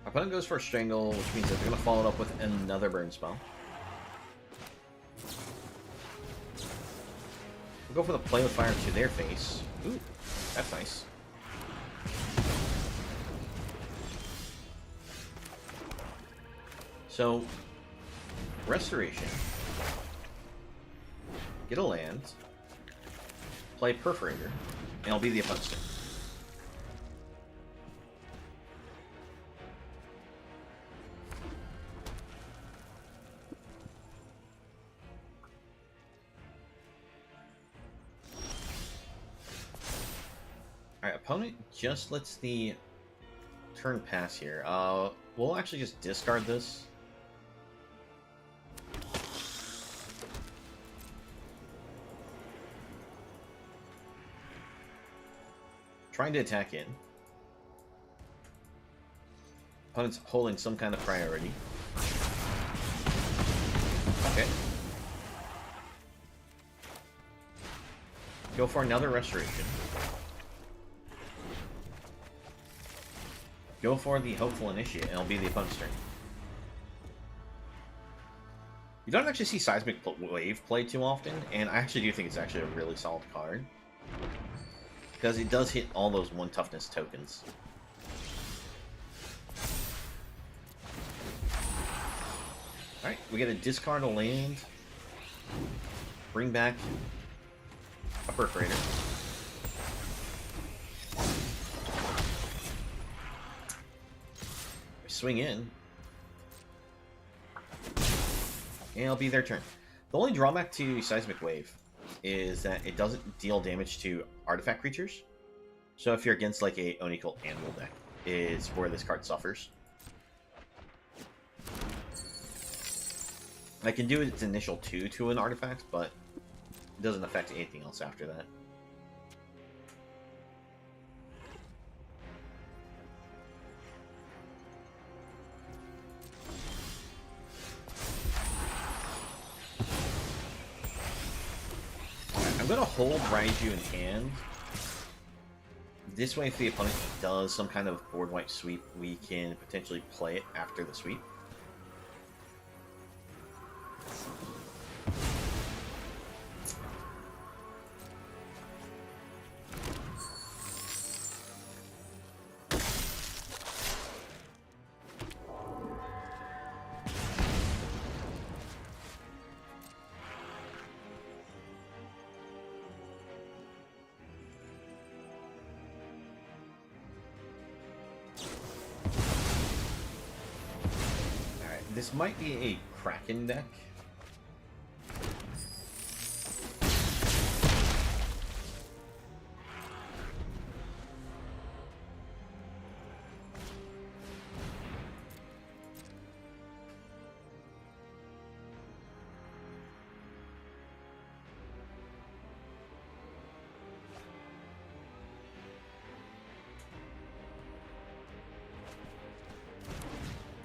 Opponent goes for a Strangle, which means that they're going to follow it up with another burn spell. We'll go for the Play with Fire to their face. Ooh, that's nice. So, Restoration. Get a land. Play Perforator. And I'll be the opponent's turn. Opponent just lets the turn pass here. We'll actually just discard this. Trying to attack in. Opponent's holding some kind of priority. Okay. Go for another Restoration. Go for the Hopeful Initiate, and it'll be the opponent's turn. You don't actually see Seismic Wave played too often, and I actually do think it's actually a really solid card. Because it does hit all those 1 toughness tokens. Alright, we get to discard a land. Bring back a Perforator. swing in. And it'll be their turn. The only drawback to Seismic Wave is that it doesn't deal damage to artifact creatures. So if you're against like a Oni Cult Animal deck, is where this card suffers. I can do its initial 2 to an artifact, but it doesn't affect anything else after that. I'm going to hold Raiju in hand. This way, if the opponent does some kind of board wipe sweep, we can potentially play it after the sweep. This might be a Kraken deck.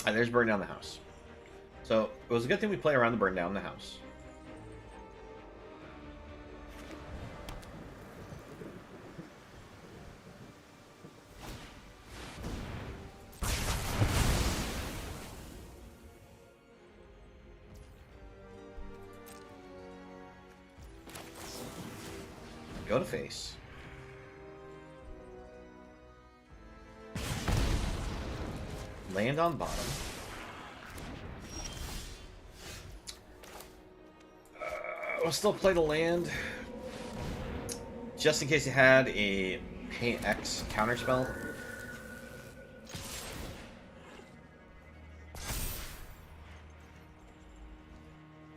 There's Burn Down the House. So, it was a good thing we play around the Burn Down the House. Go to face. Land on bottom. We'll still play the land, just in case it had a pay X counterspell.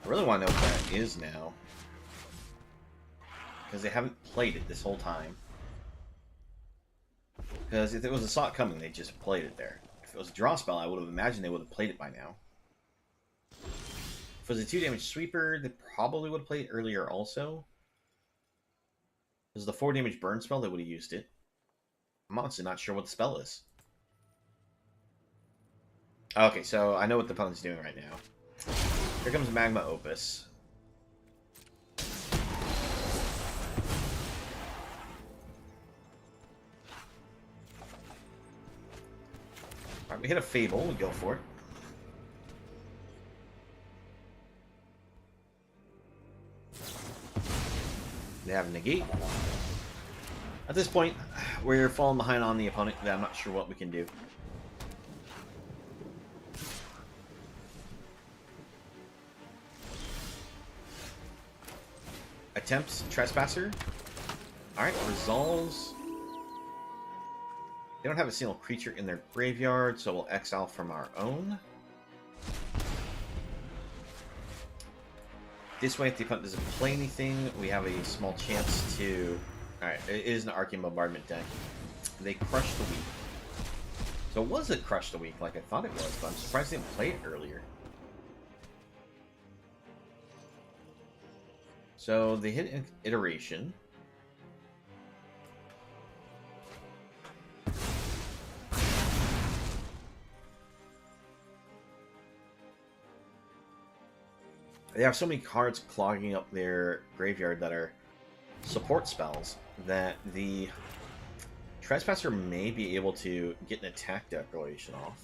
I really want to know what that is now, because they haven't played it this whole time. Because if it was a Saw It Coming, they just played it there. If it was a draw spell, I would have imagined they would have played it by now. If it was a 2 damage sweeper, they probably would have played it earlier also. If it was the 4 damage burn spell, they would have used it. I'm honestly not sure what the spell is. Okay, so I know what the opponent's doing right now. Here comes Magma Opus. Alright, we hit a Fable, we go for it. They have a negate. At this point, we're falling behind on the opponent. I'm not sure what we can do. Attempts Trespasser. Alright, resolves. They don't have a single creature in their graveyard, so we'll exile from our own. This way, if the opponent doesn't play anything, we have a small chance to... Alright, it is an Arcane Bombardment deck. They Crush the Weak. So it was a Crush the Weak like I thought it was, but I'm surprised they didn't play it earlier. So they hit an Iteration. They have so many cards clogging up their graveyard that are support spells that the Trespasser may be able to get an attack declaration off.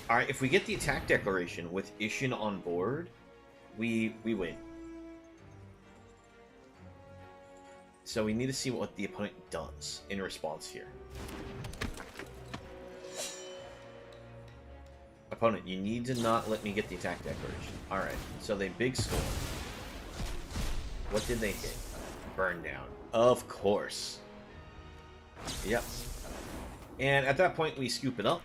Alright, if we get the attack declaration with Ishin on board, we win. So we need to see what the opponent does in response here. Opponent, you need to not let me get the attack declaration. Alright, so they big score. What did they hit? Burn down. Of course. Yep. And at that point, we scoop it up.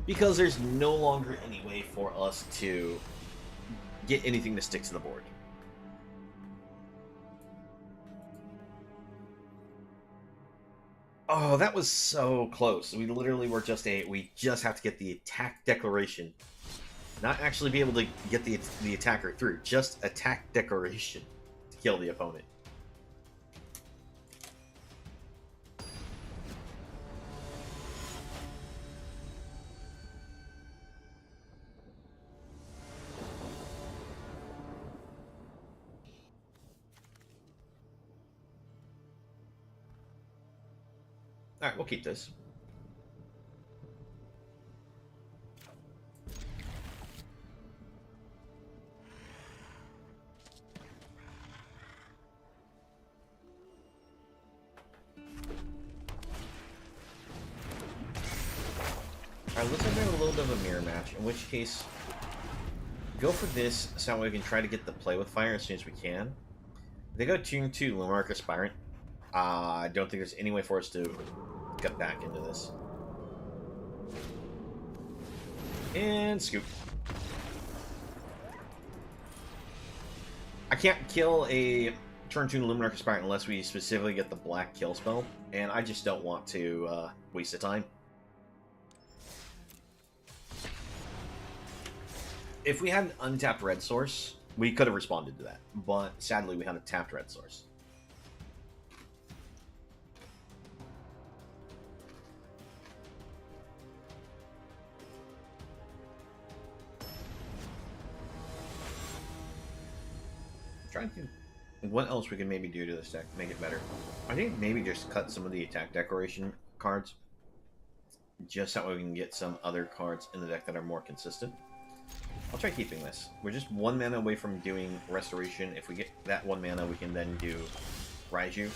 Because there's no longer any way for us to get anything to stick to the board. Oh, that was so close. We literally were just we just have to get the attack declaration. Not actually be able to get the attacker through. Just attack declaration to kill the opponent. Alright, we'll keep this. Alright, looks like we have a little bit of a mirror match, in which case, go for this so we can try to get the play with fire as soon as we can. They go turn 2 Lumark Aspirant. I don't think there's any way for us to get back into this. And scoop. I can't kill a turn 2 Luminarch Aspirant unless we specifically get the black kill spell, and I just don't want to waste the time. If we had an untapped red source, we could have responded to that, but sadly we had a tapped red source. Trying to think what else we can maybe do to this deck to make it better. I think maybe just cut some of the attack decoration cards, just so we can get some other cards in the deck that are more consistent. I'll try keeping this. We're just 1 mana away from doing Restoration. If we get that 1 mana, we can then do Raiju.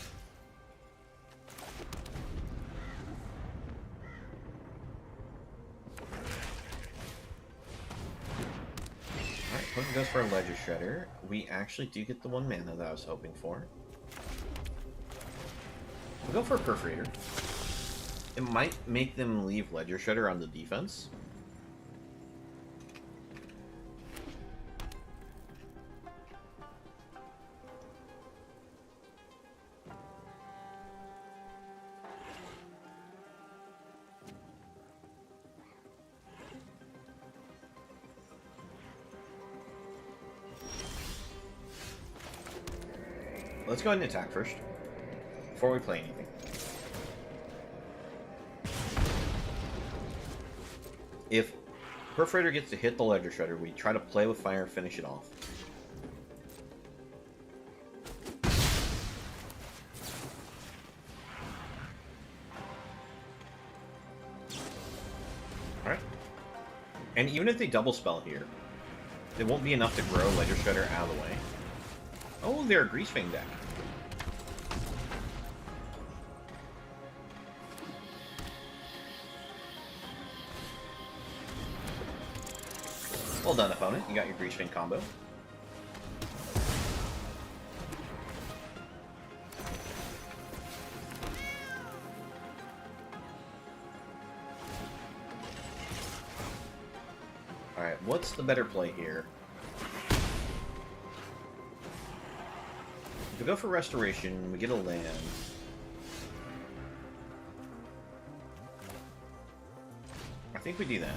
Alright, Pokemon goes for a Ledger Shredder. We actually do get the 1 mana that I was hoping for. We'll go for a Perforator. It might make them leave Ledger Shredder on the defense. Let's go ahead and attack first, before we play anything. If Perforator gets to hit the Ledger Shredder, we try to play with fire and finish it off. Alright. And even if they double spell here, it won't be enough to grow Ledger Shredder out of the way. Oh, they're a Greasefang deck. Well done, opponent. You got your Greasefang combo. Alright, what's the better play here? If we go for Restoration, we get a land. I think we do that.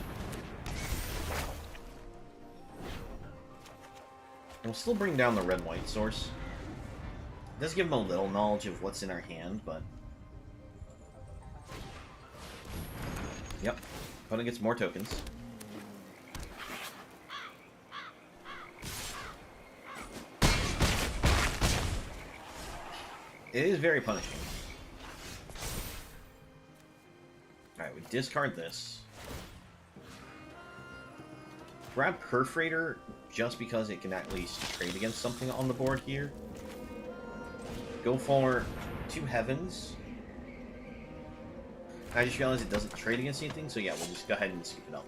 We'll still bring down the red-white source. It does give them a little knowledge of what's in our hand, but... Yep. Opponent gets more tokens. It is very punishing. Alright, we discard this. Grab Perforator just because it can at least trade against something on the board here. Go for 2 Heavens. I just realized it doesn't trade against anything, so yeah, we'll just go ahead and scoop it up.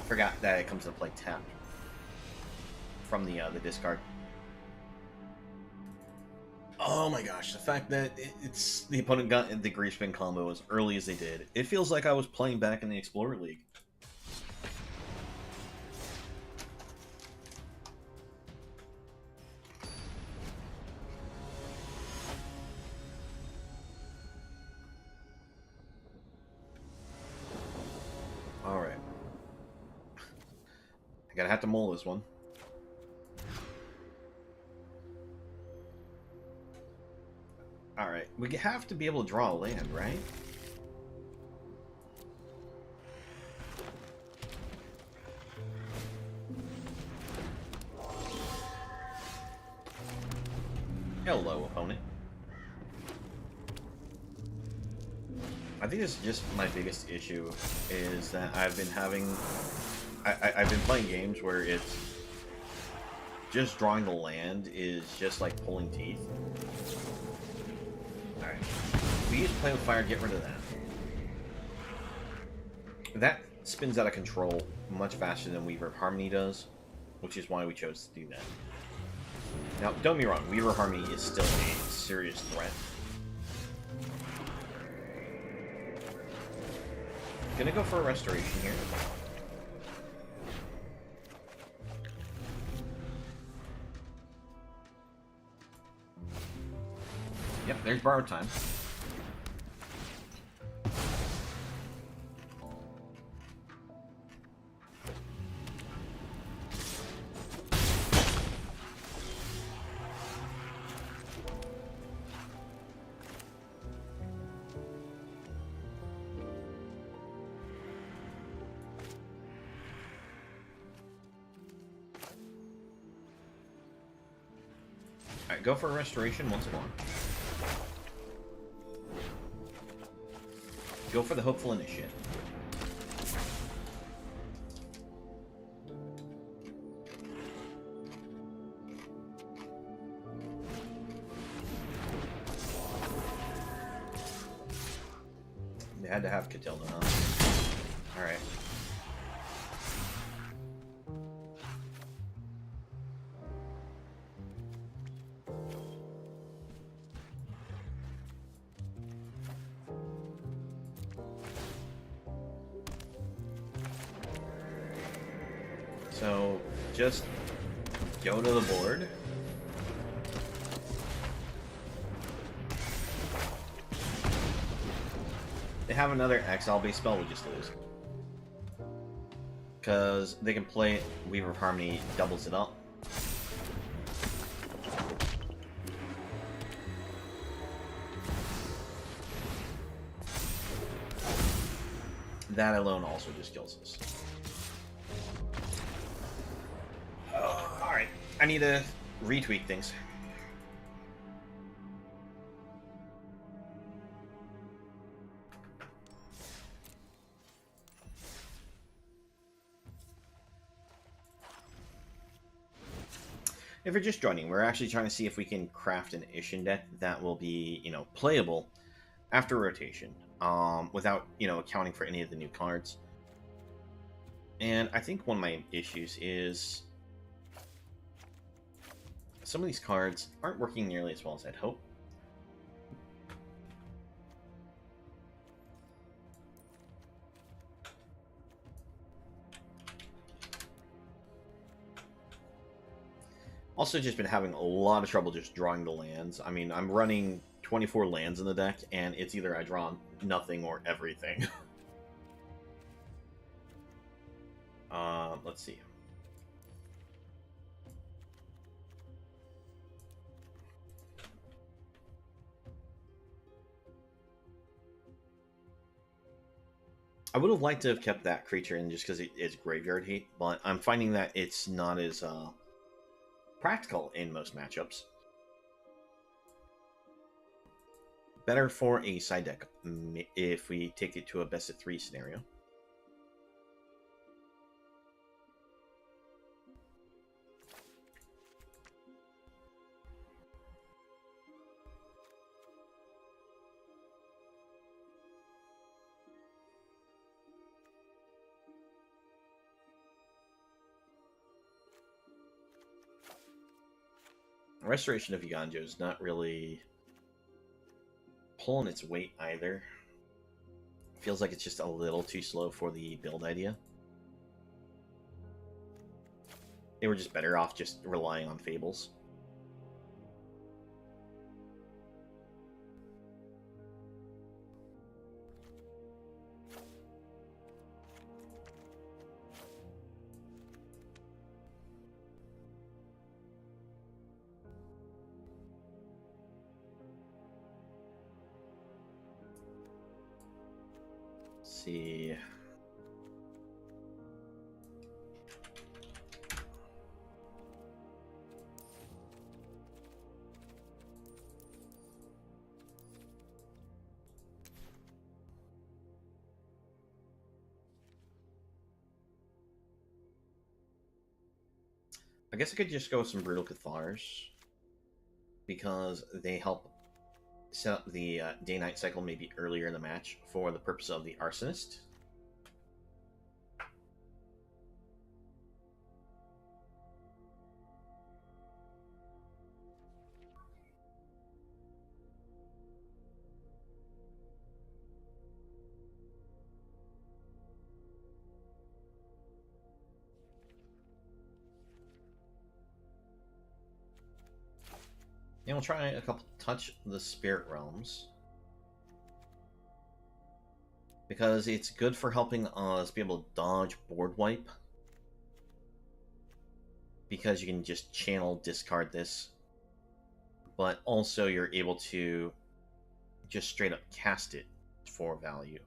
Forgot that it comes into play tapped from the discard. Oh my gosh, the fact that it's the opponent got the Grease Spin combo as early as they did, it feels like I was playing back in the Explorer League. Alright. I gotta have to mull this one. Alright, we have to be able to draw a land, right? Hello, opponent. I think this is just my biggest issue, is that I've been having... I've been playing games where it's just drawing the land is just like pulling teeth. Alright. We use Play with Fire, get rid of that. That spins out of control much faster than Weaver of Harmony does, which is why we chose to do that. Now, don't get me wrong, Weaver of Harmony is still a serious threat. Gonna go for a restoration here. Yep, there's borrowed time. Alright, go for a restoration once more. Go for the hopeful initiate. They had to have Catilda, huh? Alright. So, just go to the board. They have another exile-based spell, we just lose. Because they can play Weaver of Harmony, doubles it up. That alone also just kills us. Alright, I need to retweak things. If you're just joining, we're actually trying to see if we can craft an Ishin deck that will be, you know, playable after rotation, without, you know, accounting for any of the new cards. And I think one of my issues is some of these cards aren't working nearly as well as I'd hope. Also just been having a lot of trouble just drawing the lands. I mean, I'm running 24 lands in the deck, and it's either I draw nothing or everything. Let's see. I would have liked to have kept that creature in just because it's graveyard heat, but I'm finding that it's not as practical in most matchups. Better for a side deck if we take it to a best of 3 scenario. Restoration of Yonjo is not really pulling its weight either. Feels like it's just a little too slow for the build idea. They were just better off just relying on Fables. See. I guess I could just go with some Brutal Cathars, because they help set up the day-night cycle maybe earlier in the match for the purpose of the Arsonist. And we'll try a couple touch the Spirit Realms, because it's good for helping us be able to dodge board wipe, because you can just channel discard this, but also you're able to just straight up cast it for value.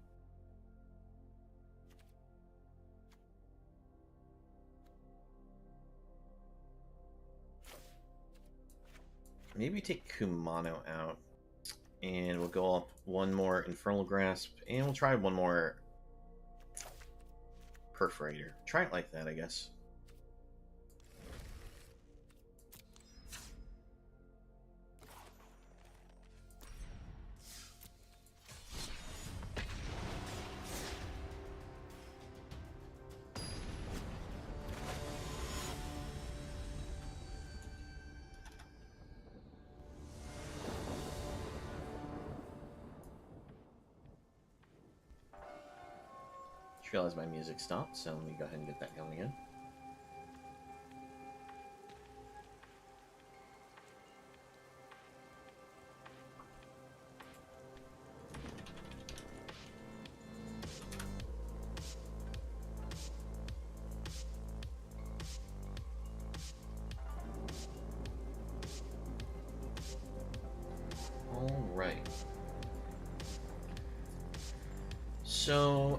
Maybe take Kumano out, and we'll go up one more Infernal Grasp, and we'll try one more Perforator. Try it like that, I guess. Just realized my music stopped, so let me go ahead and get that going again. All right. So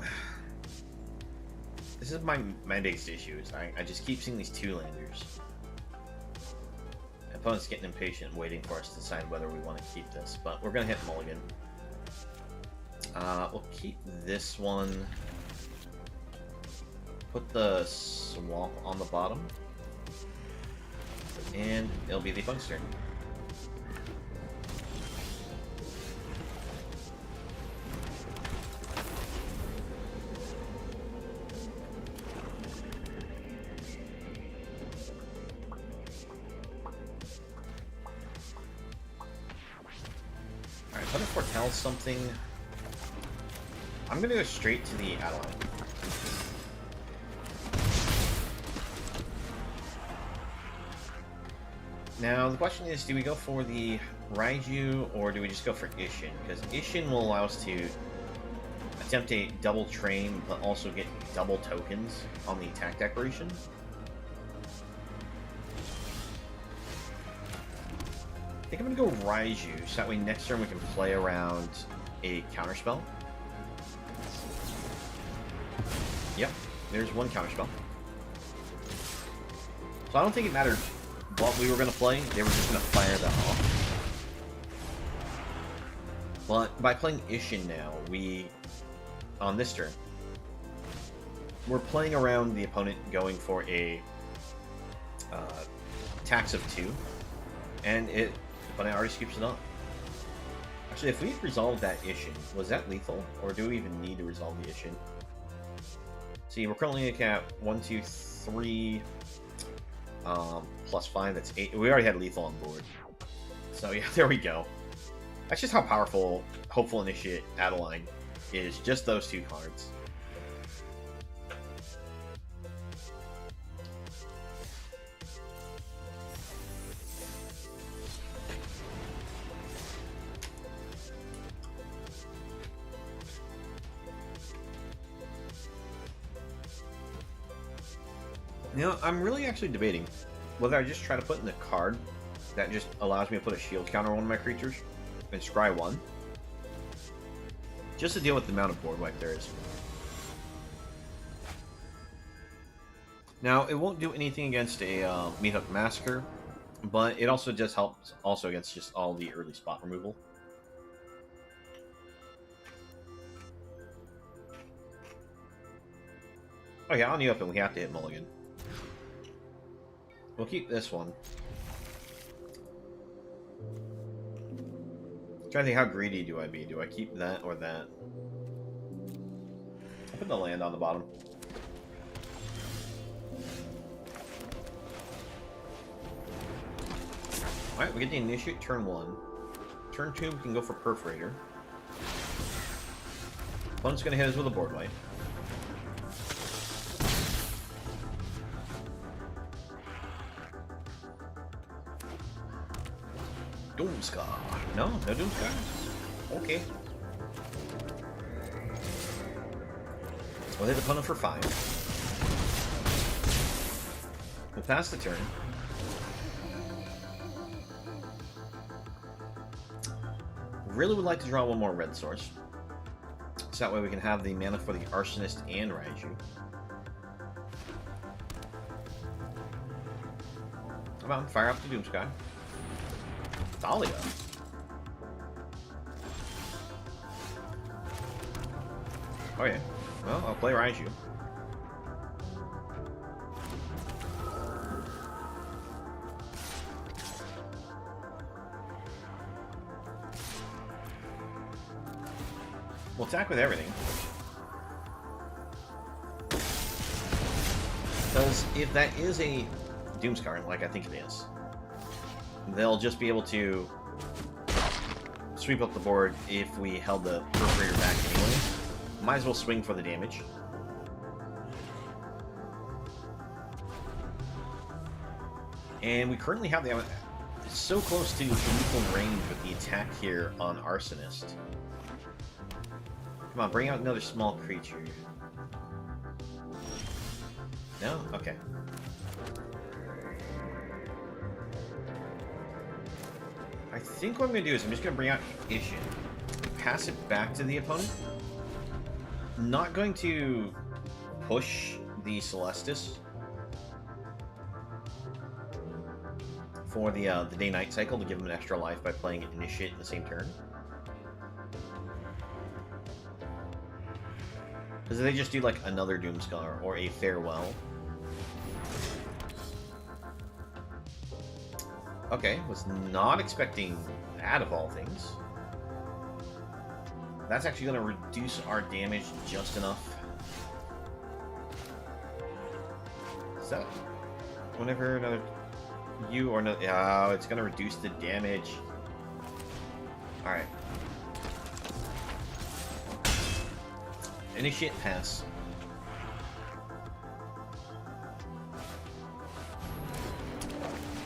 this is my biggest issue, is I just keep seeing these two landers. Opponent's getting impatient, waiting for us to decide whether we want to keep this, but we're gonna hit mulligan. We'll keep this one. Put the swamp on the bottom, and it'll be the opponent's turn. Foretell something. I'm gonna go straight to the Adeline. Now the question is, do we go for the Raiju or do we just go for Ishin? Because Ishin will allow us to attempt a double train, but also get double tokens on the attack decoration. I think I'm going to go Raiju, so that way next turn we can play around a counterspell. Yep, there's one counterspell. So I don't think it mattered what we were going to play, they were just going to fire that off. But by playing Ishin now, on this turn, we're playing around the opponent going for a tax of 2, and but I already scoops it up. Actually, if we had resolved that Ishin, was that lethal? Or do we even need to resolve the Ishin? See, we're currently at 1, 2, 3, +5, that's 8. We already had lethal on board. So yeah, there we go. That's just how powerful Hopeful Initiate Adeline is. Just those 2 cards. You know, I'm really actually debating whether I just try to put in the card that just allows me to put a shield counter on one of my creatures and scry 1. Just to deal with the amount of board wipe there is. Now, it won't do anything against a Meathook Massacre, but it also just helps also against just all the early spot removal. Oh yeah, on the open, we have to hit mulligan. We'll keep this one. I'm trying to think, how greedy do I be? Do I keep that or that? I'll put the land on the bottom. Alright, we get the initiate turn 1. Turn 2, we can go for Perforator. Opponent's going to hit us with a board wipe. Doomscar. No Doomscar. Okay. We'll hit the opponent for 5. We'll pass the turn. Really would like to draw one more red source. So that way we can have the mana for the Arsonist and Raiju. Come on, fire up the Doomscar. Dahlia. Oh yeah. Well, I'll play Raiju. We'll attack with everything. Because if that is a Doomscar, like I think it is, they'll just be able to sweep up the board if we held the Perforator back anyway. Might as well swing for the damage. And we currently have the... It's so close to lethal range with the attack here on Arsonist. Come on, bring out another small creature. No? Okay. I think what I'm going to do is I'm just going to bring out Ishin. Pass it back to the opponent. Not going to push the Celestis for the day-night cycle to give him an extra life by playing Initiate in the same turn. Because they just do like another Doomscar or a Farewell. Okay, was not expecting that of all things. That's actually going to reduce our damage just enough. So, whenever another you or another, oh, it's going to reduce the damage. All right. Initiate pass.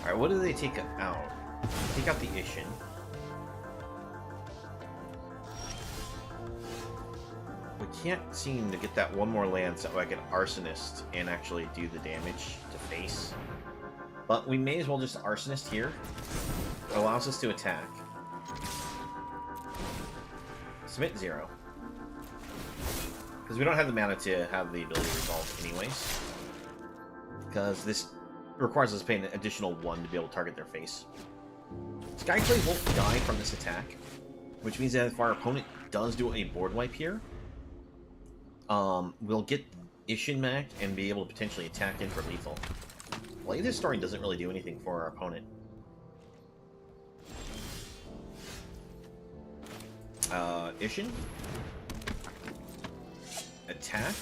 Alright, what do they take out? Take out the Ishin. We can't seem to get that one more land so I can Arsonist and actually do the damage to face. But we may as well just Arsonist here. It allows us to attack. Submit 0. Because we don't have the mana to have the ability to resolve anyways. Because this requires us to pay an additional 1 to be able to target their face. Skyclave won't die from this attack, which means that if our opponent does do a board wipe here, we'll get Ishin back and be able to potentially attack in for lethal. Blade Historian doesn't really do anything for our opponent. Ishin. Attack.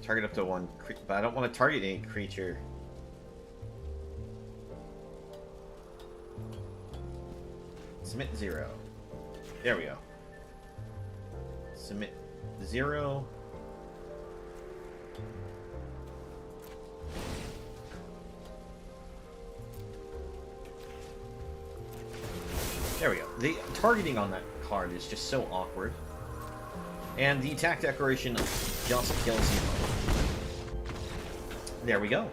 Target up to one, but I don't want to target any creature. Submit 0. There we go. Submit 0. There we go. The targeting on that card is just so awkward. And the attack declaration just kills you. There we go.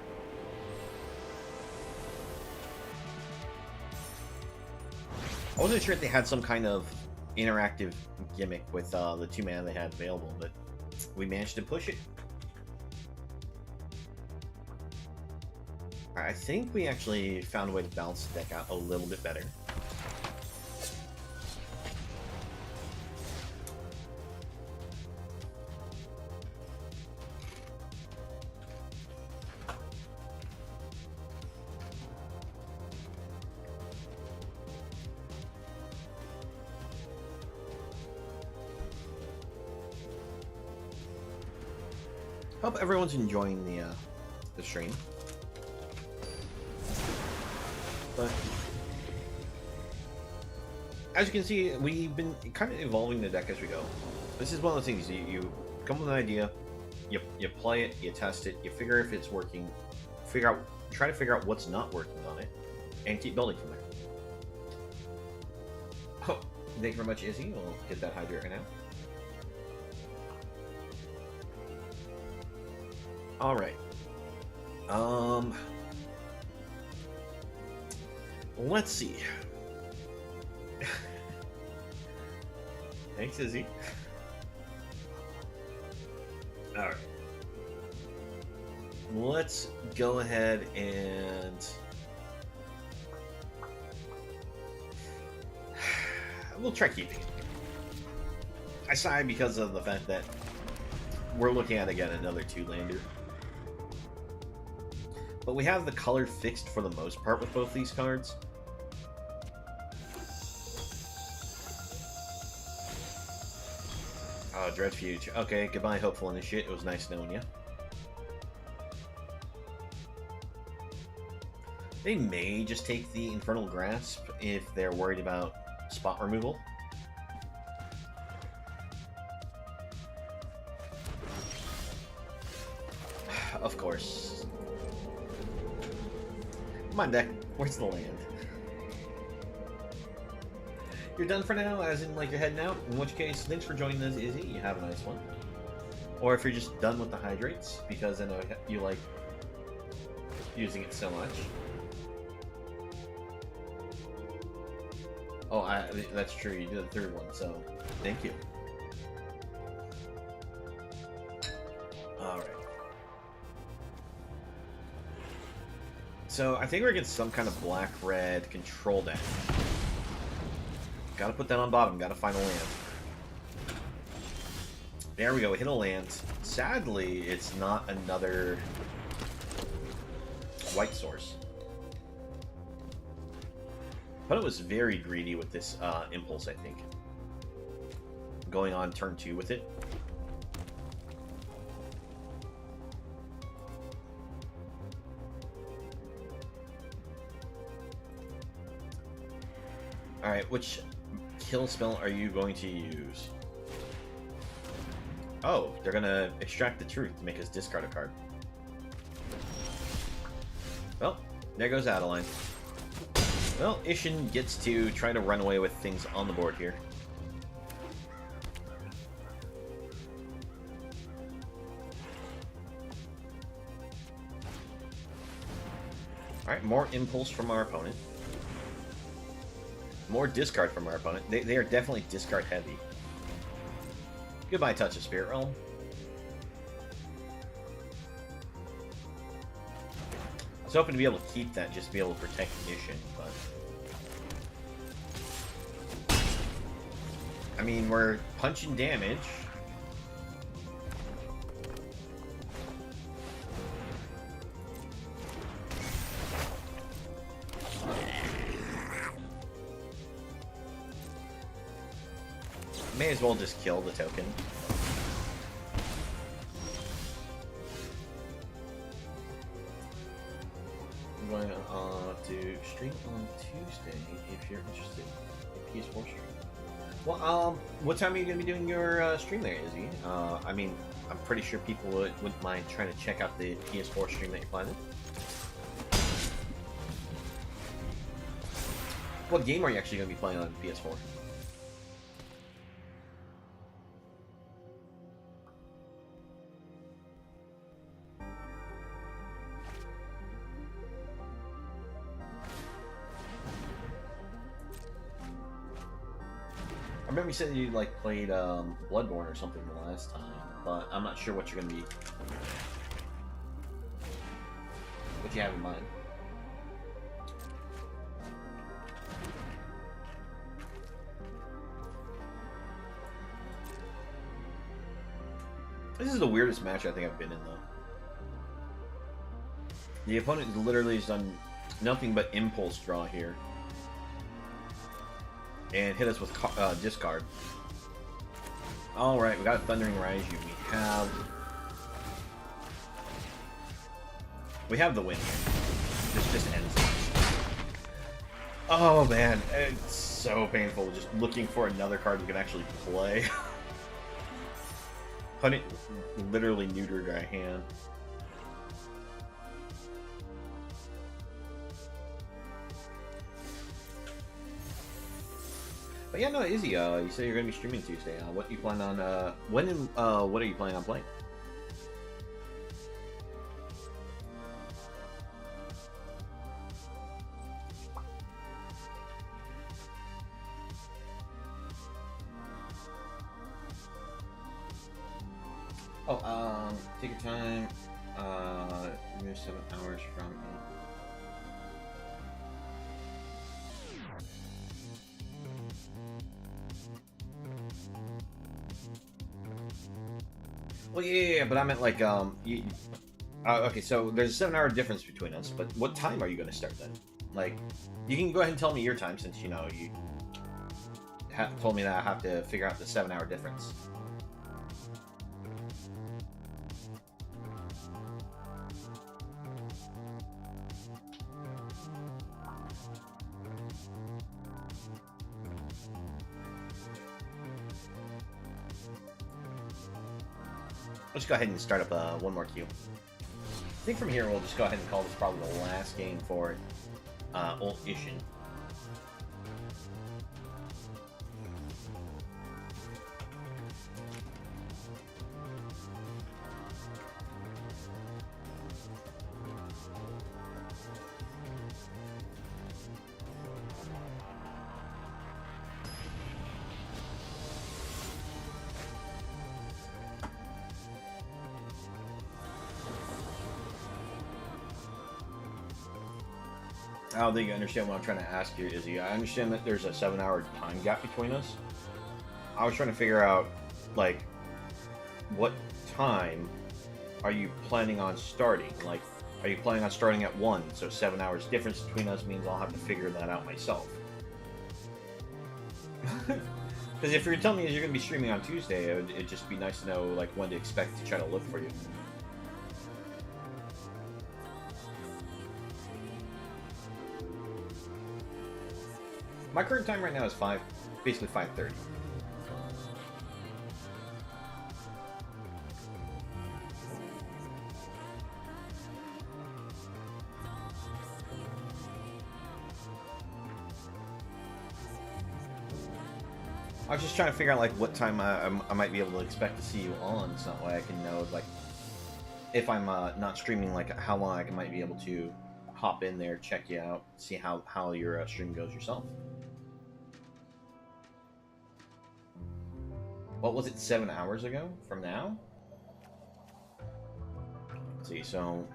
I wasn't sure if they had some kind of interactive gimmick with the 2 mana they had available, but we managed to push it. I think we actually found a way to balance the deck out a little bit better. Hope everyone's enjoying the stream. But as you can see, we've been kind of evolving the deck as we go. This is one of the things you come with an idea, you play it, you test it, you figure if it's working, try to figure out what's not working on it, and keep building from there. Oh, thank you very much, Izzy. We'll get that hydrate right now. All right. Let's see. Thanks, Izzy. All right. Let's go ahead and we'll try keeping it. I sigh because of the fact that we're looking at, again, another 2-lander. But we have the color fixed for the most part with both these cards. Oh, Dreadfuge. Okay, goodbye, Hopeful Initiate. It was nice knowing you. They may just take the Infernal Grasp if they're worried about spot removal. Of course. Come on, deck. Where's the land? You're done for now, as in, like, you're heading out? In which case, thanks for joining us, Izzy. You have a nice one. Or if you're just done with the hydrates, because I know you like using it so much. Oh, that's true. You did the 3rd one, so thank you. Alright. So, I think we're against some kind of black-red control deck. Gotta put that on bottom, gotta find a land. There we go, we hit a land. Sadly, it's not another white source. But it was very greedy with this impulse, I think. Going on turn 2 with it. Alright, which kill spell are you going to use? Oh, they're gonna extract the truth to make us discard a card. Well, there goes Adeline. Well, Ishin gets to try to run away with things on the board here. Alright, more impulse from our opponent. More discard from our opponent. They are definitely discard heavy. Goodbye, Touch of Spirit Realm. I was hoping to be able to keep that, just to be able to protect Ishin, but... I mean, we're punching damage. May as well just kill the token. I'm going to stream on Tuesday if you're interested. PS4 stream. Well, what time are you going to be doing your stream there, Izzy? I mean, I'm pretty sure people wouldn't mind trying to check out the PS4 stream that you're planning. What game are you actually going to be playing on PS4? I remember you said you like played Bloodborne or something the last time, but I'm not sure what you're going to be. What you have in mind? This is the weirdest match I think I've been in, though. The opponent literally has done nothing but impulse draw here. And hit us with discard. Alright, we got Thundering Raiju. We have the win here. This just ends it. Oh man, it's so painful just looking for another card we can actually play. Opponent literally neutered our hand. But yeah, no, Izzy, you say you're going to be streaming Tuesday. What do you plan on, what are you planning on playing? Oh, take your time, you're 7 hours from me. Well, yeah, but I meant like, okay, so there's a 7 hour difference between us, but what time are you going to start then? Like, you can go ahead and tell me your time since, you know, you told me that I have to figure out the 7 hour difference. Let's go ahead and start up one more queue. I think from here we'll just go ahead and call this probably the last game for Old Ishin. I don't think you understand what I'm trying to ask you, Izzy. I understand that there's a 7 hour time gap between us. I was trying to figure out, like, what time are you planning on starting? Like, are you planning on starting at 1? So 7 hours difference between us means I'll have to figure that out myself. Because if you're telling me you're going to be streaming on Tuesday, it'd just be nice to know, like, when to expect to try to look for you. My current time right now is basically 5:30. I was just trying to figure out like what time I might be able to expect to see you on, so that way I can know like if I'm not streaming, like how long I might be able to hop in there, check you out, see how your stream goes yourself. What was it, 7 hours ago from now? Let's see, so...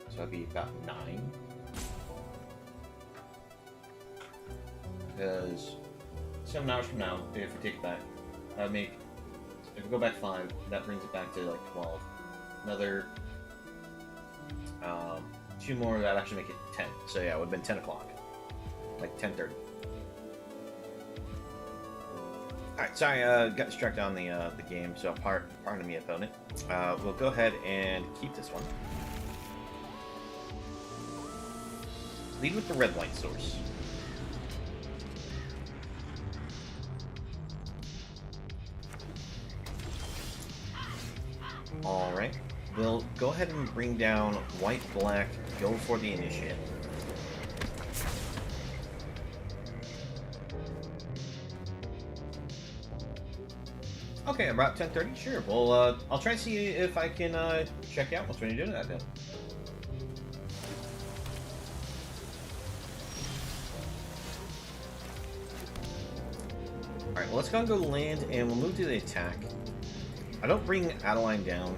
So that'd be about 9. Because 7 hours from now, if we take it back, that would make... If we go back 5, that brings it back to like 12. Another... 2 more, that'd actually make it 10. So yeah, it would have been 10 o'clock. Like 10:30. Alright, sorry, got distracted on the game, so pardon me, opponent. We'll go ahead and keep this one. Lead with the red-white source. Alright. We'll go ahead and bring down white-black, go for the initiate. Okay, about 10:30, sure. Well, I'll try to see if I can check out when you're doing that then. Alright, well, let's go and go land, and we'll move to the attack. I don't bring Adeline down,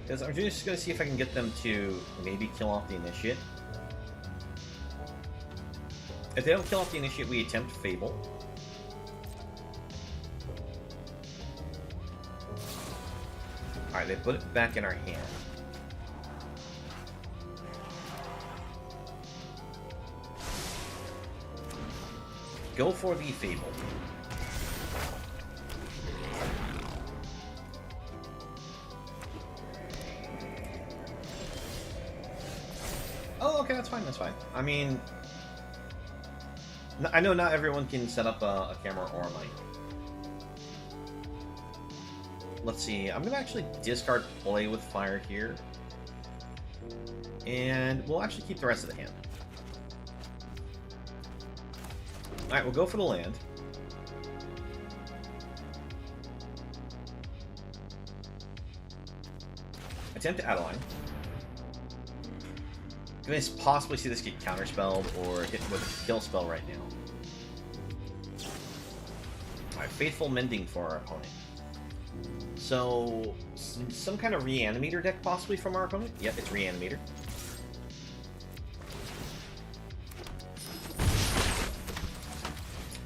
because I'm just going to see if I can get them to maybe kill off the initiate. If they don't kill off the initiate, we attempt Fable. Alright, they put it back in our hand. Go for the Fable. Oh, okay, that's fine, that's fine. I mean, I know not everyone can set up a camera or a mic. Let's see, I'm going to actually discard Play with Fire here. And we'll actually keep the rest of the hand. Alright, we'll go for the land. Attempt to Adeline. Can I possibly see this get counterspelled or hit with a kill spell right now? Alright, Faithful Mending for our opponent. So, some kind of Reanimator deck possibly from our opponent? Yep, it's Reanimator.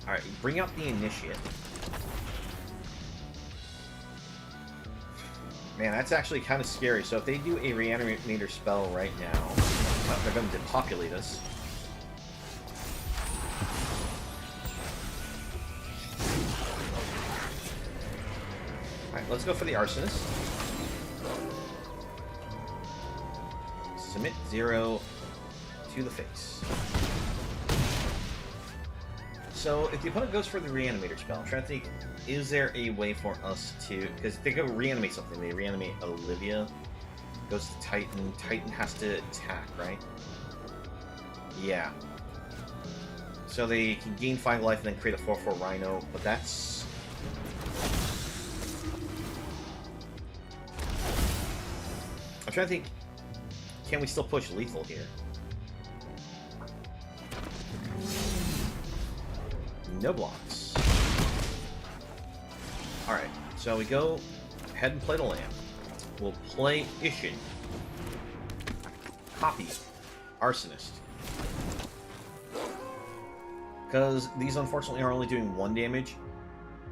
Alright, bring out the Initiate. Man, that's actually kind of scary. So if they do a Reanimator spell right now, they're going to depopulate us. Alright, let's go for the Arsonist. Submit 0 to the face. So, if the opponent goes for the Reanimator spell, I'm trying to think, is there a way for us to... Because if they go reanimate something, they reanimate Olivia, goes to Titan, Titan has to attack, right? Yeah. So they can gain 5 life and then create a 4/4 Rhino, but that's... I'm trying to think, can we still push lethal here? No blocks. Alright, so we go ahead and play the land. We'll play Ishin. Copy. Arsonist. Because these unfortunately are only doing 1 damage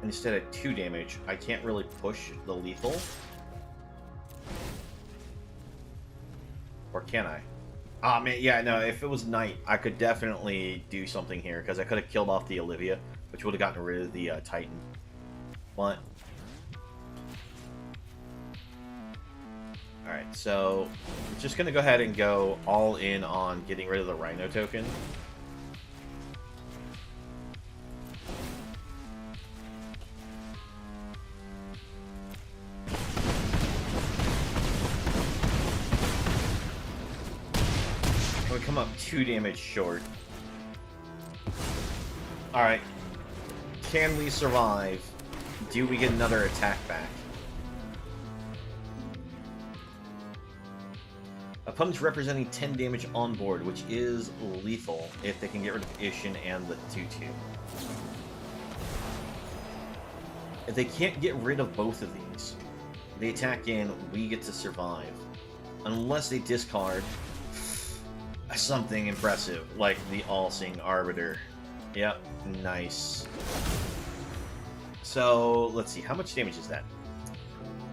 instead of 2 damage, I can't really push the lethal. Or can I? Ah, man, yeah, no, if it was night, I could definitely do something here, because I could have killed off the Olivia, which would have gotten rid of the Titan. But... Alright, so... I'm just going to go ahead and go all in on getting rid of the Rhino token. We come up 2 damage short. Alright. Can we survive? Do we get another attack back? Opponents representing 10 damage on board, which is lethal if they can get rid of Ishin and the 2/2. If they can't get rid of both of these, they attack in, we get to survive. Unless they discard something impressive, like the All-Seeing Arbiter. Yep, nice. So, let's see, how much damage is that?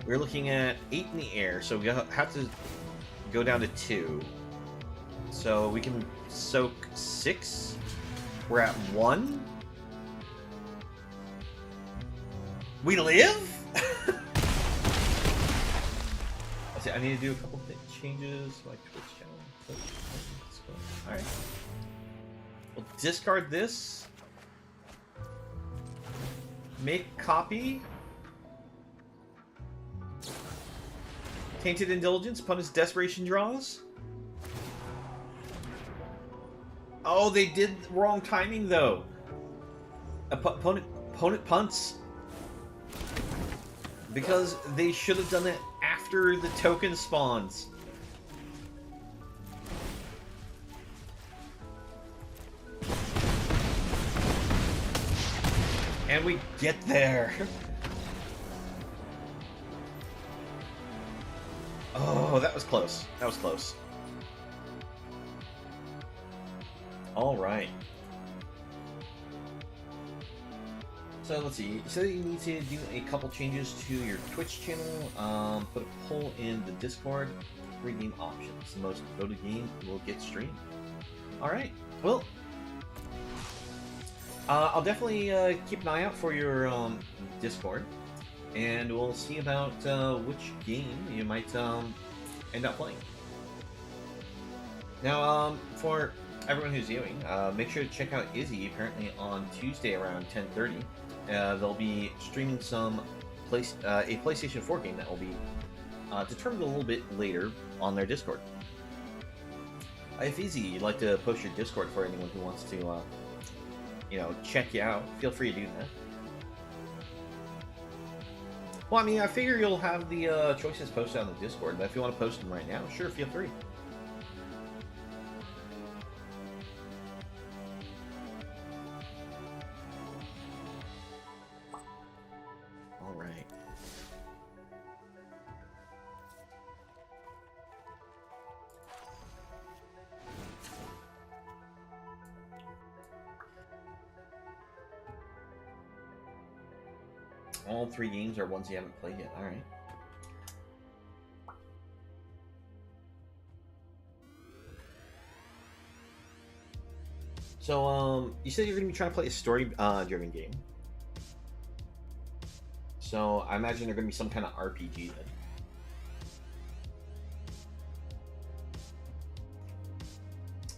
We're looking at 8 in the air, so we have to go down to 2. So we can soak 6. We're at 1. We live? Let's see, I need to do a couple changes, like Twitch channel. Alright. We'll discard this. Make copy. Tainted Indulgence, opponent's Desperation draws. Oh, they did wrong timing though. Opponent punts. Because they should have done it after the token spawns. And we get there. Oh, that was close. That was close. All right. So let's see. So you need to do a couple changes to your Twitch channel. Put a poll in the Discord. 3 game options. The most voted game will get streamed. All right. Well, I'll definitely keep an eye out for your Discord, and we'll see about which game you might end up playing. Now, for everyone who's viewing, make sure to check out Izzy. Apparently on Tuesday around 10:30, they'll be streaming some a PlayStation 4 game that will be determined a little bit later on their Discord. If Izzy, you'd like to post your Discord for anyone who wants to, check you out, feel free to do that. Well, I mean, I figure you'll have the choices posted on the Discord, but if you want to post them right now, sure, feel free. All right. All 3 games are ones you haven't played yet. All right. So, you said you're going to be trying to play a story-driven game. So, I imagine they're going to be some kind of RPG then.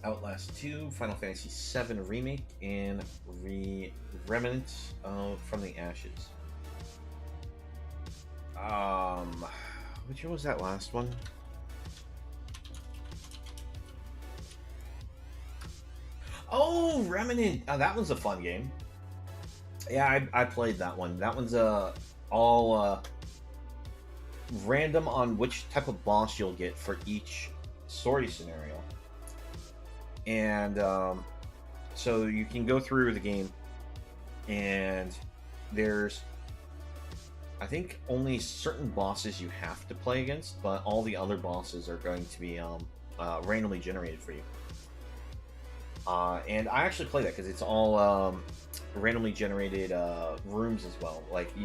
Outlast 2, Final Fantasy VII Remake, and Remnant from the Ashes. Which one was that last one? Oh, Remnant! Oh, that was a fun game. Yeah, I played that one. That one's all random on which type of boss you'll get for each story scenario. And so you can go through the game, and there's, I think, only certain bosses you have to play against, but all the other bosses are going to be randomly generated for you. And I actually play that because it's all randomly generated rooms as well. Like when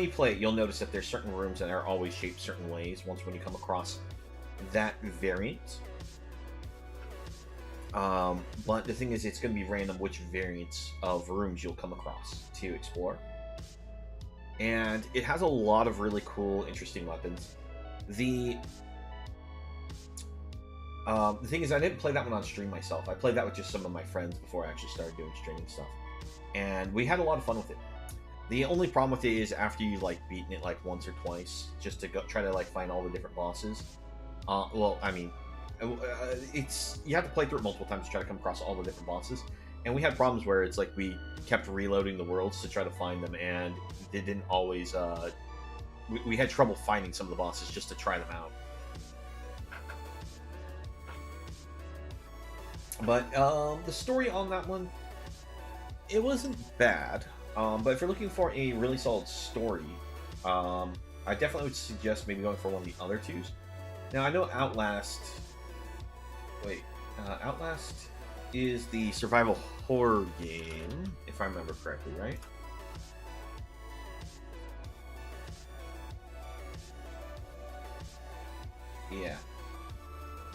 you play it, you'll notice that there's certain rooms that are always shaped certain ways. When you come across that variant. But the thing is, it's going to be random which variants of rooms you'll come across to explore. And it has a lot of really cool, interesting weapons. The thing is, I didn't play that one on stream myself. I played that with just some of my friends before I actually started doing streaming stuff. And we had a lot of fun with it. The only problem with it is after you've beaten it once or twice, just to go try to find all the different bosses. Well, I mean, you have to play through it multiple times to try to come across all the different bosses, and we had problems where it's we kept reloading the worlds to try to find them, and they didn't always we had trouble finding some of the bosses just to try them out. But the story on that one, it wasn't bad, but if you're looking for a really solid story, I definitely would suggest maybe going for one of the other 2s. Now, I know Outlast is the survival horror game, if I remember correctly, right? Yeah.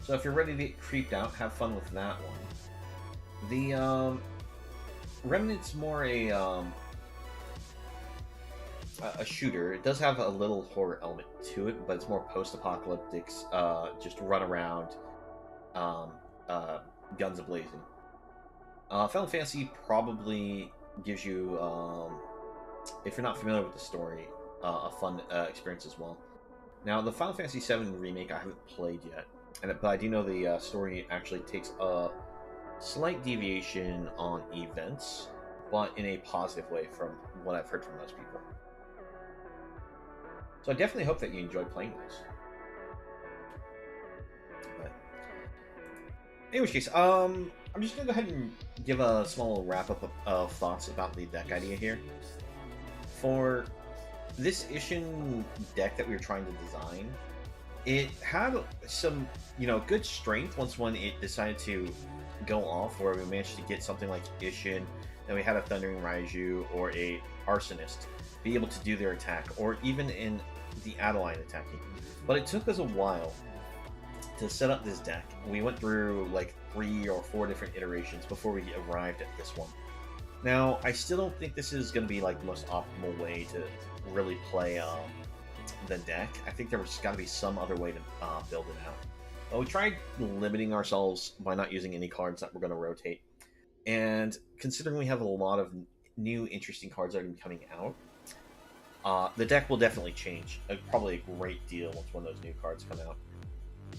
So if you're ready to get creeped out, have fun with that one. The Remnant's more a shooter. It does have a little horror element to it, but it's more post-apocalyptic. Just run around, um, guns ablazing. Final Fantasy probably gives you, if you're not familiar with the story, a fun experience as well. Now, the Final Fantasy VII Remake I haven't played yet, but I do know the story actually takes a slight deviation on events, but in a positive way from what I've heard from most people. So I definitely hope that you enjoy playing those. But in which case, I'm just gonna go ahead and give a small wrap-up of thoughts about the deck idea here. For this Ishin deck that we were trying to design, it had some, good strength when it decided to go off, where we managed to get something like Ishin, then we had a Thundering Raiju or a Arsonist be able to do their attack, or even in the Adeline attacking. But it took us a while to set up this deck. We went through like 3 or 4 different iterations before we arrived at this one. Now, I still don't think this is going to be like the most optimal way to really play the deck. I think there's got to be some other way to build it out. We tried limiting ourselves by not using any cards that we're going to rotate. And considering we have a lot of new interesting cards that are coming out, the deck will definitely change. Probably a great deal once one of those new cards come out.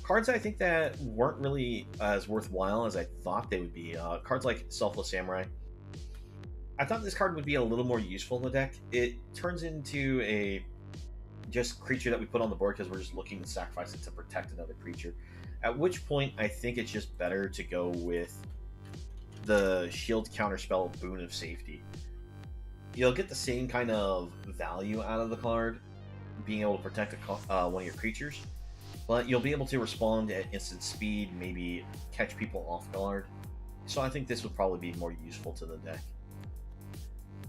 Cards I think that weren't really as worthwhile as I thought they would be. Cards like Selfless Samurai. I thought this card would be a little more useful in the deck. It turns into a just creature that we put on the board because we're just looking to sacrifice it to protect another creature. At which point, I think it's just better to go with the Shield Counterspell Boon of Safety. You'll get the same kind of value out of the card, being able to protect one of your creatures, but you'll be able to respond at instant speed, maybe catch people off guard. So I think this would probably be more useful to the deck.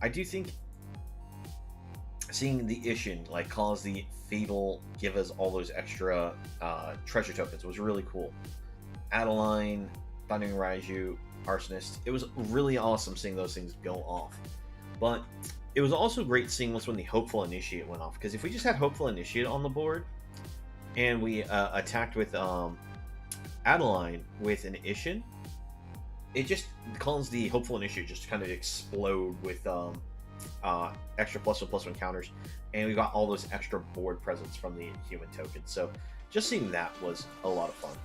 I do think seeing the Ishin cause the Fatal give us all those extra treasure tokens was really cool. Adeline, Thundering Raiju, Arsonist. It was really awesome seeing those things go off. But it was also great seeing when the Hopeful Initiate went off, because if we just had Hopeful Initiate on the board and we attacked with Adeline with an Ishin, it just calls the Hopeful Initiate just kind of explode with extra +1/+1 counters, and we got all those extra board presence from the human tokens. So just seeing that was a lot of fun.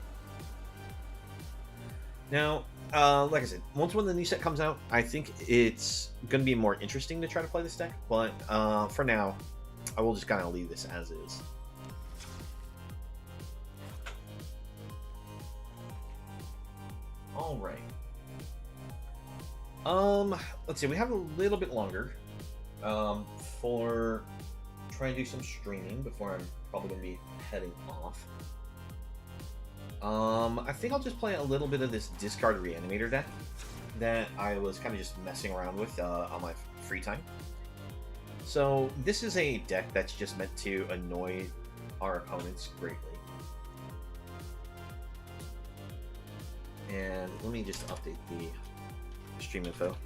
Now, like I said, once when the new set comes out, I think it's going to be more interesting to try to play this deck, but for now, I will just kind of leave this as is. Alright. Let's see, we have a little bit longer for trying to do some streaming before I'm probably going to be heading off. I think I'll just play a little bit of this Discard Reanimator deck that I was kind of just messing around with on my free time. So this is a deck that's just meant to annoy our opponents greatly. And let me just update the stream info.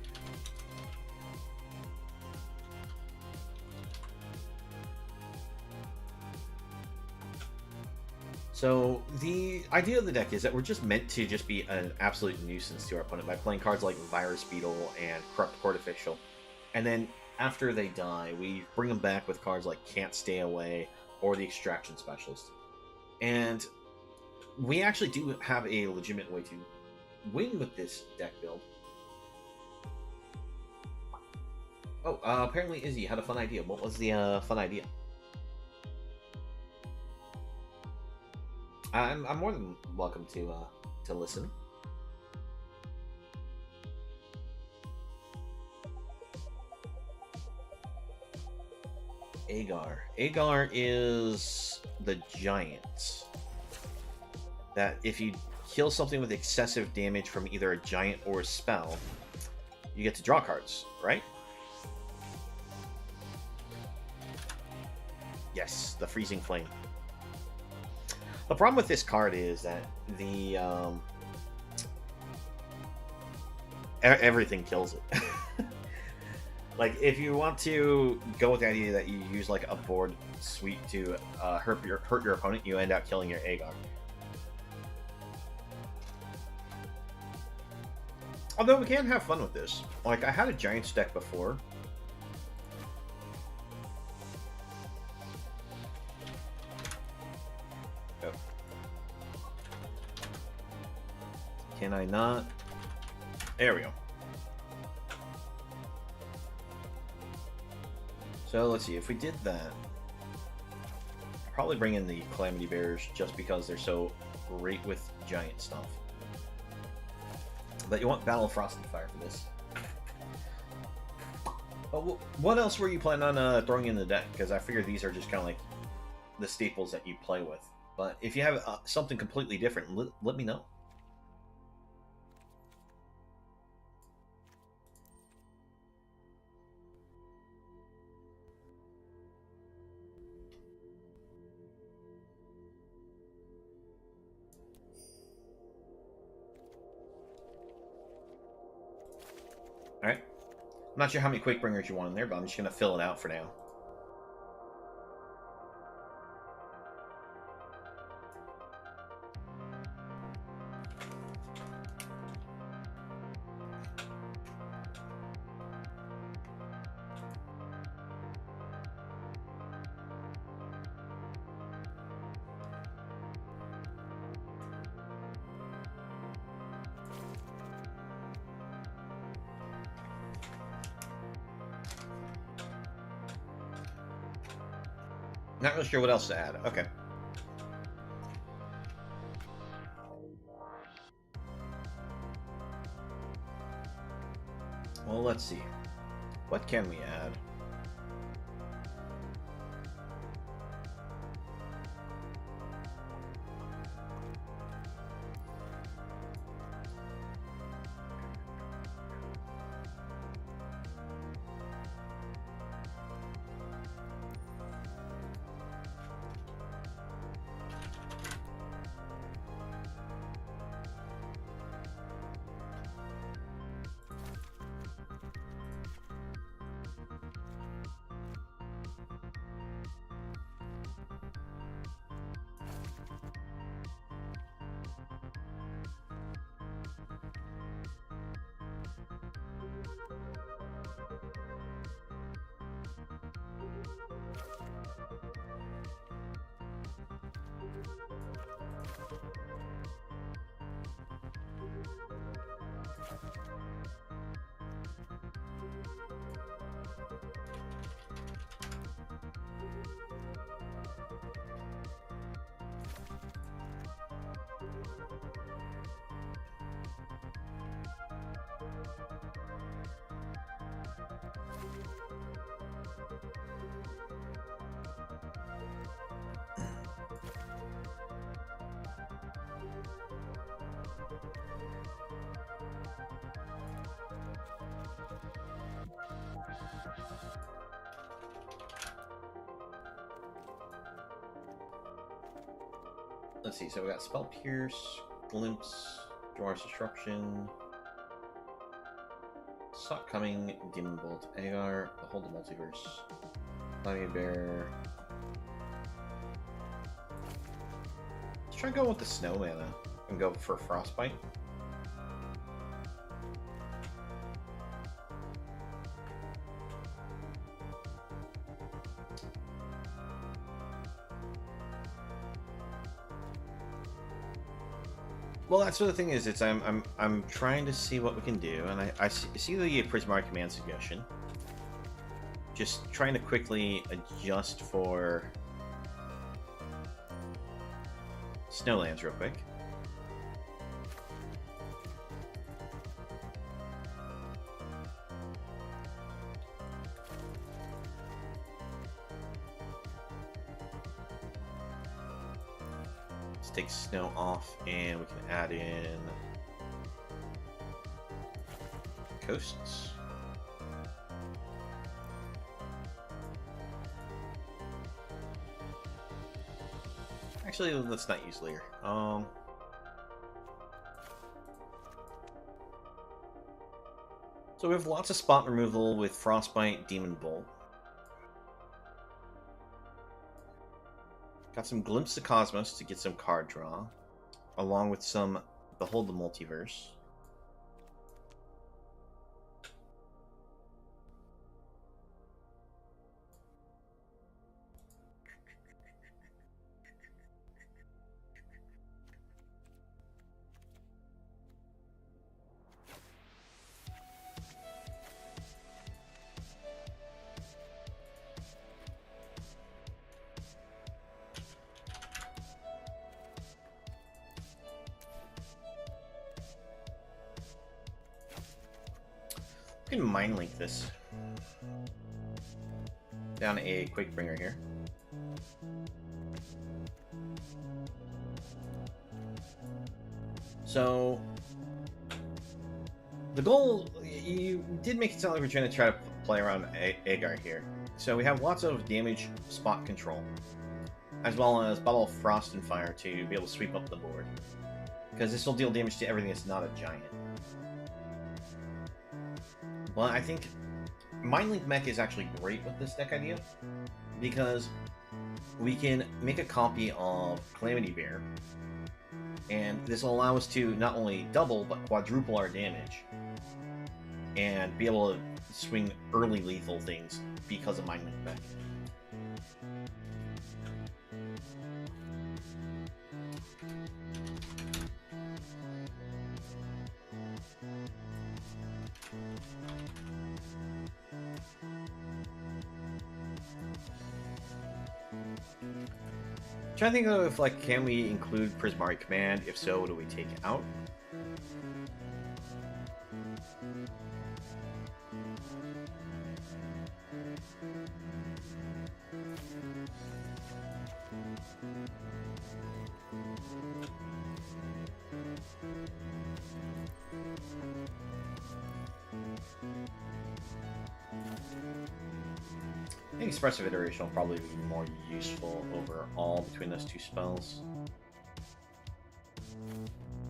So the idea of the deck is that we're just meant to just be an absolute nuisance to our opponent by playing cards like Virus Beetle and Corrupt Court Official. And then after they die, we bring them back with cards like Can't Stay Away or the Extraction Specialist. And we actually do have a legitimate way to win with this deck build. Oh, apparently Izzy had a fun idea. What was the fun idea? I'm more than welcome to listen. Agar. Agar is the giant that if you kill something with excessive damage from either a giant or a spell, you get to draw cards, right? Yes, the Freezing Flame. The problem with this card is that the everything kills it. Like, if you want to go with the idea that you use like a board sweep to hurt your opponent, you end up killing your Aegon. Although we can have fun with this. Like, I had a Giants deck before. Oh. Can I not? There we go. So let's see, if we did that, I'd probably bring in the Calamity Bears just because they're so great with giant stuff. But you want Battle of Frost and Fire for this. But what else were you planning on throwing in the deck? Because I figure these are just kind of like the staples that you play with. But if you have something completely different, let me know. Alright. I'm not sure how many Quick Bringers you want in there, but I'm just going to fill it out for now. Not really sure what else to add. Okay. Well, let's see. What can we add? Let's see, so we got Spell Pierce, Glimpse, Dwarf's Disruption, Sock Coming, Demon Bolt, Agar, Behold the Multiverse, Calamity Bear. Let's try and go with the Snow Mana and go for Frostbite. Well, that's what the thing is. It's I'm trying to see what we can do, and I see the Prismatic Command suggestion. Just trying to quickly adjust for Snowlands real quick. Take snow off, and we can add in coasts. Actually, let's not use Leer. So we have lots of spot removal with Frostbite, Demon Bolt. Got some Glimpse of Cosmos to get some card draw, along with some Behold the Multiverse. We can Mind Link this. Down a Quakebringer here. So, the goal, you did make it sound like we're trying to play around Agar here. So we have lots of damage spot control, as well as Bubble of Frost and Fire to be able to sweep up the board. Because this will deal damage to everything that's not a giant. Well, I think Mind Link Mech is actually great with this deck idea, because we can make a copy of Calamity Bear, and this will allow us to not only double, but quadruple our damage, and be able to swing early lethal things because of Mind Link Mech. Trying to think of if, like, can we include Prismari Command? If so, what do we take out? I think Expressive Iteration will probably be more useful overall between those two spells.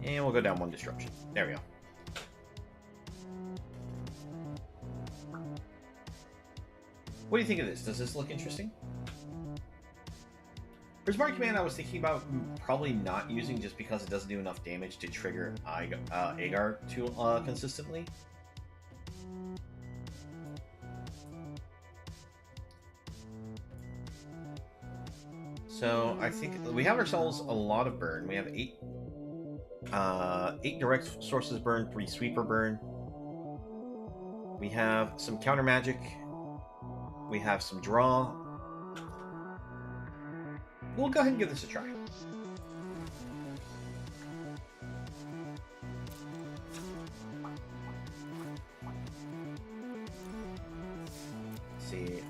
And we'll go down one Destruction. There we go. What do you think of this? Does this look interesting? Prismari Command I was thinking about probably not using just because it doesn't do enough damage to trigger Agar too consistently. So I think we have ourselves a lot of burn. We have 8 direct sources burn, 3 sweeper burn. We have some counter magic. We have some draw. We'll go ahead and give this a try. Let's see.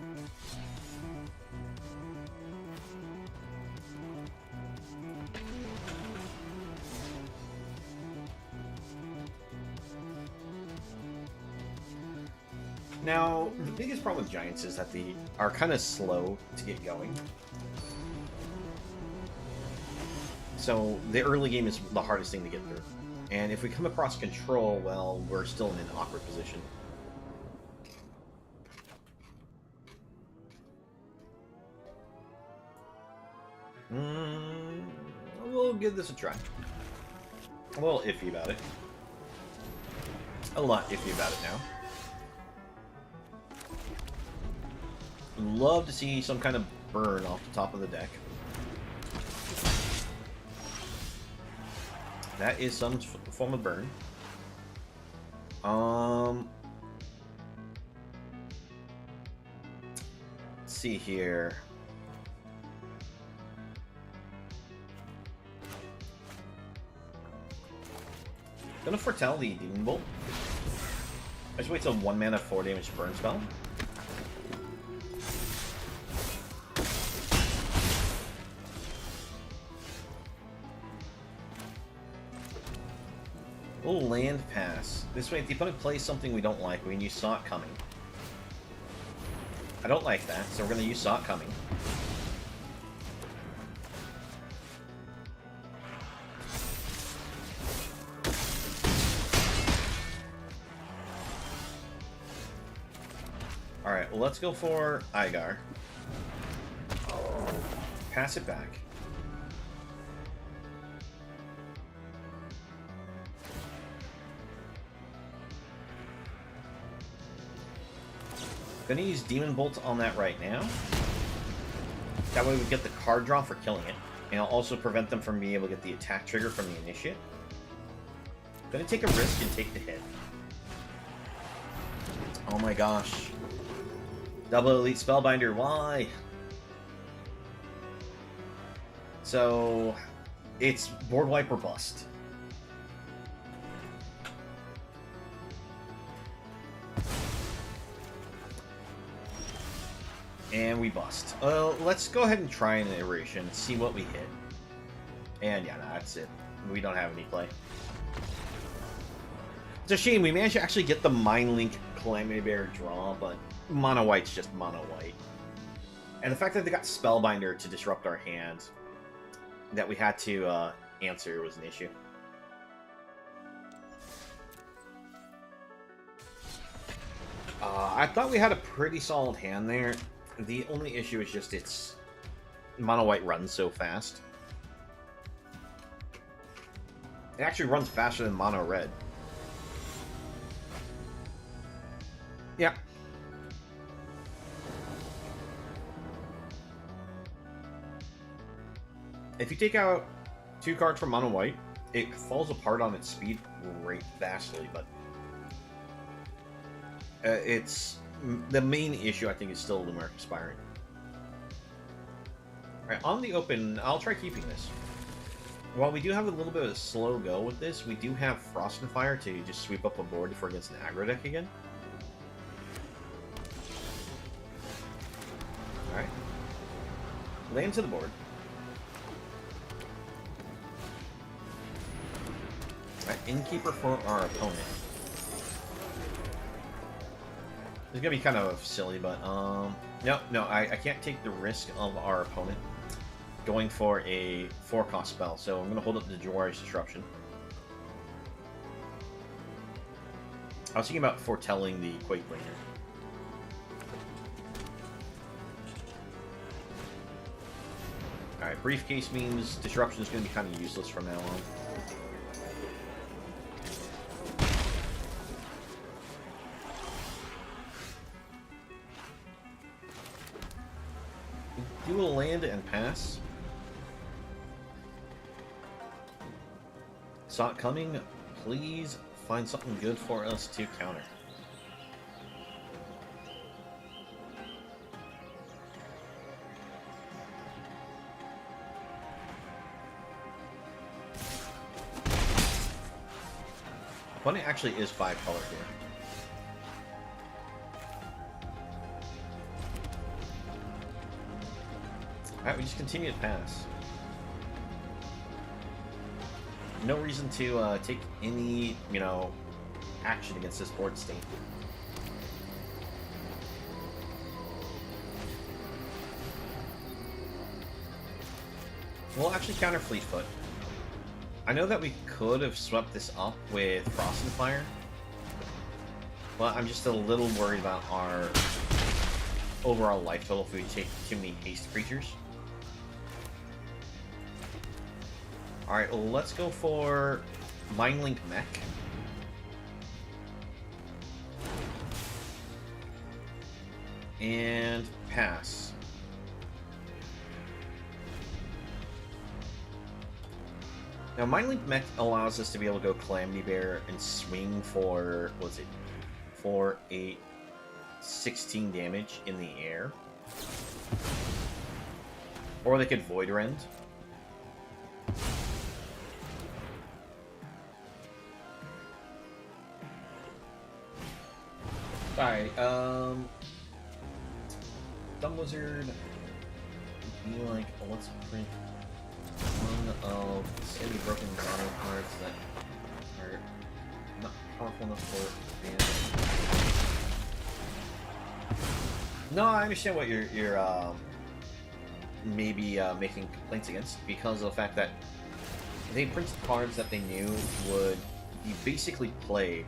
Now, the biggest problem with Giants is that they are kind of slow to get going. So, the early game is the hardest thing to get through. And if we come across control, well, we're still in an awkward position. We'll give this a try. A little iffy about it. A lot iffy about it now. Love to see some kind of burn off the top of the deck. That is some form of burn. Let's see here. Gonna foretell the Demon Bolt. I just wait till 1 mana 4 damage burn spell. We'll land pass. This way, if the opponent plays something we don't like, we can use Saw It Coming. I don't like that, so we're going to use Saw It Coming. Alright, well, let's go for Igar. Pass it back. Gonna use Demon Bolt on that right now. That way we get the card draw for killing it. And I'll also prevent them from being able to get the attack trigger from the Initiate. Gonna take a risk and take the hit. Oh my gosh. Double Elite Spellbinder, why? So, it's board wipe or bust. And we bust. Let's go ahead and try an iteration and see what we hit. And yeah, no, that's it. We don't have any play. It's a shame. We managed to actually get the Mind Link Calamity Bear draw, but mono white's just mono white. And the fact that they got Spellbinder to disrupt our hand that we had to answer was an issue. I thought we had a pretty solid hand there. The only issue is just its mono white runs so fast. It actually runs faster than mono red. Yeah. If you take out 2 cards from mono white, it falls apart on its speed great vastly, but it's the main issue I think is still Lumeric Aspirant. Alright, on the open, I'll try keeping this. While we do have a little bit of a slow go with this, we do have Frost and Fire to just sweep up a board if we're against an aggro deck again. Alright. Land to the board. Alright, Innkeeper for our opponent. It's gonna be kind of silly, but no, I can't take the risk of our opponent going for a 4-cost spell, so I'm gonna hold up the Jawari's Disruption. I was thinking about foretelling the Quakebringer. Alright, Briefcase means Disruption is gonna be kind of useless from now on. Do a land and pass. Saw it coming. Please find something good for us to counter. Opponent actually is 5 color here. Alright, we just continue to pass. No reason to take any, action against this board state. We'll actually counter Fleetfoot. I know that we could have swept this up with Frost and Fire, but I'm just a little worried about our overall life total if we take too many haste creatures. Alright, let's go for Mindlink Mech. And pass. Now, Mindlink Mech allows us to be able to go Calamity Bear and swing for, what's it? For 8, 16 damage in the air. Or they could Void Rend. Alright, Dumb Wizard be like, let's print one of semi-broken mono cards that are not powerful enough for damage. No, I understand what you're maybe making complaints against, because of the fact that they printed cards that they knew would be basically played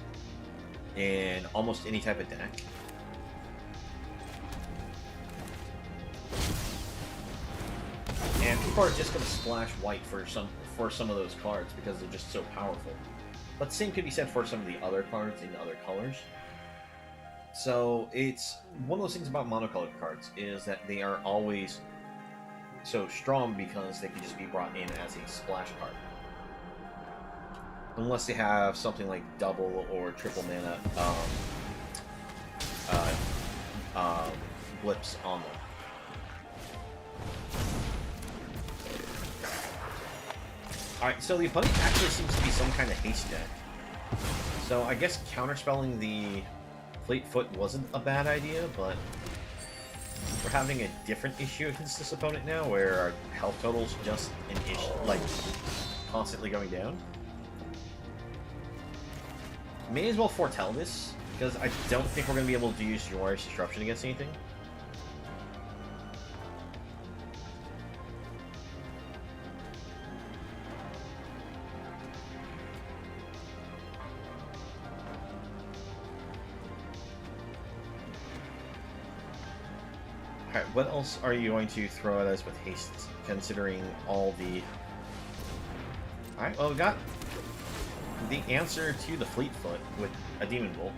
in almost any type of deck. And people are just going to splash white for some of those cards because they're just so powerful. But the same could be said for some of the other cards in other colors. So it's one of those things about monocolored cards is that they are always so strong because they can just be brought in as a splash card. Unless they have something like double or triple mana blips on them. Alright, so the opponent actually seems to be some kind of haste deck. So I guess counterspelling the Fleetfoot wasn't a bad idea, but we're having a different issue against this opponent now, where our health total's just an issue, like, constantly going down. May as well foretell this, because I don't think we're going to be able to use Jawari's Disruption against anything. Alright, what else are you going to throw at us with haste, considering all the... Alright, well, we got the answer to the Fleetfoot with a Demon Bolt.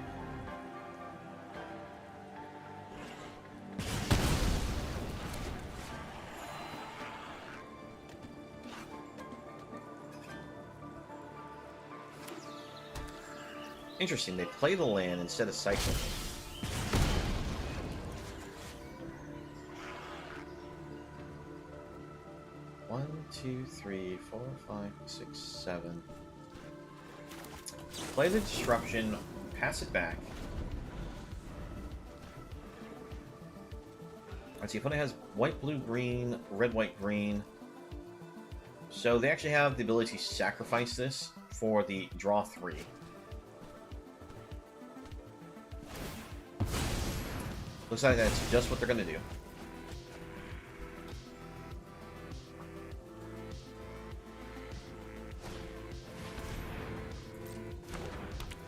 Interesting, they play the land instead of cycling. One, two, three, 4, 5, 6, 7. Play the Disruption, pass it back. Let's see, opponent has white, blue, green, red, white, green. So they actually have the ability to sacrifice this for the draw 3. Looks like that's just what they're going to do.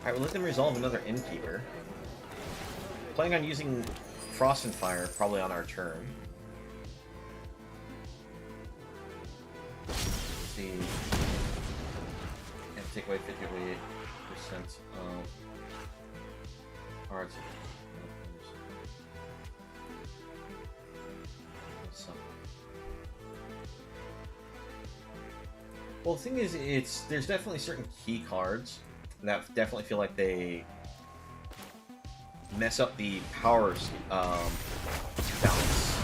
Alright, we'll let them resolve another Innkeeper. Planning on using Frost and Fire, probably on our turn. Let's see. And take away 58% of cards. Well, the thing is, there's definitely certain key cards that definitely feel like they mess up the powers balance.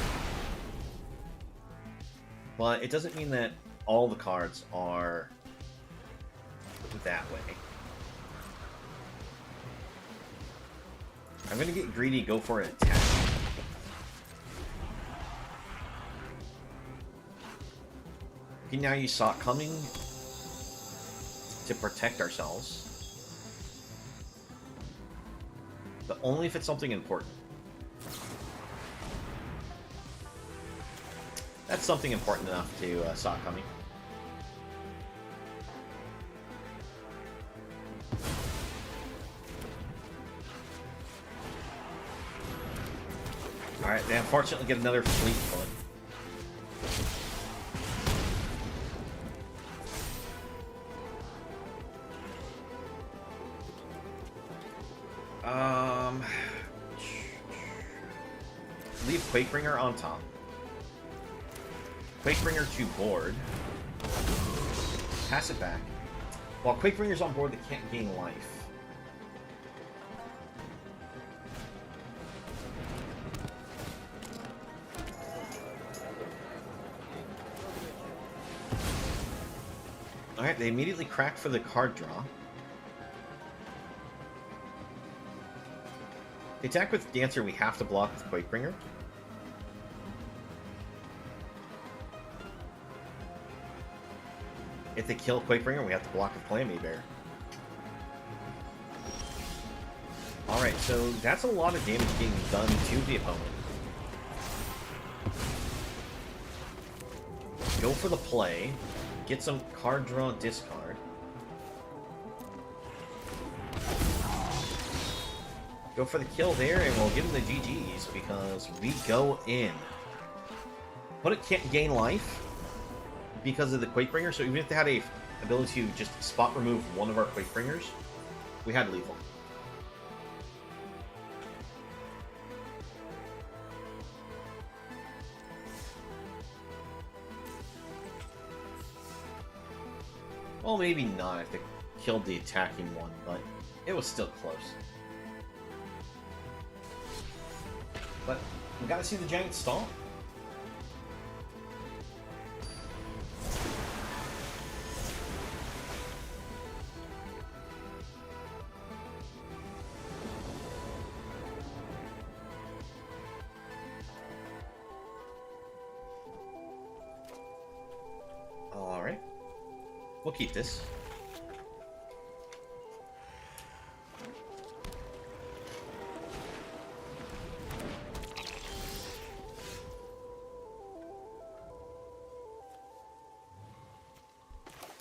But it doesn't mean that all the cards are that way. I'm gonna get greedy, go for an attack. We can now use Saw Coming to protect ourselves. But only if it's something important. That's something important enough to Saw Coming. Alright, they unfortunately get another Fleetfoot. Leave Quakebringer on top. Quakebringer to board. Pass it back. While Quakebringer's on board, they can't gain life. Alright, they immediately crack for the card draw. The attack with Dancer, we have to block with Quakebringer. If they kill Quakebringer, we have to block with Calamity Bear. Alright, so that's a lot of damage being done to the opponent. Go for the play. Get some card draw, discard. Go for the kill there, and we'll give him the GG's because we go in. Opponent can't gain life. because of the Quakebringer. So even if they had a ability to just spot remove one of our Quakebringers, we had lethal. Well, maybe not if they killed the attacking one, but it was still close. But we gotta see the giant stall. Alright. We'll keep this.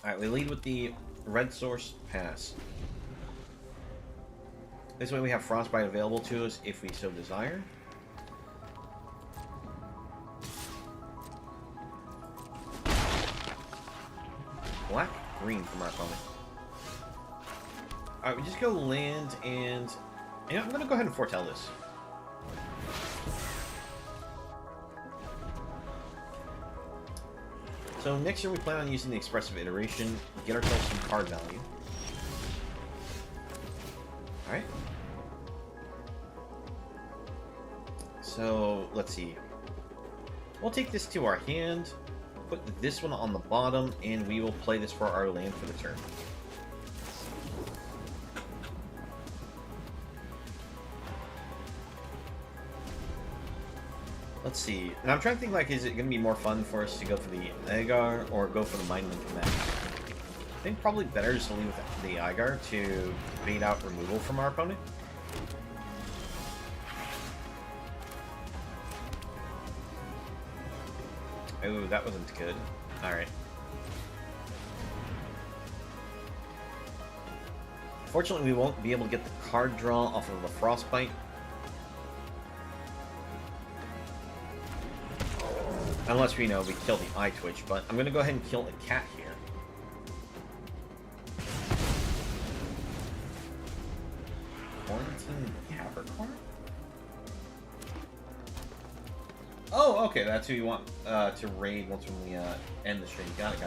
Alright, we lead with the red source pass. This way we have Frostbite available to us if we so desire. Black, green from our opponent. Alright, we just go land and... Yeah, I'm gonna go ahead and foretell this. So next year we plan on using the Expressive Iteration, get ourselves some card value. Alright. So, let's see. We'll take this to our hand, put this one on the bottom, and we will play this for our land for the turn. Let's see. And I'm trying to think, like, is it going to be more fun for us to go for the Agar or go for the Mind Link Connect? I think probably better is to leave with the Agar to bait out removal from our opponent. Oh, that wasn't good. Alright. Fortunately, we won't be able to get the card draw off of the Frostbite. Unless we know we kill the Eye Twitch, but I'm gonna go ahead and kill a cat here. Quarantine Capricorn? Oh, okay, that's who you want to raid once when we end the stream. Got it.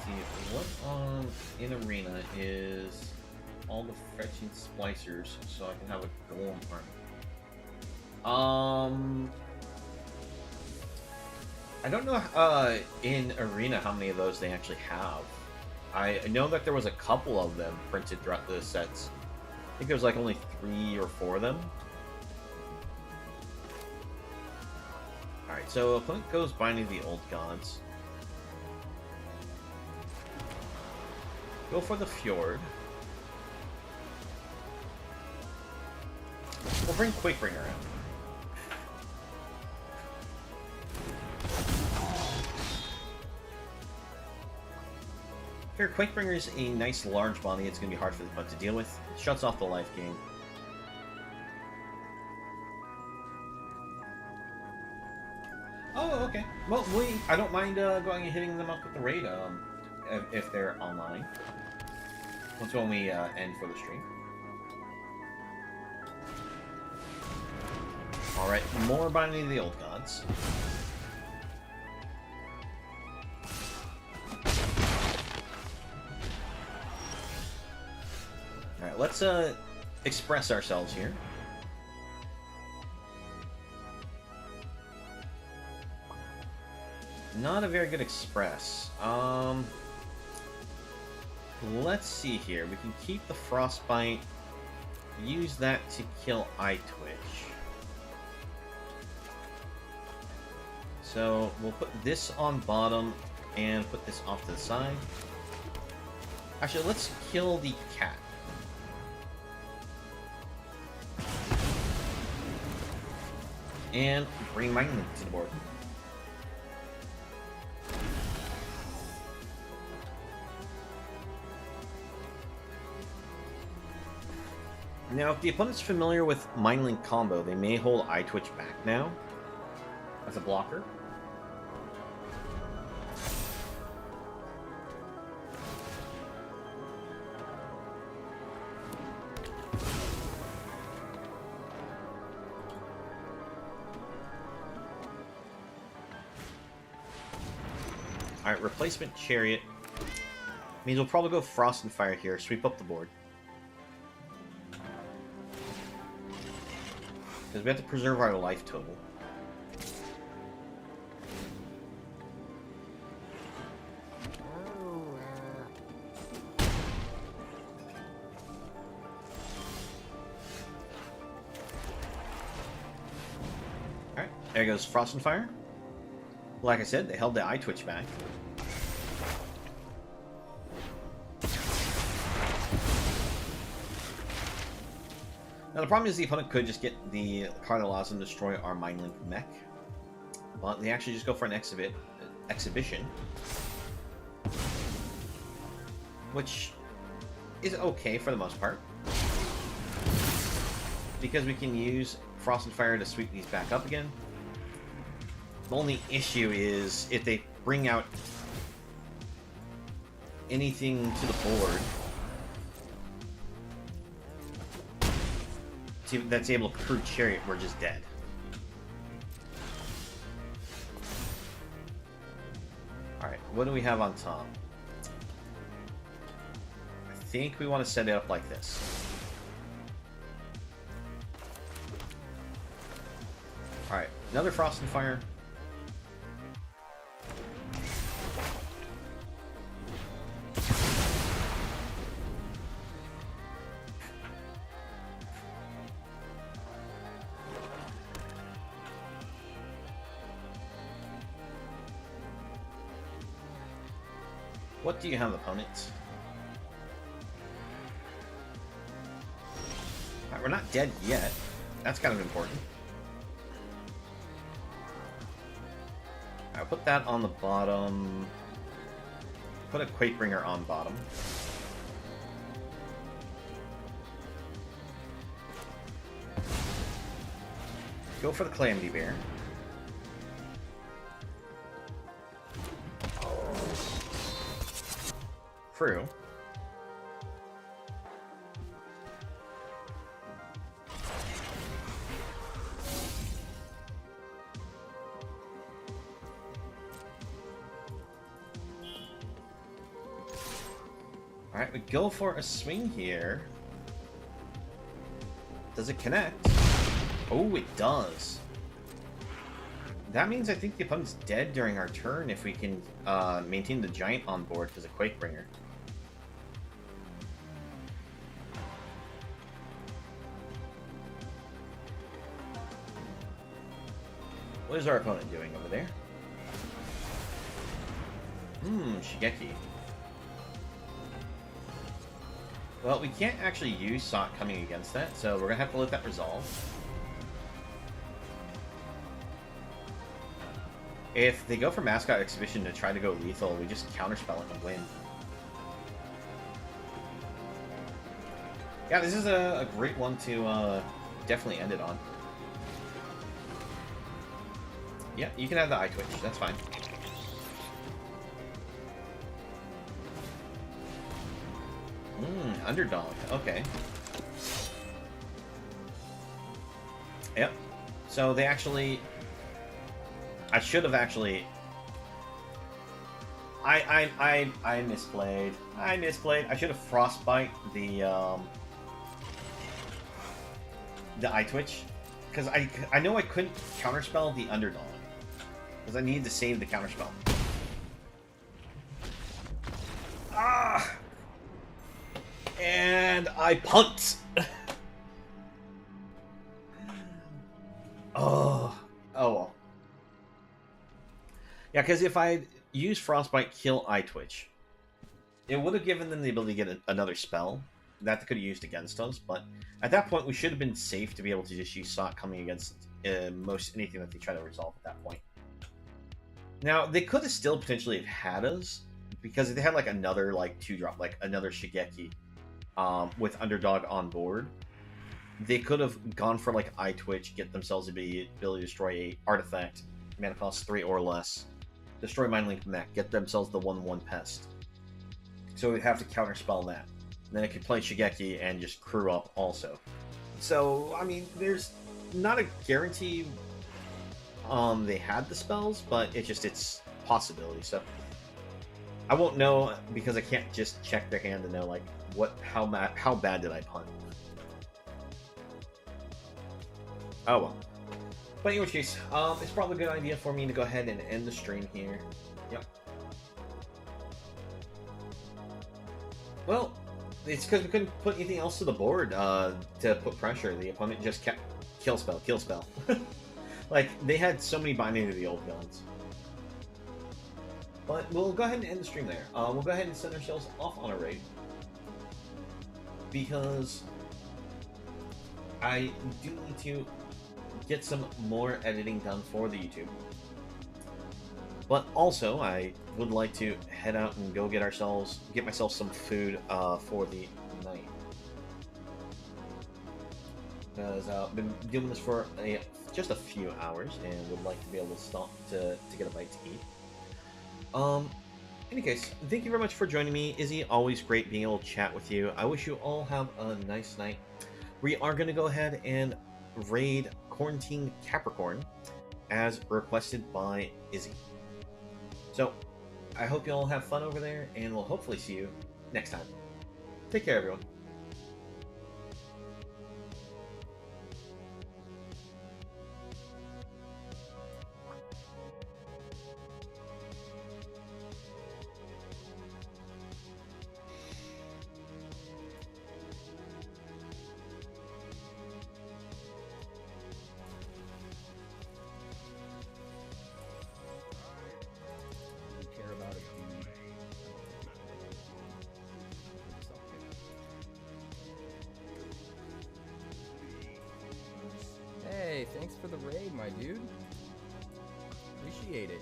See, what on in Arena is all the fetching splicers, so I can have a golem army. I don't know in Arena how many of those they actually have. I know that there was a couple of them printed throughout the sets. I think there was like only 3 or 4 of them. Alright, so opponent goes Binding the Old Gods. Go for the Fjord. We'll bring Quakebringer out. Here, Quakebringer is a nice large body. It's going to be hard for the opponent to deal with. It shuts off the life gain. Oh, okay. Well, I don't mind going and hitting them up with the raid if they're online. Once when we end for the stream. Alright, more Binding of the Old Gods. Alright, let's express ourselves here. Not a very good express. Let's see here. We can keep the Frostbite, use that to kill Eye Twitch. So we'll put this on bottom and put this off to the side. Actually, let's kill the cat. And bring Mind Link to the board. Now, if the opponent's familiar with Mind Link combo, they may hold Eye Twitch back now as a blocker. Alright, replacement Chariot. Means we'll probably go Frost and Fire here, sweep up the board. Because we have to preserve our life total. Alright, there goes Frost and Fire. Like I said, they held the Eye Twitch back. Now the problem is the opponent could just get the card that allows them to destroy our Mind Link mech. But they actually just go for an exhibition. Which is okay for the most part. Because we can use Frost and Fire to sweep these back up again. The only issue is if they bring out anything to the board that's able to crew Chariot, we're just dead. Alright, what do we have on top? I think we want to set it up like this. Alright, another Frost and Fire. What do you have, opponents? Right, we're not dead yet. That's kind of important. I'll put that on the bottom. Put a Quakebringer on bottom. Go for the Calamity Bear. True. Alright, we go for a swing here. Does it connect? Oh, it does. That means I think the opponent's dead during our turn if we can maintain the Giant on board because of Quakebringer. What is our opponent doing over there? Shigeki. Well, we can't actually use Sot coming against that, so we're going to have to let that resolve. If they go for Mascot Exhibition to try to go lethal, we just counterspell it and win. Yeah, this is a great one to definitely end it on. Yeah, you can have the Eye Twitch, that's fine. Underdog, okay. Yep. So they actually... I should have actually... I misplayed. I misplayed. I should have Frostbite the Eye Twitch. Because I know I couldn't counterspell the Underdog. Because I needed to save the counterspell. Ah! And I punt! Oh well. Yeah, because if I used Frostbite, kill Eye Twitch, it would have given them the ability to get another spell that they could have used against us, but at that point we should have been safe to be able to just use Sot coming against most anything that they try to resolve at that point. Now, they could have still potentially have had us, because if they had like another like 2-drop, like another Shigeki with Underdog on board, They could have gone for like Eye Twitch, get themselves the ability to destroy a artifact, mana cost 3 or less, destroy Mind Link mech, get themselves the 1/1 pest. So we'd have to counterspell that. Then it could play Shigeki and just crew up also. So I mean, there's not a guarantee they had the spells, but it's possibility. So I won't know because I can't just check their hand to know like how bad did I punt. Oh well. But in which case, it's probably a good idea for me to go ahead and end the stream here. Yep. Well, it's because we couldn't put anything else to the board to put pressure. The opponent just kept kill spell, kill spell. Like, they had so many binding to the old villains. But we'll go ahead and end the stream there. We'll go ahead and send ourselves off on a raid. Because I do need to get some more editing done for the YouTube. But also, I would like to head out and go get myself some food for the night. Because I've been doing this for just a few hours and would like to be able to stop to get a bite to eat. In any case, thank you very much for joining me, Izzy. Always great being able to chat with you. I wish you all have a nice night. We are going to go ahead and raid Quarantine Capricorn as requested by Izzy. So, I hope you all have fun over there, and we'll hopefully see you next time. Take care, everyone. Hey, thanks for the raid, my dude. Appreciate it.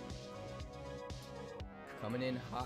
Coming in hot.